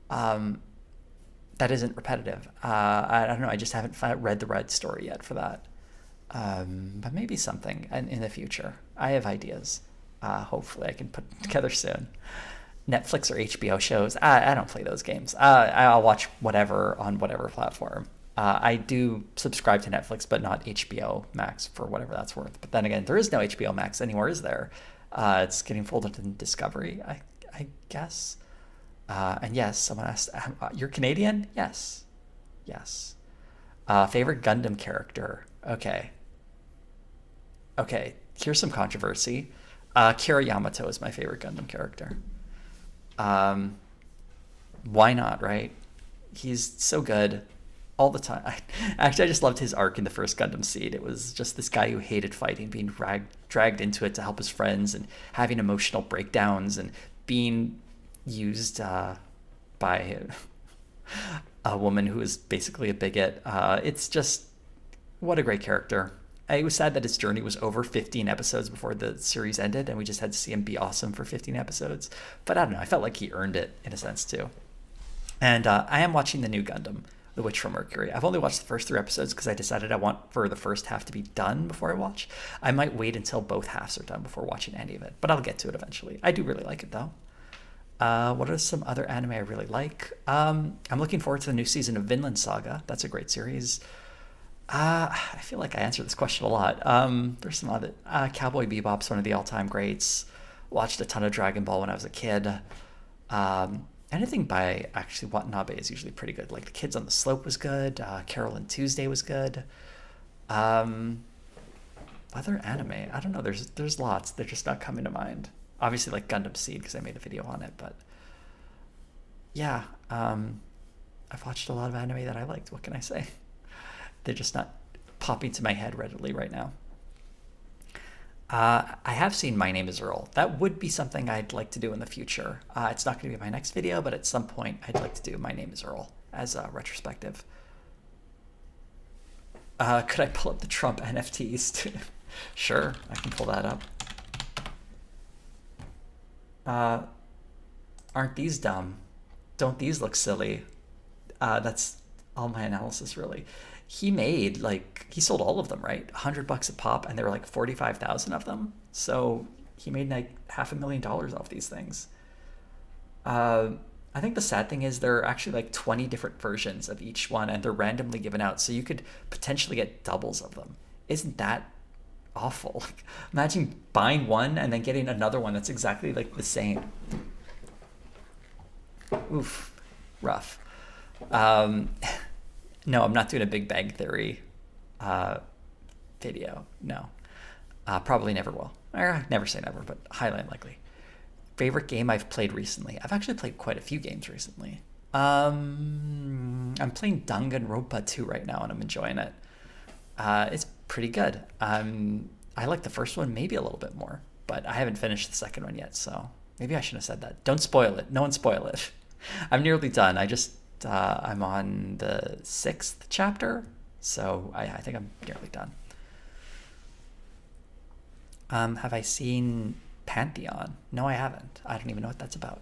[SPEAKER 1] That isn't repetitive. I don't know. I just haven't read the Red story yet for that. But maybe something in the future. I have ideas. Hopefully I can put together soon. Netflix or HBO shows. I don't play those games. I'll watch whatever on whatever platform. I do subscribe to Netflix, but not HBO Max for whatever that's worth. But then again, there is no HBO Max anymore, is there? It's getting folded in Discovery, I guess. And yes, someone asked, you're Canadian? Yes. Yes. Favorite Gundam character? Okay. Here's some controversy. Kira Yamato is my favorite Gundam character. Why not, right? He's so good all the time. I just loved his arc in the first Gundam Seed. It was just this guy who hated fighting, being dragged into it to help his friends and having emotional breakdowns and being used by a woman who is basically a bigot. It's just, what a great character. It was sad that his journey was over 15 episodes before the series ended, and we just had to see him be awesome for 15 episodes. But I don't know, I felt like he earned it in a sense too. And I am watching the new Gundam, The Witch from Mercury. I've only watched the first 3 episodes because I decided I want for the first half to be done before I watch. I might wait until both halves are done before watching any of it, but I'll get to it eventually. I do really like it though. What are some other anime I really like? I'm looking forward to the new season of Vinland Saga. That's a great series. I feel like I answered this question a lot. There's some other. Cowboy Bebop's one of the all-time greats. Watched a ton of Dragon Ball when I was a kid. Anything by actually Watanabe is usually pretty good. Like The Kids on the Slope was good. Carol and Tuesday was good. Other anime, I don't know. There's lots. They're just not coming to mind. Obviously, like Gundam Seed because I made a video on it. But yeah, I've watched a lot of anime that I liked. What can I say? They're just not popping to my head readily right now. I have seen My Name is Earl. That would be something I'd like to do in the future. It's not going to be my next video, but at some point I'd like to do My Name is Earl as a retrospective. Could I pull up the Trump NFTs? Sure, I can pull that up. Aren't these dumb? Don't these look silly? That's all my analysis, really. He sold all of them, right? $100 a pop, and there were like 45,000 of them. So he made like $500,000 off these things. I think the sad thing is there are actually like 20 different versions of each one, and they're randomly given out. So you could potentially get doubles of them. Isn't that awful? Like, imagine buying one and then getting another one that's exactly like the same. Oof, rough. No, I'm not doing a Big Bang Theory video. No. Probably never will. Or never say never, but highly unlikely. Favorite game I've played recently? I've actually played quite a few games recently. I'm playing Danganronpa 2 right now, and I'm enjoying it. It's pretty good. I like the first one maybe a little bit more, but I haven't finished the second one yet, so maybe I shouldn't have said that. Don't spoil it. No one spoil it. I'm nearly done. I'm on the 6th chapter, so I think I'm nearly done. Have I seen Pantheon? No, I haven't. I don't even know what that's about.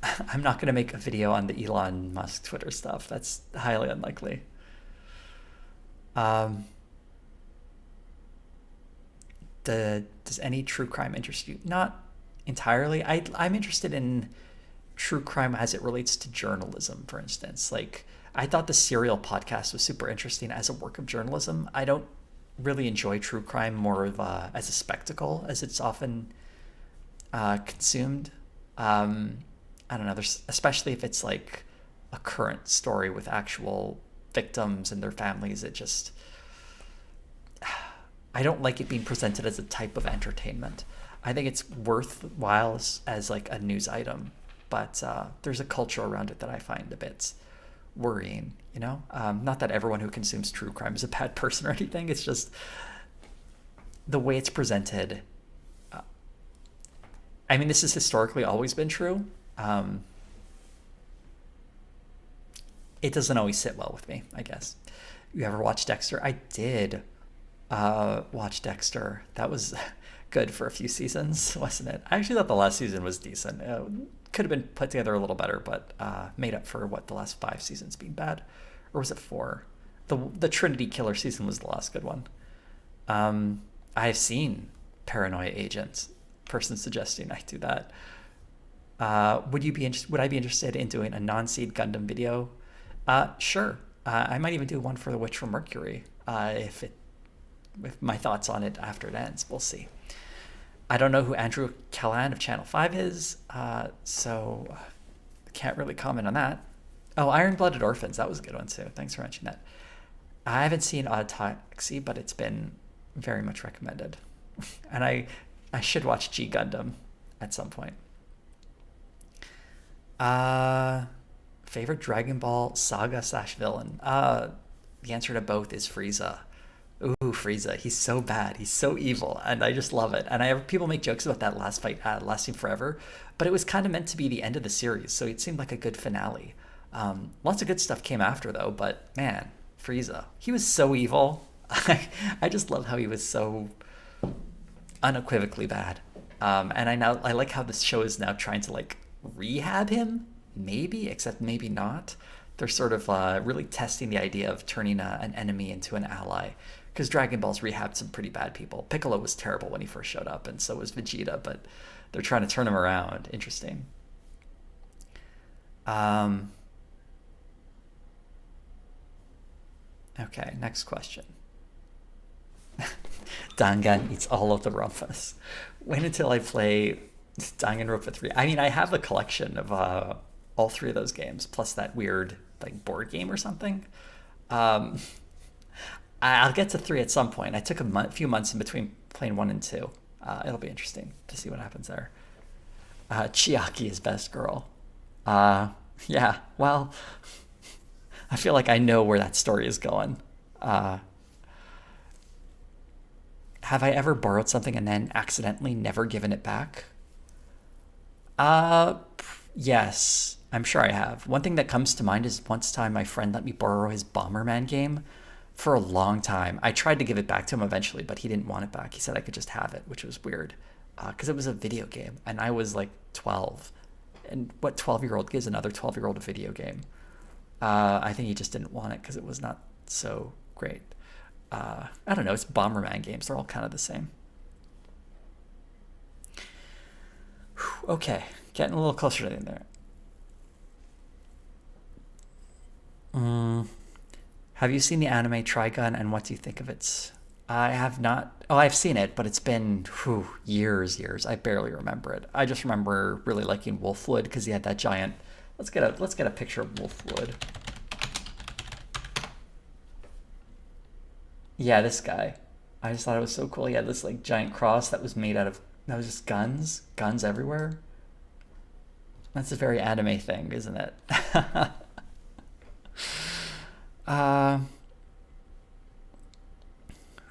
[SPEAKER 1] I'm not going to make a video on the Elon Musk Twitter stuff. That's highly unlikely. Does any true crime interest you? Not entirely. I'm interested in true crime as it relates to journalism, for instance. Like, I thought the Serial podcast was super interesting as a work of journalism. I don't really enjoy true crime more of as a spectacle as it's often consumed. I don't know, especially if it's like a current story with actual victims and their families. It just, I don't like it being presented as a type of entertainment. I think it's worthwhile as like a news item, but there's a culture around it that I find a bit worrying, you know? Not that everyone who consumes true crime is a bad person or anything. It's just the way it's presented. I mean, this has historically always been true. It doesn't always sit well with me, I guess. You ever watch Dexter? I did watch Dexter. That was good for a few seasons, wasn't it? I actually thought the last season was decent. Could have been put together a little better, but made up for what the last 5 seasons being bad. Or was it 4? The Trinity Killer season was the last good one. I've seen Paranoia Agent. Person suggesting I do that. Would I be interested in doing a non-seed Gundam video? Sure. I might even do one for The Witch from Mercury. If my thoughts on it after it ends, we'll see. I don't know who Andrew Callan of Channel 5 is, so I can't really comment on that. Oh, Iron-Blooded Orphans, that was a good one too. Thanks for mentioning that. I haven't seen Odd Taxi, but it's been very much recommended. And I should watch G Gundam at some point. Favorite Dragon Ball saga / villain? The answer to both is Frieza. Ooh, Frieza. He's so bad. He's so evil, and I just love it. And I have people make jokes about that last fight lasting forever, but it was kind of meant to be the end of the series, so it seemed like a good finale. Lots of good stuff came after, though, but man, Frieza. He was so evil. I just love how he was so unequivocally bad. And I like how this show is now trying to like rehab him, maybe, except maybe not. They're sort of really testing the idea of turning an enemy into an ally, because Dragon Ball's rehabbed some pretty bad people. Piccolo was terrible when he first showed up, and so was Vegeta, but they're trying to turn him around. Interesting. Okay, next question. Dangan eats all of the Rumpus. Wait until I play Danganronpa 3. I mean, I have a collection of all 3 of those games, plus that weird like board game or something. I'll get to 3 at some point. I took a few months in between playing 1 and 2. It'll be interesting to see what happens there. Chiaki is best girl. Yeah, well, I feel like I know where that story is going. Have I ever borrowed something and then accidentally never given it back? Yes, I'm sure I have. One thing that comes to mind is once time my friend let me borrow his Bomberman game for a long time. I tried to give it back to him eventually, but he didn't want it back. He said I could just have it, which was weird, because it was a video game, and I was like 12. And what 12-year-old gives another 12-year-old a video game? I think he just didn't want it because it was not so great. I don't know. It's Bomberman games. They're all kind of the same. Whew, okay, getting a little closer to the end there. Have you seen the anime Trigun, and what do you think of it? I have not. Oh, I've seen it, but it's been years. I barely remember it. I just remember really liking Wolfwood because he had that giant. Let's get a picture of Wolfwood. Yeah, this guy. I just thought it was so cool. He had this like giant cross that was made out of just guns everywhere. That's a very anime thing, isn't it?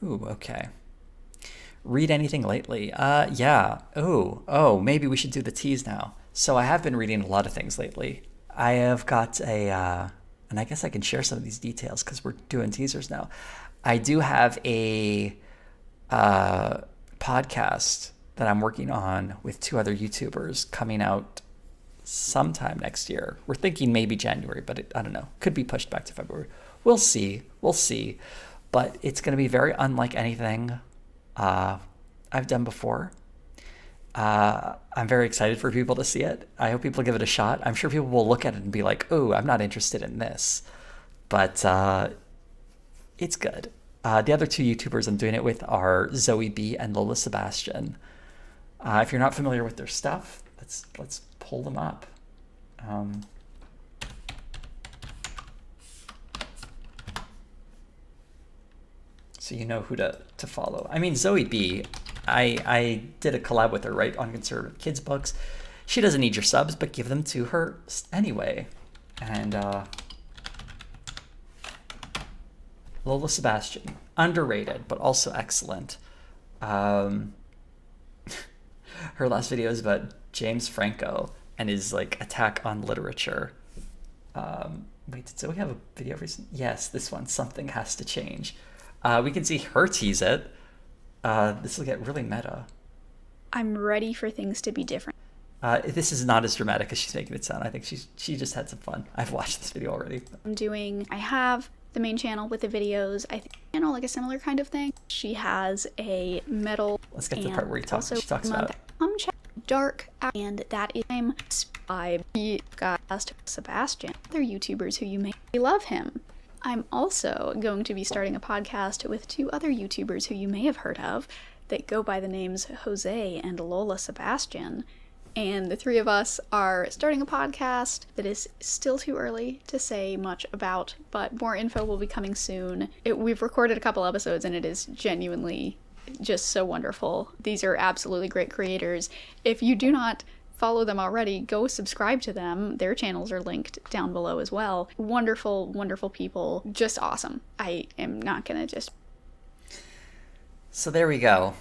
[SPEAKER 1] Okay. Read anything lately? Yeah. Oh, maybe we should do the tease now. So I have been reading a lot of things lately. I have got and I guess I can share some of these details because we're doing teasers now. I do have a podcast that I'm working on with 2 other YouTubers coming out sometime next year. We're thinking maybe January, but I don't know. Could be pushed back to February. We'll see. But it's going to be very unlike anything I've done before. I'm very excited for people to see it. I hope people give it a shot. I'm sure people will look at it and be like, "Oh, I'm not interested in this," but it's good. The other 2 YouTubers I'm doing it with are Zoe B and Lola Sebastian. If you're not familiar with their stuff, let's pull them up. so you know who to follow. I mean, Zoe B, I did a collab with her, right, on conservative kids books. She doesn't need your subs, but give them to her anyway. And Lola Sebastian, underrated, but also excellent. Her last video is about James Franco and his like attack on literature. Wait, did Zoe have a video recent? Yes, this one, Something Has to Change. We can see her tease it. This will get really meta.
[SPEAKER 6] I'm ready for things to be different.
[SPEAKER 1] This is not as dramatic as she's making it sound. I think she just had some fun. I've watched this video already.
[SPEAKER 6] I have the main channel with the videos. I think like a similar kind of thing. She has a metal.
[SPEAKER 1] Let's get to the part where she talks about
[SPEAKER 6] dark, and that is I got Sebastian, other YouTubers who you may love him. I'm also going to be starting a podcast with 2 other YouTubers who you may have heard of that go by the names Jose and Lola Sebastian. And the 3 of us are starting a podcast that is still too early to say much about, but more info will be coming soon. We've recorded a couple episodes and it is genuinely just so wonderful. These are absolutely great creators. If you do not follow them already, go subscribe to them. Their channels are linked down below as well. Wonderful, wonderful people. Just awesome. I am not gonna just...
[SPEAKER 1] So there we go.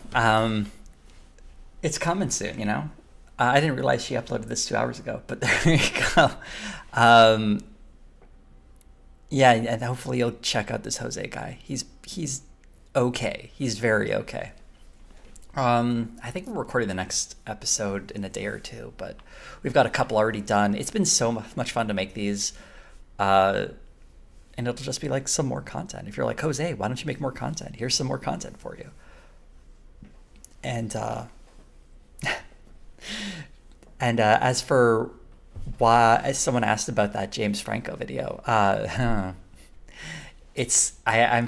[SPEAKER 1] It's coming soon, you know? I didn't realize she uploaded this 2 hours ago, but there you go. Yeah, and hopefully you'll check out this Jose guy. He's okay. He's very okay. I think we're recording the next episode in a day or 2, but we've got a couple already done. It's been so much fun to make these, and it'll just be like some more content. If you're like, Jose, why don't you make more content? Here's some more content for you. And as for why, as someone asked about that James Franco video, I'm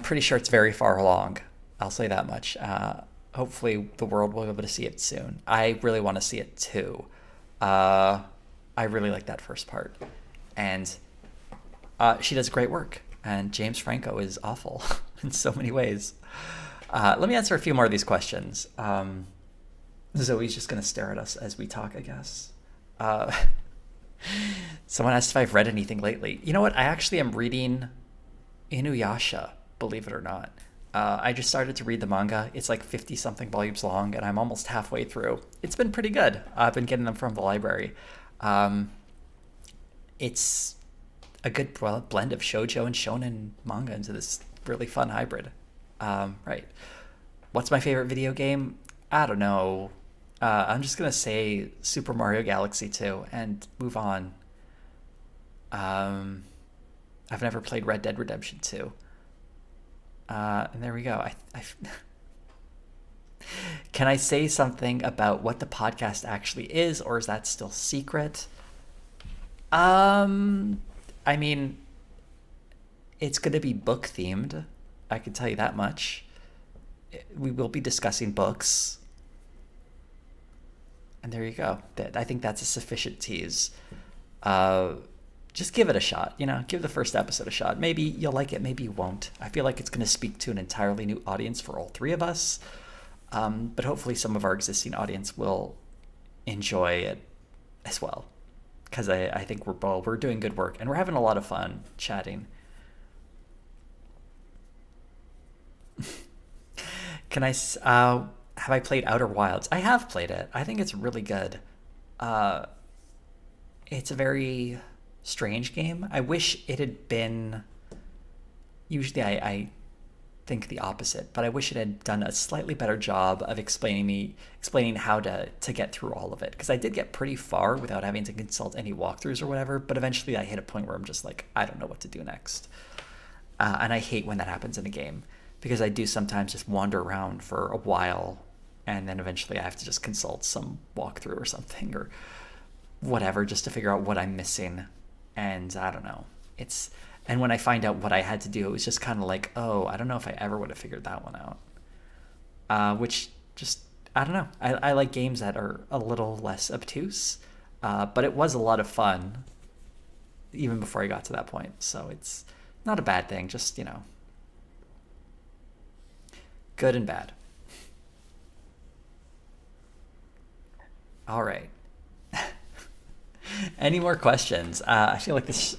[SPEAKER 1] pretty sure it's very far along. I'll say that much. Hopefully the world will be able to see it soon. I really want to see it too. I really like that first part. And she does great work. And James Franco is awful in so many ways. Let me answer a few more of these questions. Zoe's just going to stare at us as we talk, I guess. Someone asked if I've read anything lately. You know what? I actually am reading Inuyasha, believe it or not. I just started to read the manga. It's like 50-something volumes long, and I'm almost halfway through. It's been pretty good. I've been getting them from the library. It's a good blend of shoujo and shonen manga into this really fun hybrid. Right. What's my favorite video game? I don't know. I'm just going to say Super Mario Galaxy 2 and move on. I've never played Red Dead Redemption 2. And there we go. Can I say something about what the podcast actually is, or is that still secret? I mean, it's going to be book themed. I can tell you that much. We will be discussing books. And there you go. I think that's a sufficient tease. Just give it a shot, you know, give the first episode a shot. Maybe you'll like it, maybe you won't. I feel like it's going to speak to an entirely new audience for all 3 of us. But hopefully some of our existing audience will enjoy it as well. Because I think we're doing good work and we're having a lot of fun chatting. Can I, have I played Outer Wilds? I have played it. I think it's really good. It's a very strange game. I wish it had been, usually I think the opposite, but I wish it had done a slightly better job of explaining how to get through all of it. Because I did get pretty far without having to consult any walkthroughs or whatever, but eventually I hit a point where I'm just like, I don't know what to do next. And I hate when that happens in a game, because I do sometimes just wander around for a while and then eventually I have to just consult some walkthrough or something or whatever just to figure out what I'm missing. And I don't know. And when I find out what I had to do, it was just kind of like, oh, I don't know if I ever would have figured that one out. Which just, I don't know. I like games that are a little less obtuse. But it was a lot of fun even before I got to that point. So it's not a bad thing. Just, you know. Good and bad. All right. Any more questions? I feel like this...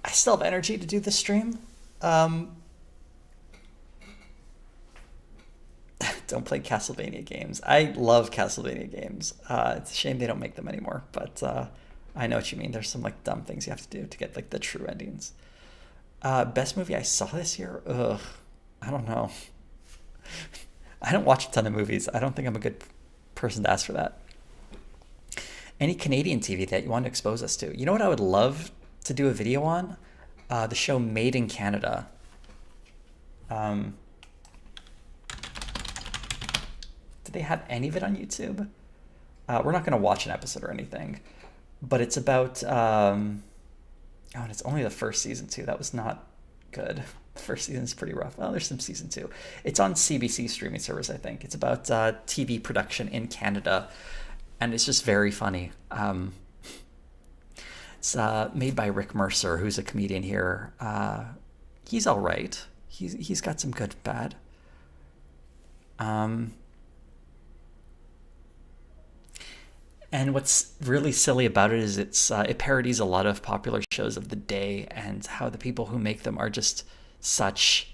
[SPEAKER 1] I still have energy to do this stream. Don't play Castlevania games. I love Castlevania games. It's a shame they don't make them anymore, but I know what you mean. There's some like dumb things you have to do to get like the true endings. Best movie I saw this year? Ugh, I don't know. I don't watch a ton of movies. I don't think I'm a good person to ask for that. Any Canadian TV that you want to expose us to? You know what I would love to do a video on? The show Made in Canada. Do they have any of it on YouTube? We're not going to watch an episode or anything, but it's about... and it's only the first season too. That was not good. The first season's pretty rough. Well, there's some season 2. It's on CBC streaming service, I think. It's about TV production in Canada, and it's just very funny. It's made by Rick Mercer, who's a comedian here. He's all right. He's got some good and bad. And what's really silly about it is it parodies a lot of popular shows of the day and how the people who make them are just such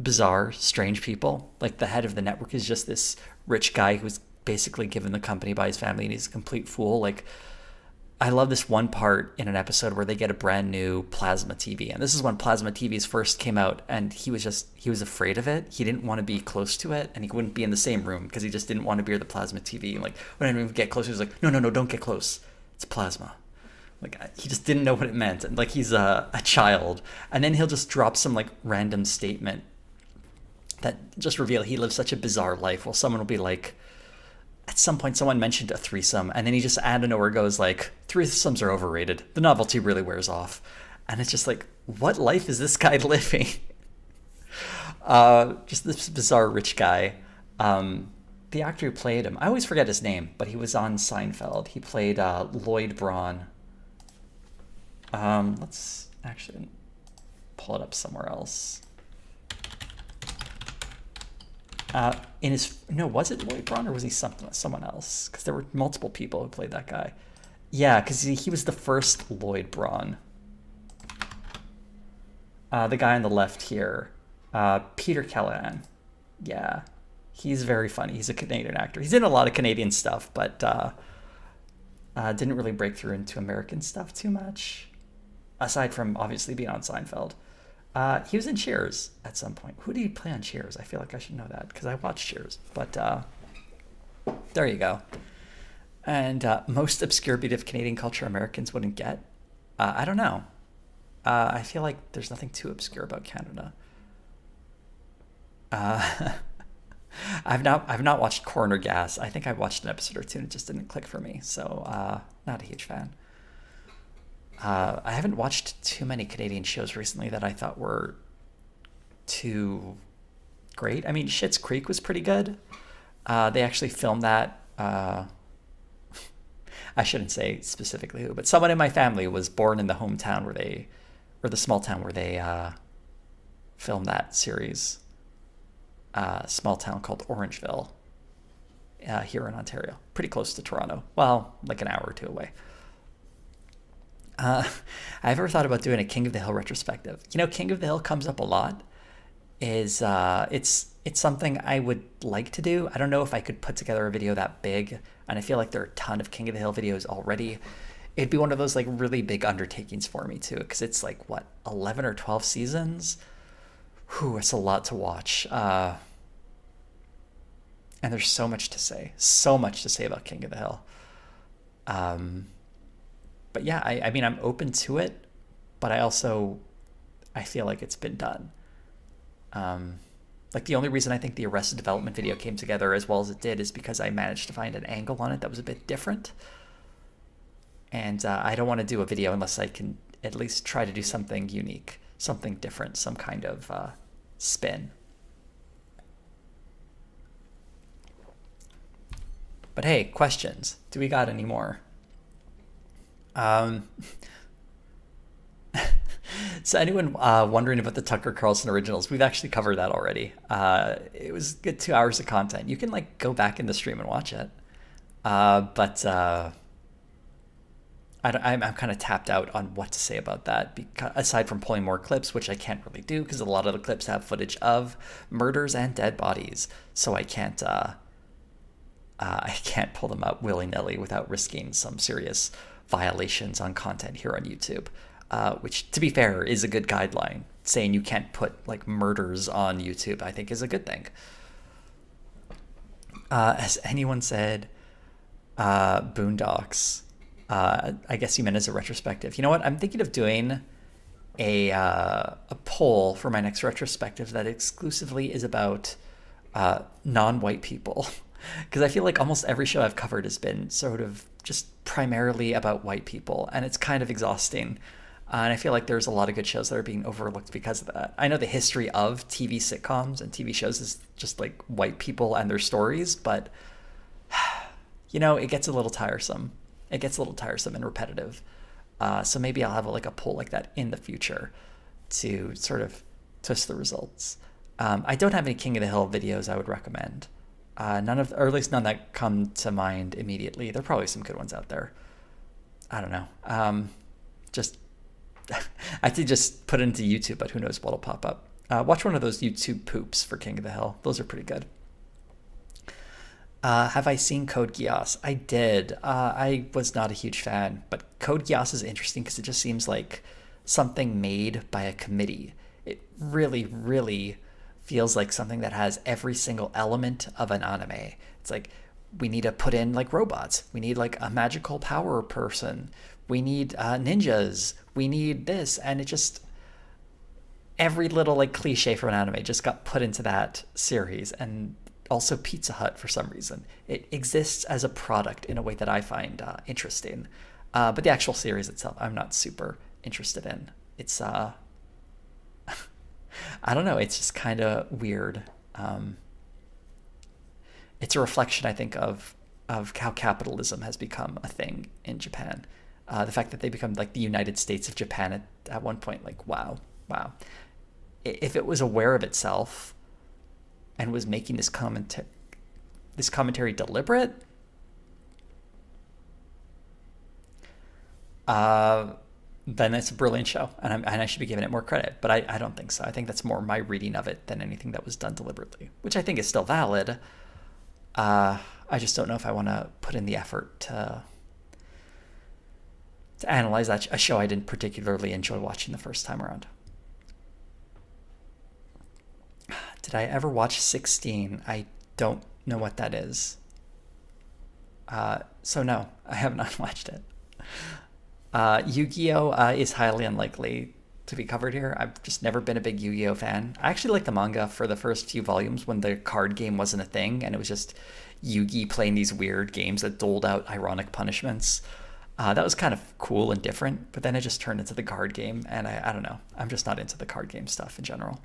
[SPEAKER 1] bizarre, strange people. Like the head of the network is just this rich guy who's basically given the company by his family and he's a complete fool. Like, I love this one part in an episode where they get a brand new plasma TV. And this is when plasma TVs first came out and he was afraid of it. He didn't want to be close to it and he wouldn't be in the same room because he just didn't want to be near the plasma TV. Like when anyone would get close, he was like, no, don't get close. It's plasma. Like he just didn't know what it meant. And like he's a child. And then he'll just drop some like random statement that just reveal he lives such a bizarre life. Well, someone will be like, at some point someone mentioned a threesome and then he just out of nowhere goes like, threesomes are overrated. The novelty really wears off. And it's just like, what life is this guy living? Just this bizarre rich guy. The actor who played him, I always forget his name, but he was on Seinfeld. He played Lloyd Braun. Let's actually pull it up somewhere else. Was it Lloyd Braun or was he someone else? Because there were multiple people who played that guy. Yeah, because he was the first Lloyd Braun. The guy on the left here, Peter Callahan. Yeah, he's very funny. He's a Canadian actor. He's in a lot of Canadian stuff, but didn't really break through into American stuff too much, aside from obviously being on Seinfeld. He was in Cheers at some point. Who did he play on Cheers? I feel like I should know that because I watched Cheers. But there you go. And most obscure bit of Canadian culture Americans wouldn't get. I don't know. I feel like there's nothing too obscure about Canada. I've not watched Corner Gas. I think I watched an episode or two and it just didn't click for me. So not a huge fan. I haven't watched too many Canadian shows recently that I thought were too great. I mean, Schitt's Creek was pretty good. They actually filmed that. I shouldn't say specifically who, but someone in my family was born in the hometown the small town where they filmed that series. Small town called Orangeville here in Ontario. Pretty close to Toronto. Well, like an hour or two away. I've ever thought about doing a King of the Hill retrospective. You know, King of the Hill comes up a lot. It's something I would like to do. I don't know if I could put together a video that big, and I feel like there are a ton of King of the Hill videos already. It'd be one of those like really big undertakings for me too, because it's like 11 or 12 seasons. Whew, it's a lot to watch. And there's so much to say about King of the Hill. But yeah, I mean, I'm open to it, but I feel like it's been done. Like the only reason I think the Arrested Development video came together as well as it did is because I managed to find an angle on it that was a bit different. And I don't want to do a video unless I can at least try to do something unique, something different, some kind of spin. But hey, questions. Do we got any more? So anyone wondering about the Tucker Carlson originals, we've actually covered that already. It was good 2 hours of content. You can like go back in the stream and watch it. But I'm kind of tapped out on what to say about that, because, aside from pulling more clips, which I can't really do because a lot of the clips have footage of murders and dead bodies. So I can't pull them up willy-nilly without risking some serious violations on content here on YouTube. Which, to be fair, is a good guideline. Saying you can't put like murders on YouTube, I think, is a good thing. Has anyone said Boondocks? I guess you meant as a retrospective. You know what? I'm thinking of doing a poll for my next retrospective that exclusively is about non-white people. Because I feel like almost every show I've covered has been sort of just primarily about white people, and it's kind of exhausting. And I feel like there's a lot of good shows that are being overlooked because of that. I know the history of TV sitcoms and TV shows is just like white people and their stories, but it gets a little tiresome. It gets a little tiresome and repetitive. So maybe I'll have like a poll like that in the future to sort of twist the results. I don't have any King of the Hill videos I would recommend. Or at least none that come to mind immediately. There are probably some good ones out there. I don't know. I could just put it into YouTube, but who knows what'll pop up. Watch one of those YouTube poops for King of the Hill. Those are pretty good. Have I seen Code Geass? I did. I was not a huge fan, but Code Geass is interesting because it just seems like something made by a committee. It really, really feels like something that has every single element of an anime. It's like, we need to put in like robots. We need like a magical power person. We need ninjas. We need this. And it just, every little like cliche from an anime just got put into that series. And also Pizza Hut for some reason. It exists as a product in a way that I find interesting. But the actual series itself, I'm not super interested in. It's, I don't know, it's just kind of weird. It's a reflection, I think, of how capitalism has become a thing in Japan. The fact that they become like the United States of Japan at one point, like, wow. If it was aware of itself and was making this commentary deliberate, then it's a brilliant show, and I should be giving it more credit. But I don't think so. I think that's more my reading of it than anything that was done deliberately, which I think is still valid. I just don't know if I want to put in the effort to analyze a show I didn't particularly enjoy watching the first time around. Did I ever watch 16? I don't know what that is. So no, I have not watched it. Yu-Gi-Oh! Is highly unlikely to be covered here. I've just never been a big Yu-Gi-Oh! Fan. I actually liked the manga for the first few volumes when the card game wasn't a thing, and it was just Yu-Gi playing these weird games that doled out ironic punishments. That was kind of cool and different, but then it just turned into the card game, and I don't know. I'm just not into the card game stuff in general.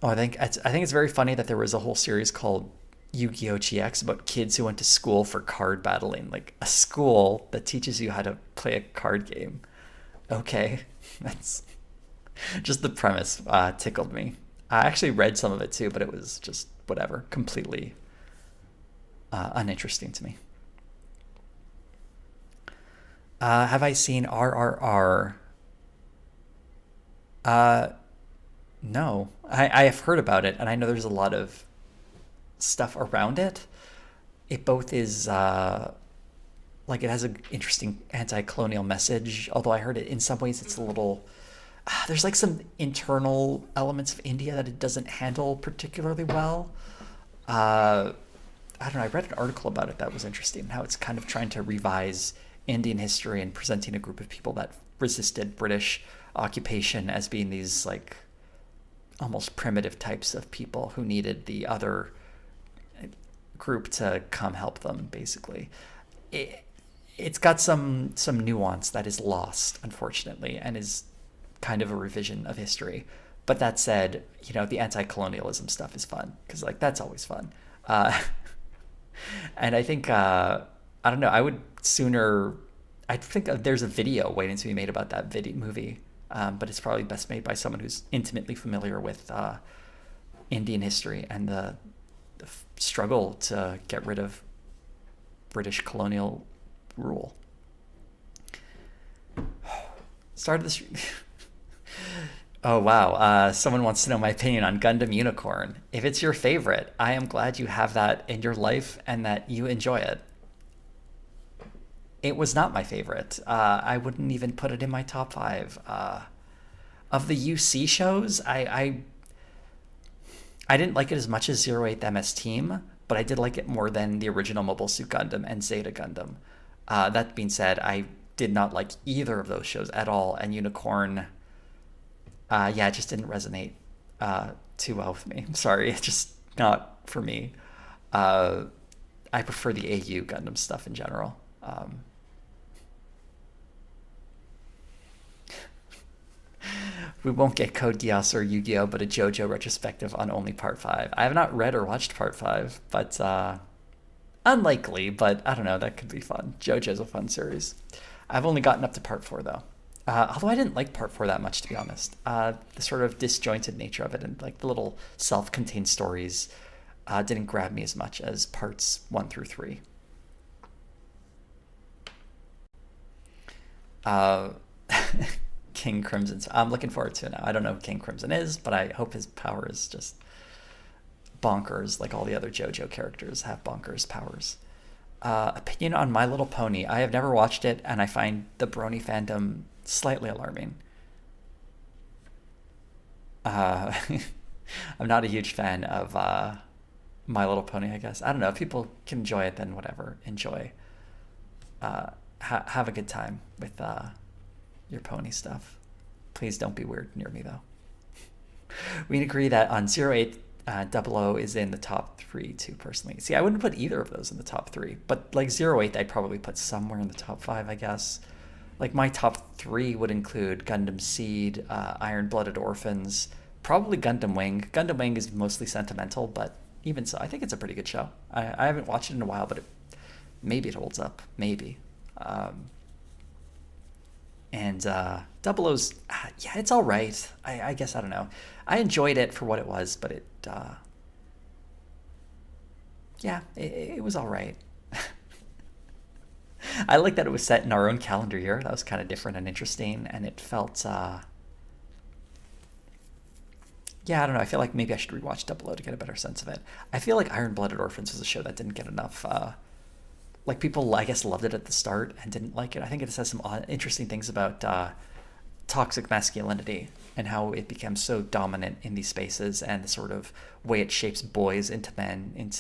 [SPEAKER 1] Oh, I think it's very funny that there was a whole series called Yu-Gi-Oh! GX about kids who went to school for card battling, like a school that teaches you how to play a card game. Okay, that's just the premise tickled me. I actually read some of it too, but it was just whatever, completely uninteresting to me. Have I seen RRR? No, I have heard about it, and I know there's a lot of stuff around it. It both is like, it has an interesting anti-colonial message, although I heard it in some ways it's a little, there's like some internal elements of India that it doesn't handle particularly well. I don't know, I read an article about it that was interesting, how it's kind of trying to revise Indian history and presenting a group of people that resisted British occupation as being these like almost primitive types of people who needed the other group to come help them, basically. It's got some nuance that is lost, unfortunately, and is kind of a revision of history. But that said, the anti-colonialism stuff is fun, because like that's always fun. And I think I don't know, I think there's a video waiting to be made about that movie. but it's probably best made by someone who's intimately familiar with Indian history and the struggle to get rid of British colonial rule. Started this. Oh, wow. Someone wants to know my opinion on Gundam Unicorn. If it's your favorite, I am glad you have that in your life and that you enjoy it. It was not my favorite. I wouldn't even put it in my top 5. Of the UC shows, I didn't like it as much as 08 MS Team, but I did like it more than the original Mobile Suit Gundam and Zeta Gundam. That being said, I did not like either of those shows at all, and Unicorn... it just didn't resonate too well with me. I'm sorry, it's just not for me. I prefer the AU Gundam stuff in general. We won't get Code Geass or Yu-Gi-Oh, but a JoJo retrospective on only Part 5. I have not read or watched Part 5, but unlikely, but I don't know, that could be fun. JoJo's a fun series. I've only gotten up to Part 4, though. Although I didn't like Part 4 that much, to be honest. The sort of disjointed nature of it and like the little self-contained stories didn't grab me as much as Parts 1 through 3. King Crimson. I'm looking forward to it now. I don't know who King Crimson is, but I hope his power is just bonkers, like all the other JoJo characters have bonkers powers. Opinion on My Little Pony. I have never watched it, and I find the brony fandom slightly alarming. I'm not a huge fan of My Little Pony, I guess. I don't know. If people can enjoy it, then whatever. Enjoy. Have a good time with your pony stuff. Please don't be weird near me, though. We agree that on 08, 00 is in the top 3 too, personally. See, I wouldn't put either of those in the top 3, but like 08, I'd probably put somewhere in the top 5, I guess. Like my top 3 would include Gundam Seed, Iron-Blooded Orphans, probably Gundam Wing. Gundam Wing is mostly sentimental, but even so, I think it's a pretty good show. I haven't watched it in a while, but maybe it holds up. Maybe. And 00's, yeah, it's all right. I guess, I don't know. I enjoyed it for what it was, but it was all right. I like that it was set in our own calendar year. That was kind of different and interesting, and it felt, I don't know. I feel like maybe I should rewatch 00 to get a better sense of it. I feel like Iron-Blooded Orphans was a show that didn't get enough, like people, I guess, loved it at the start and didn't like it. I think it says some interesting things about toxic masculinity and how it becomes so dominant in these spaces and the sort of way it shapes boys into men and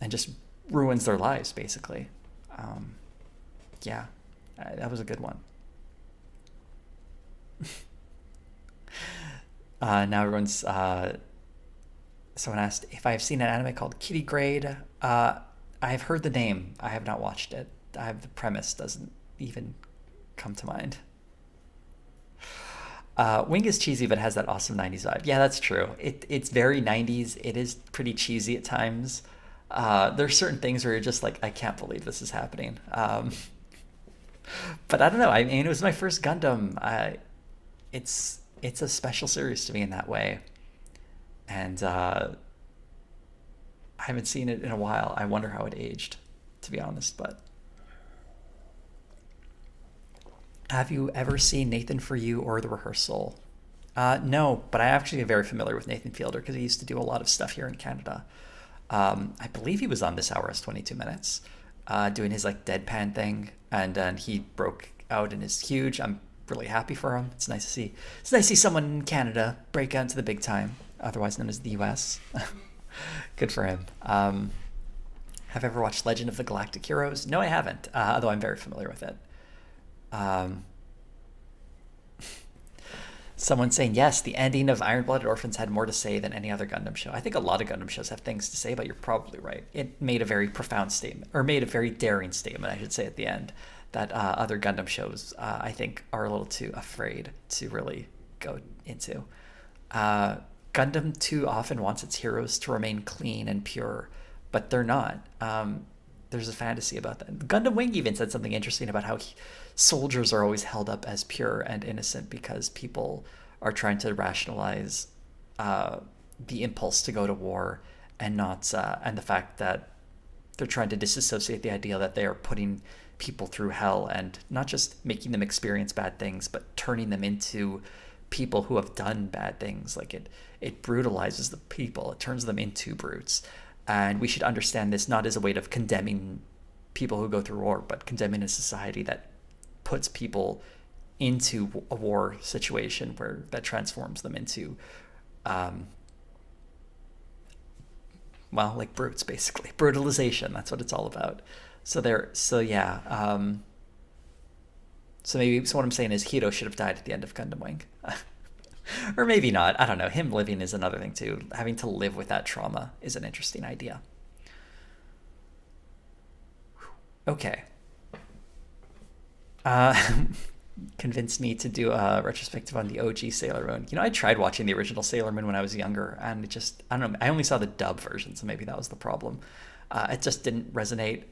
[SPEAKER 1] just ruins their lives, basically. That was a good one. Now everyone's... someone asked if I've seen an anime called Kitty Grade. I've heard the name. I have not watched it. The premise doesn't even come to mind. Wing is cheesy, but has that awesome 90s vibe. Yeah, that's true. It's very 90s. It is pretty cheesy at times. There's certain things where you're just like, I can't believe this is happening. But I don't know. I mean, it was my first Gundam. It's a special series to me in that way. And I haven't seen it in a while. I wonder how it aged, to be honest. But have you ever seen Nathan For You or The Rehearsal? No, but I actually am very familiar with Nathan Fielder because he used to do a lot of stuff here in Canada. I believe he was on This Hour Is 22 Minutes, doing his like deadpan thing, and then he broke out and is huge. I'm really happy for him. It's nice to see. It's nice to see someone in Canada break out into the big time, otherwise known as the US. Good for him. Have I ever watched Legend of the Galactic Heroes? No, I haven't, although I'm very familiar with it. Someone saying, yes, the ending of Iron-Blooded Orphans had more to say than any other Gundam show. I think a lot of Gundam shows have things to say, but you're probably right. It made a very profound statement, or made a very daring statement, I should say, at the end, that other Gundam shows, I think, are a little too afraid to really go into. Gundam too often wants its heroes to remain clean and pure, but they're not. There's a fantasy about that. Gundam Wing even said something interesting about how soldiers are always held up as pure and innocent because people are trying to rationalize the impulse to go to war, and not and the fact that they're trying to disassociate the idea that they are putting people through hell and not just making them experience bad things, but turning them into people who have done bad things. Like it brutalizes the people. It turns them into brutes. And we should understand this not as a way of condemning people who go through war, but condemning a society that puts people into a war situation where that transforms them into well, like brutes, basically. Brutalization, that's what it's all about. So what I'm saying is Hiro should have died at the end of Gundam Wing. Or maybe not, I don't know. Him living is another thing too. Having to live with that trauma is an interesting idea. Okay. Convinced me to do a retrospective on the OG Sailor Moon. I tried watching the original Sailor Moon when I was younger, and it just, I don't know, I only saw the dub version, so maybe that was the problem. It just didn't resonate.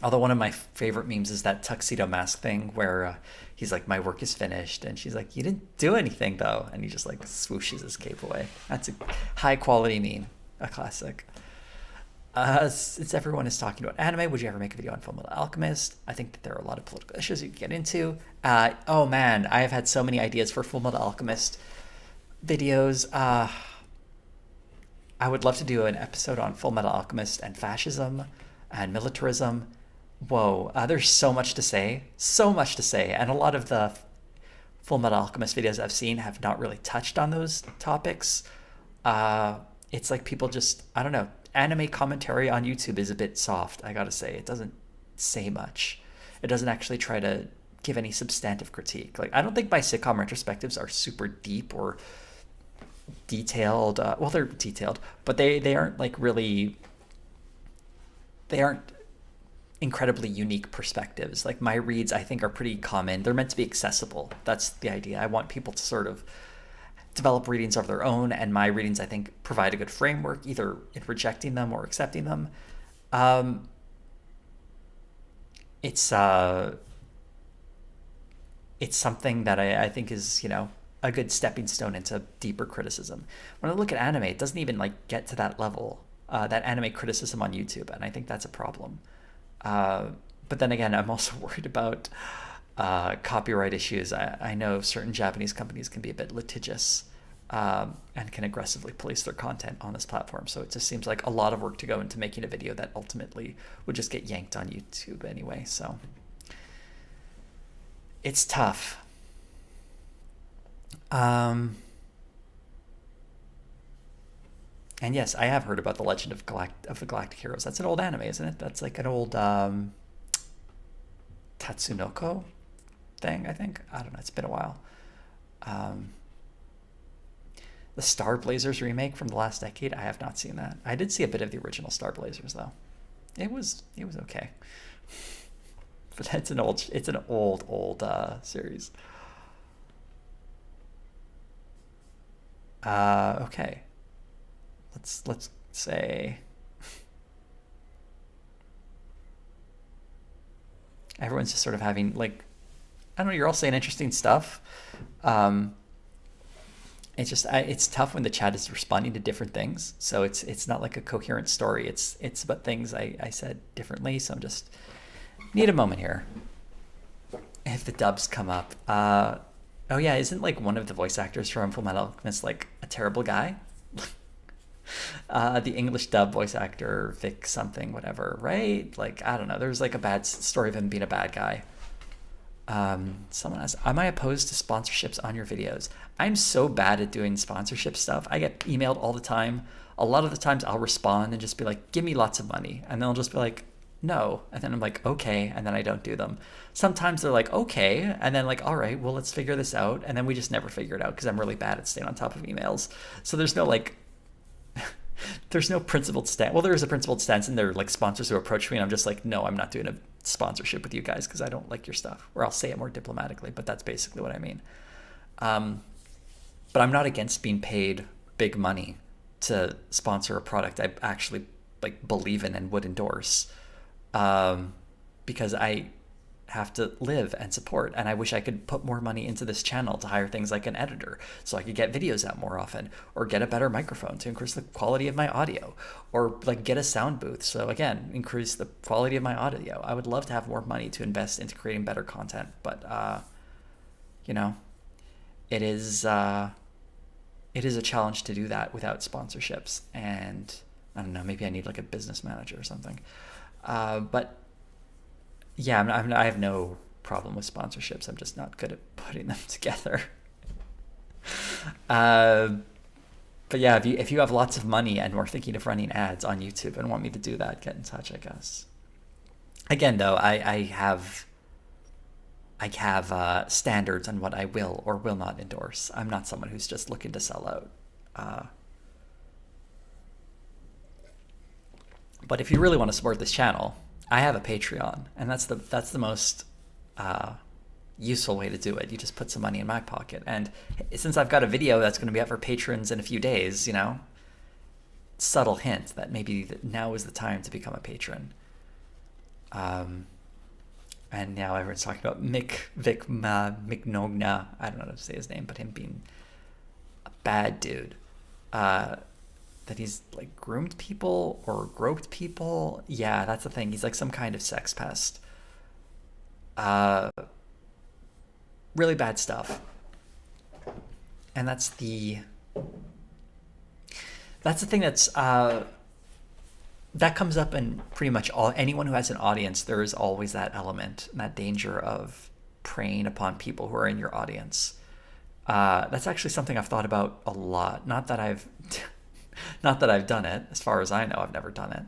[SPEAKER 1] Although one of my favorite memes is that tuxedo mask thing where he's like, my work is finished, and she's like, you didn't do anything though, and he just like swooshes his cape away. That's a high quality meme, a classic. Since everyone is talking about anime, would you ever make a video on Fullmetal Alchemist? I think that there are a lot of political issues you can get into. Oh man, I have had so many ideas for Fullmetal Alchemist videos. I would love to do an episode on Fullmetal Alchemist and fascism and militarism. Whoa, there's so much to say. So much to say. And a lot of the Fullmetal Alchemist videos I've seen have not really touched on those topics. It's like people just, I don't know, anime commentary on YouTube is a bit soft, I gotta say. It doesn't say much. It doesn't actually try to give any substantive critique. Like, I don't think my sitcom retrospectives are super deep or detailed. Well, they're detailed, but they aren't like really, they aren't incredibly unique perspectives. Like, my reads, I think, are pretty common. They're meant to be accessible. That's the idea. I want people to sort of develop readings of their own, and my readings, I think, provide a good framework, either in rejecting them or accepting them. It's something that I think is, a good stepping stone into deeper criticism. When I look at anime, it doesn't even like get to that level, that anime criticism on YouTube, and I think that's a problem. But then again, I'm also worried about copyright issues. I know certain Japanese companies can be a bit litigious and can aggressively police their content on this platform. So it just seems like a lot of work to go into making a video that ultimately would just get yanked on YouTube anyway. So it's tough. And yes, I have heard about the Legend of the Galactic Heroes. That's an old anime, isn't it? That's like an old Tatsunoko thing, I think. I don't know. It's been a while. The Star Blazers remake from the last decade, I have not seen that. I did see a bit of the original Star Blazers though. It was okay. But it's an old series. Okay. Let's say everyone's just sort of having, like, I don't know, you're all saying interesting stuff. It's just, it's tough when the chat is responding to different things. So it's not like a coherent story. It's about things I said differently. So I'm just need a moment here. If the dubs come up, oh yeah, isn't like one of the voice actors from Fullmetal Alchemist like a terrible guy? The English dub voice actor, Vic something, whatever, right? Like, I don't know. There's like a bad story of him being a bad guy. Someone asked, am I opposed to sponsorships on your videos? I'm so bad at doing sponsorship stuff. I get emailed all the time. A lot of the times I'll respond and just be like, give me lots of money. And they'll just be like, no. And then I'm like, okay. And then I don't do them. Sometimes they're like, okay. And then like, all right, well, let's figure this out. And then we just never figure it out because I'm really bad at staying on top of emails. So there's no like, there's no principled stance. Well, there is a principled stance, and there are like sponsors who approach me and I'm just like, no, I'm not doing a sponsorship with you guys because I don't like your stuff. Or I'll say it more diplomatically, but that's basically what I mean. But I'm not against being paid big money to sponsor a product I actually like believe in and would endorse. Because have to live and support. And I wish I could put more money into this channel to hire things like an editor so I could get videos out more often, or get a better microphone to increase the quality of my audio, or like get a sound booth. So again, increase the quality of my audio. I would love to have more money to invest into creating better content, but you know, it is a challenge to do that without sponsorships. And I don't know, maybe I need like a business manager or something. But yeah, I have no problem with sponsorships. I'm just not good at putting them together. But yeah, if you have lots of money and we're thinking of running ads on YouTube and want me to do that, get in touch, I guess. Again, though, I have standards on what I will or will not endorse. I'm not someone who's just looking to sell out. But if you really want to support this channel, I have a Patreon, and that's the most useful way to do it. You just put some money in my pocket, and since I've got a video that's going to be up for patrons in a few days, you know, subtle hint that maybe now is the time to become a patron. And now everyone's talking about Vic Mignogna. I don't know how to say his name, but him being a bad dude. That he's like groomed people or groped people. Yeah, that's the thing. He's like some kind of sex pest. Really bad stuff. And that's the thing that comes up in pretty much anyone who has an audience. There is always that element, that danger of preying upon people who are in your audience. That's actually something I've thought about a lot. Not that I've done it. As far as I know, I've never done it.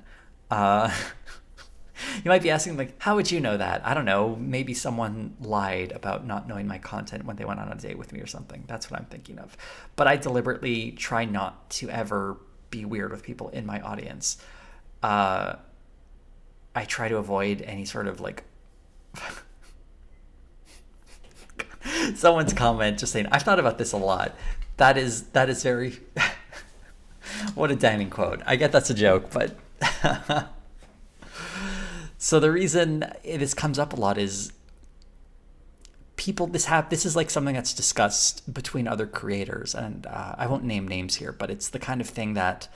[SPEAKER 1] You might be asking, like, how would you know that? I don't know. Maybe someone lied about not knowing my content when they went on a date with me or something. That's what I'm thinking of. But I deliberately try not to ever be weird with people in my audience. I try to avoid any sort of like someone's comment just saying, I've thought about this a lot. That is very what a damning quote. I get that's a joke, but so the reason this comes up a lot is this is like something that's discussed between other creators, and I won't name names here, but it's the kind of thing that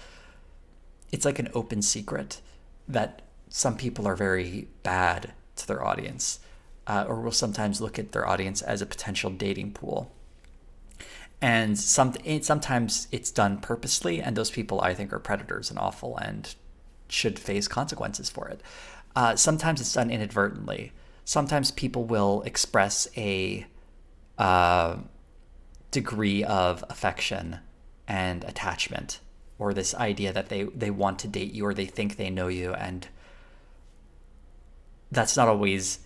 [SPEAKER 1] it's like an open secret that some people are very bad to their audience, or will sometimes look at their audience as a potential dating pool. And sometimes it's done purposely, and those people I think are predators and awful and should face consequences for it. Sometimes it's done inadvertently. Sometimes people will express a degree of affection and attachment, or this idea that they want to date you, or they think they know you, and that's not always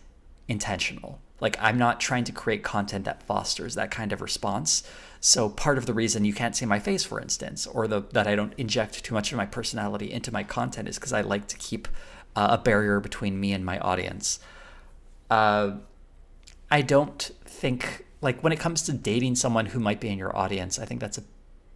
[SPEAKER 1] intentional. Like, I'm not trying to create content that fosters that kind of response. So part of the reason you can't see my face, for instance, or that I don't inject too much of my personality into my content is because I like to keep a barrier between me and my audience. I don't think, like, when it comes to dating someone who might be in your audience, I think that's a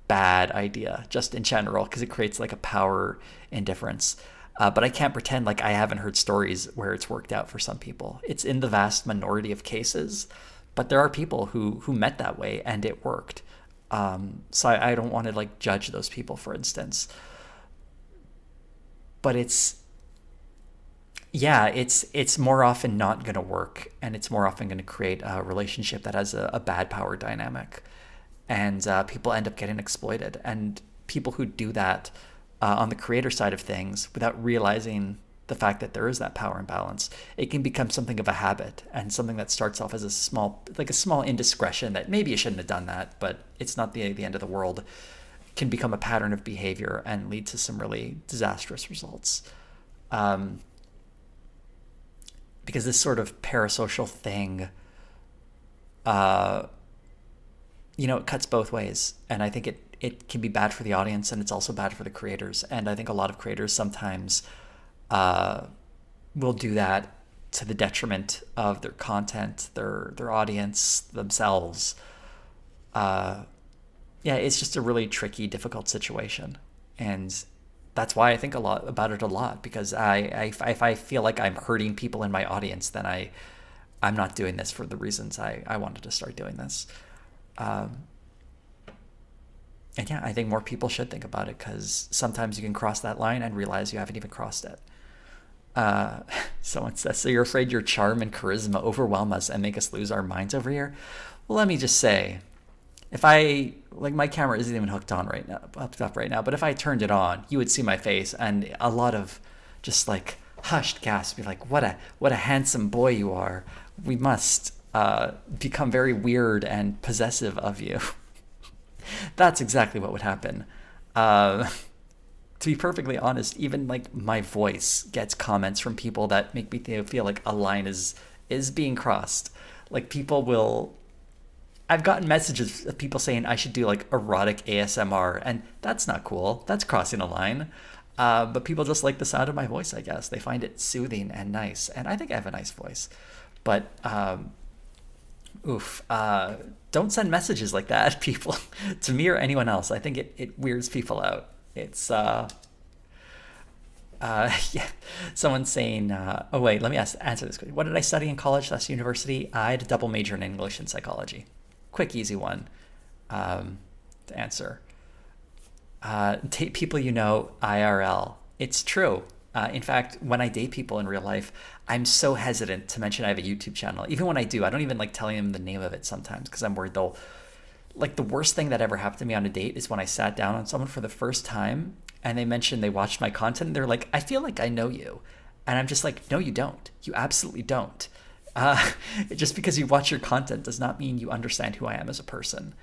[SPEAKER 1] bad idea just in general, because it creates like a power indifference. But I can't pretend like I haven't heard stories where it's worked out for some people. It's in the vast minority of cases, but there are people who met that way and it worked. So I don't want to like judge those people, for instance. But it's more often not going to work, and it's more often going to create a relationship that has a bad power dynamic, and people end up getting exploited. And people who do that on the creator side of things without realizing the fact that there is that power imbalance, it can become something of a habit, and something that starts off as a small indiscretion that maybe you shouldn't have done that, but it's not the end of the world, can become a pattern of behavior and lead to some really disastrous results. Because this sort of parasocial thing, it cuts both ways. And I think it can be bad for the audience, and it's also bad for the creators. And I think a lot of creators sometimes will do that to the detriment of their content, their audience, themselves. It's just a really tricky, difficult situation. And that's why I think a lot about it because if I feel like I'm hurting people in my audience, then I'm not doing this for the reasons I wanted to start doing this. And yeah, I think more people should think about it, because sometimes you can cross that line and realize you haven't even crossed it. Someone says, so you're afraid your charm and charisma overwhelm us and make us lose our minds over here? Well, let me just say, if I, like, my camera isn't even hooked up right now, but if I turned it on, you would see my face, and a lot of just like hushed gasps, be like, what a handsome boy you are. We must become very weird and possessive of you. That's exactly what would happen. To be perfectly honest, even like my voice gets comments from people that make me feel like a line is being crossed. Like, people will, I've gotten messages of people saying I should do like erotic ASMR, and that's not cool. That's crossing a line. But people just like the sound of my voice, I guess. They find it soothing and nice, and I think I have a nice voice. But don't send messages like that, people, to me or anyone else. I think it weirds people out. It's yeah. Someone's saying, oh wait, let me answer this quickly. What did I study in college / university? I had a double major in English and psychology. Quick, easy one to answer. Date people you know IRL. It's true. In fact, when I date people in real life, I'm so hesitant to mention I have a YouTube channel. Even when I do, I don't even like telling them the name of it sometimes, because I'm worried they'll, like, the worst thing that ever happened to me on a date is when I sat down on someone for the first time and they mentioned they watched my content, and they're like, I feel like I know you. And I'm just like, no, you don't. You absolutely don't. Just because you watch your content does not mean you understand who I am as a person.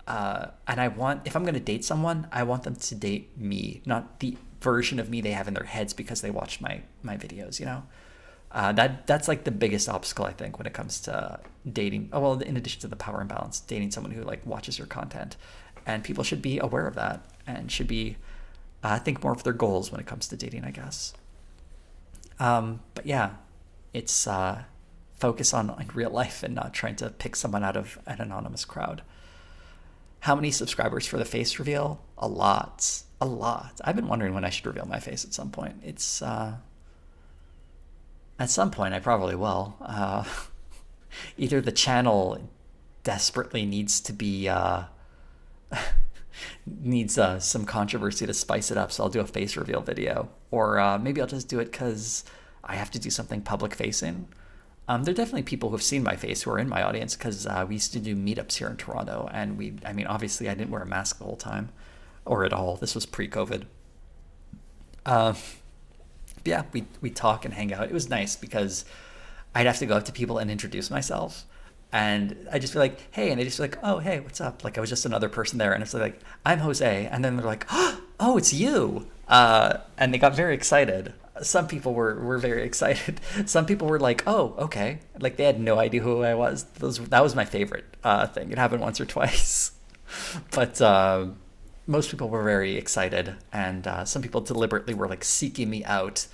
[SPEAKER 1] And if I'm going to date someone, I want them to date me, not the version of me they have in their heads because they watched my videos, you know? That's like the biggest obstacle, I think, when it comes to dating. Oh, well, in addition to the power imbalance, dating someone who like watches your content. And people should be aware of that and should be think more of their goals when it comes to dating, I guess. But yeah, it's focus on real life and not trying to pick someone out of an anonymous crowd. How many subscribers for the face reveal? A lot. I've been wondering when I should reveal my face at some point. It's at some point I probably will. Either the channel desperately needs to be needs some controversy to spice it up, so I'll do a face reveal video, or maybe I'll just do it because I have to do something public facing. There are definitely people who have seen my face who are in my audience, because we used to do meetups here in Toronto, and I mean, obviously I didn't wear a mask the whole time, or at all. This was pre-COVID. Yeah, we talk and hang out. It was nice because I'd have to go up to people and introduce myself, and I'd just be like, hey, and they'd just be like, oh, hey, what's up? Like, I was just another person there, and it's like, I'm Jose, and then they're like, oh, it's you, and they got very excited. Some people were very excited. Some people were like, oh, okay. Like, they had no idea who I was. That was my favorite thing. It happened once or twice. But most people were very excited. And some people deliberately were, like, seeking me out,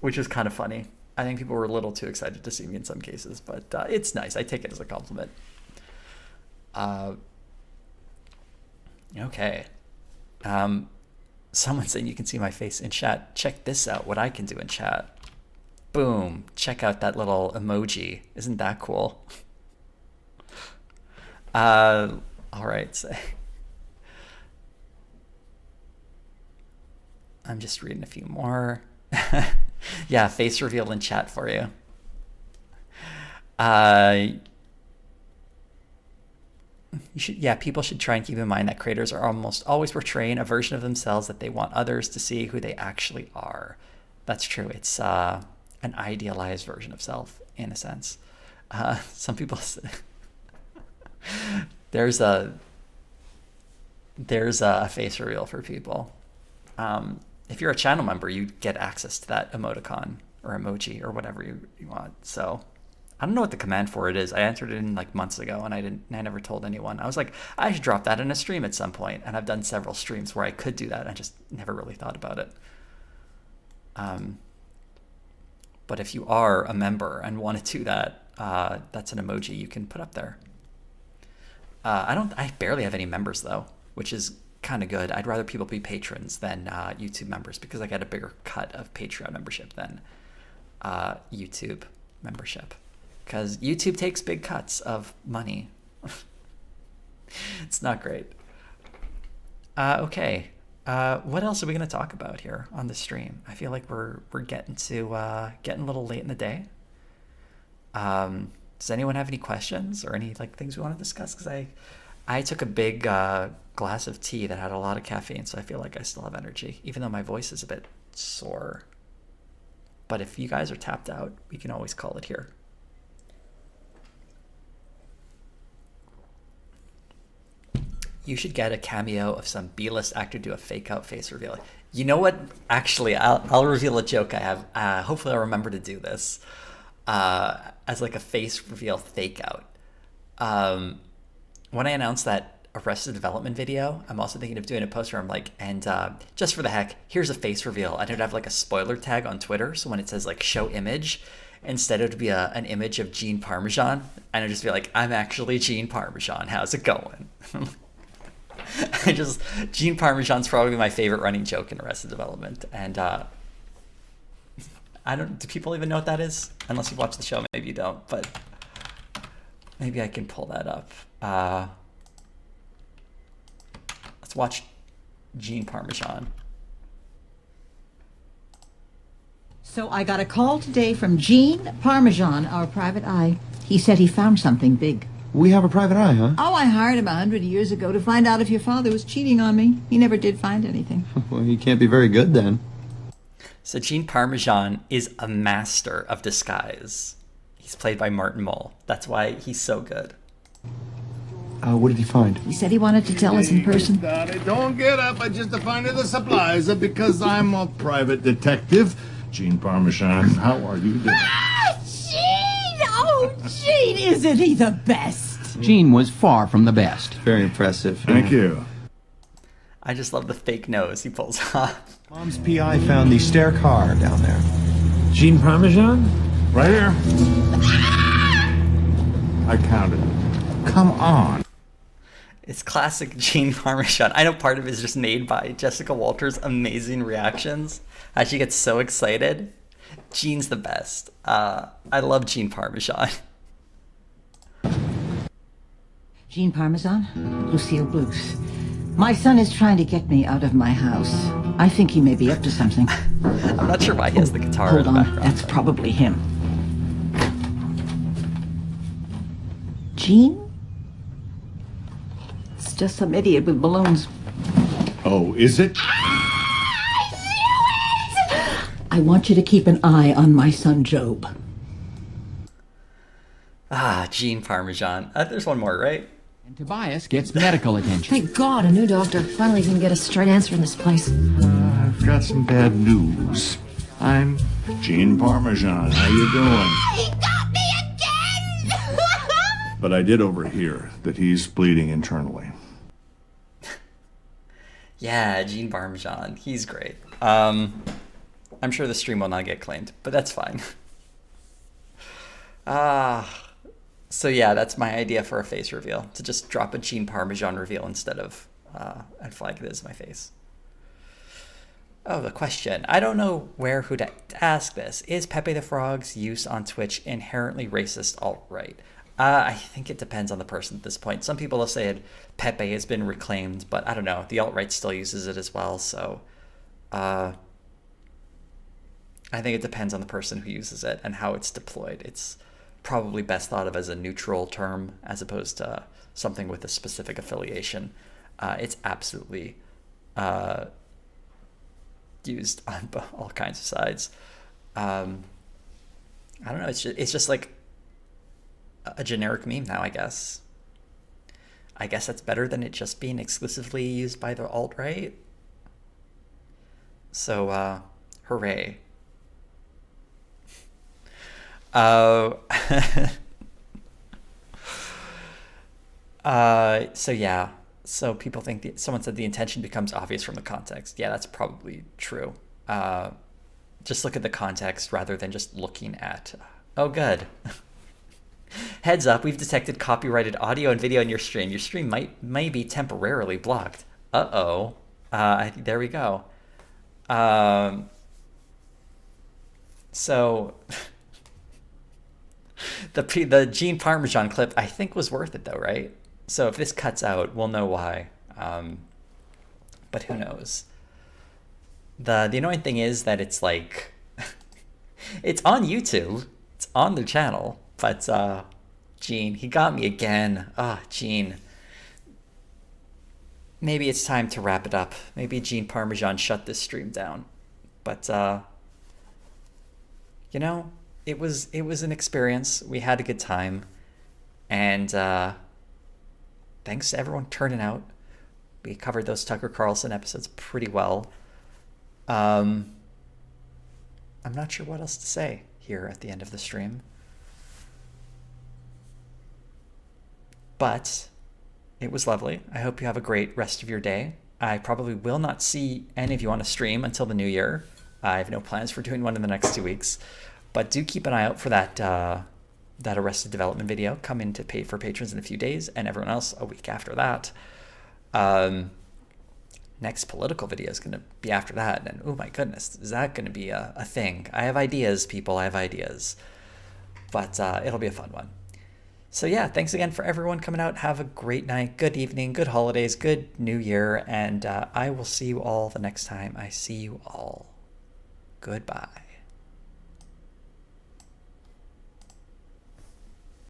[SPEAKER 1] which was kind of funny. I think people were a little too excited to see me in some cases. But it's nice. I take it as a compliment. Okay. Someone saying you can see my face in chat. Check this out, what I can do in chat. Boom. Check out that little emoji. Isn't that cool? All right. So I'm just reading a few more. Yeah, face reveal in chat for you. People should try and keep in mind that creators are almost always portraying a version of themselves that they want others to see who they actually are. That's true. It's an idealized version of self, in a sense. Some people say there's a face reveal for people. If you're a channel member, you get access to that emoticon or emoji or whatever you want. So I don't know what the command for it is. I entered it in like months ago, and I never told anyone. I was like, I should drop that in a stream at some point, and I've done several streams where I could do that. I just never really thought about it. But if you are a member and want to do that, that's an emoji you can put up there. I barely have any members though, which is kind of good. I'd rather people be patrons than YouTube members, because I get a bigger cut of Patreon membership than YouTube. membership, because YouTube takes big cuts of money. It's not great. Okay. What else are we going to talk about here on the stream? I feel like we're getting to getting a little late in the day. Does anyone have any questions or any like things we want to discuss? Because I took a big glass of tea that had a lot of caffeine, so I feel like I still have energy, even though my voice is a bit sore. But if you guys are tapped out, we can always call it here. You should get a cameo of some B-list actor do a fake out face reveal. You know what? Actually, I'll reveal a joke I have. Hopefully I'll remember to do this as like a face reveal fake out. When I announced that Arrested Development video, I'm also thinking of doing a post where I'm like, and just for the heck, here's a face reveal. I would have like a spoiler tag on Twitter, so when it says like show image, instead it would be an image of Gene Parmesan, and I'd just be like, I'm actually Gene Parmesan. How's it going? Gene Parmesan's probably my favorite running joke in Arrested Development, and do people even know what that is? Unless you watch the show, maybe you don't, but maybe I can pull that up. Let's watch Gene Parmesan.
[SPEAKER 7] So I got a call today from Gene Parmesan, our private eye. He said he found something big.
[SPEAKER 22] We have a private eye, huh?
[SPEAKER 7] Oh, I hired him 100 years ago to find out if your father was cheating on me. He never did find anything.
[SPEAKER 22] Well, he can't be very good then.
[SPEAKER 1] So Gene Parmesan is a master of disguise. He's played by Martin Mull. That's why he's so good.
[SPEAKER 22] What did he find?
[SPEAKER 7] He said he wanted to tell us in person.
[SPEAKER 23] Don't get up. I just find the supplies because I'm a private detective. Gene Parmesan, how are you doing?
[SPEAKER 7] Gene! Oh, Gene, isn't he the best?
[SPEAKER 22] Gene was far from the best. Very impressive. Thank you.
[SPEAKER 1] I just love the fake nose he pulls off.
[SPEAKER 22] Mom's PI found the stair car down there.
[SPEAKER 23] Gene Parmesan? Right here. I counted. Come on.
[SPEAKER 1] It's classic Gene Parmesan. I know part of it is just made by Jessica Walter's amazing reactions. How she gets so excited. Gene's the best. I love Gene Parmesan.
[SPEAKER 7] Gene Parmesan, Lucille Bluth. My son is trying to get me out of my house. I think he may be up to something.
[SPEAKER 1] I'm not sure why he has the guitar
[SPEAKER 7] Hold
[SPEAKER 1] in the
[SPEAKER 7] on,
[SPEAKER 1] background.
[SPEAKER 7] that's probably him. Gene? It's just some idiot with balloons.
[SPEAKER 23] Oh, is it?
[SPEAKER 7] I want you to keep an eye on my son, Job.
[SPEAKER 1] Gene Parmesan. There's one more, right?
[SPEAKER 24] And Tobias gets medical attention.
[SPEAKER 25] Thank God, a new doctor. Finally can get a straight answer in this place.
[SPEAKER 23] I've got some bad news. I'm Gene Parmesan. How you doing?
[SPEAKER 7] He got me again!
[SPEAKER 23] But I did overhear that he's bleeding internally.
[SPEAKER 1] Yeah, Gene Parmesan. He's great. I'm sure the stream will not get claimed, but that's fine. So yeah, that's my idea for a face reveal. To just drop a Gene Parmesan reveal instead of and flag it as my face. Oh, the question. I don't know who to ask this. Is Pepe the Frog's use on Twitch inherently racist alt-right? I think it depends on the person at this point. Some people have said Pepe has been reclaimed, but I don't know. The alt-right still uses it as well, so I think it depends on the person who uses it and how it's deployed. It's probably best thought of as a neutral term as opposed to something with a specific affiliation. It's absolutely used on all kinds of sides. I don't know. It's just like a generic meme now, I guess. I guess that's better than it just being exclusively used by the alt-right. So, hooray. So yeah. So people think someone said the intention becomes obvious from the context. Yeah, that's probably true. Just look at the context rather than just looking at. Oh, good. Heads up, we've detected copyrighted audio and video in your stream. Your stream may be temporarily blocked. Uh-oh. There we go. So The Gene Parmesan clip, I think, was worth it though, right? So if this cuts out, we'll know why. But who knows? The annoying thing is that it's like, it's on YouTube, it's on their channel, but Gene, he got me again. Gene. Maybe it's time to wrap it up. Maybe Gene Parmesan shut this stream down. But you know, it was an experience. We had a good time, and thanks to everyone turning out. We covered those Tucker Carlson episodes pretty well. I'm not sure what else to say here at the end of the stream. But it was lovely. I hope you have a great rest of your day. I probably will not see any of you on a stream until the new year. I have no plans for doing one in the next 2 weeks. But do keep an eye out for that that Arrested Development video coming to pay for patrons in a few days, and everyone else a week after that. Next political video is going to be after that, and oh my goodness, is that going to be a thing? I have ideas, people, I have ideas. But it'll be a fun one. So yeah, thanks again for everyone coming out. Have a great night, good evening, good holidays, good new year, and I will see you all the next time I see you all. Goodbye.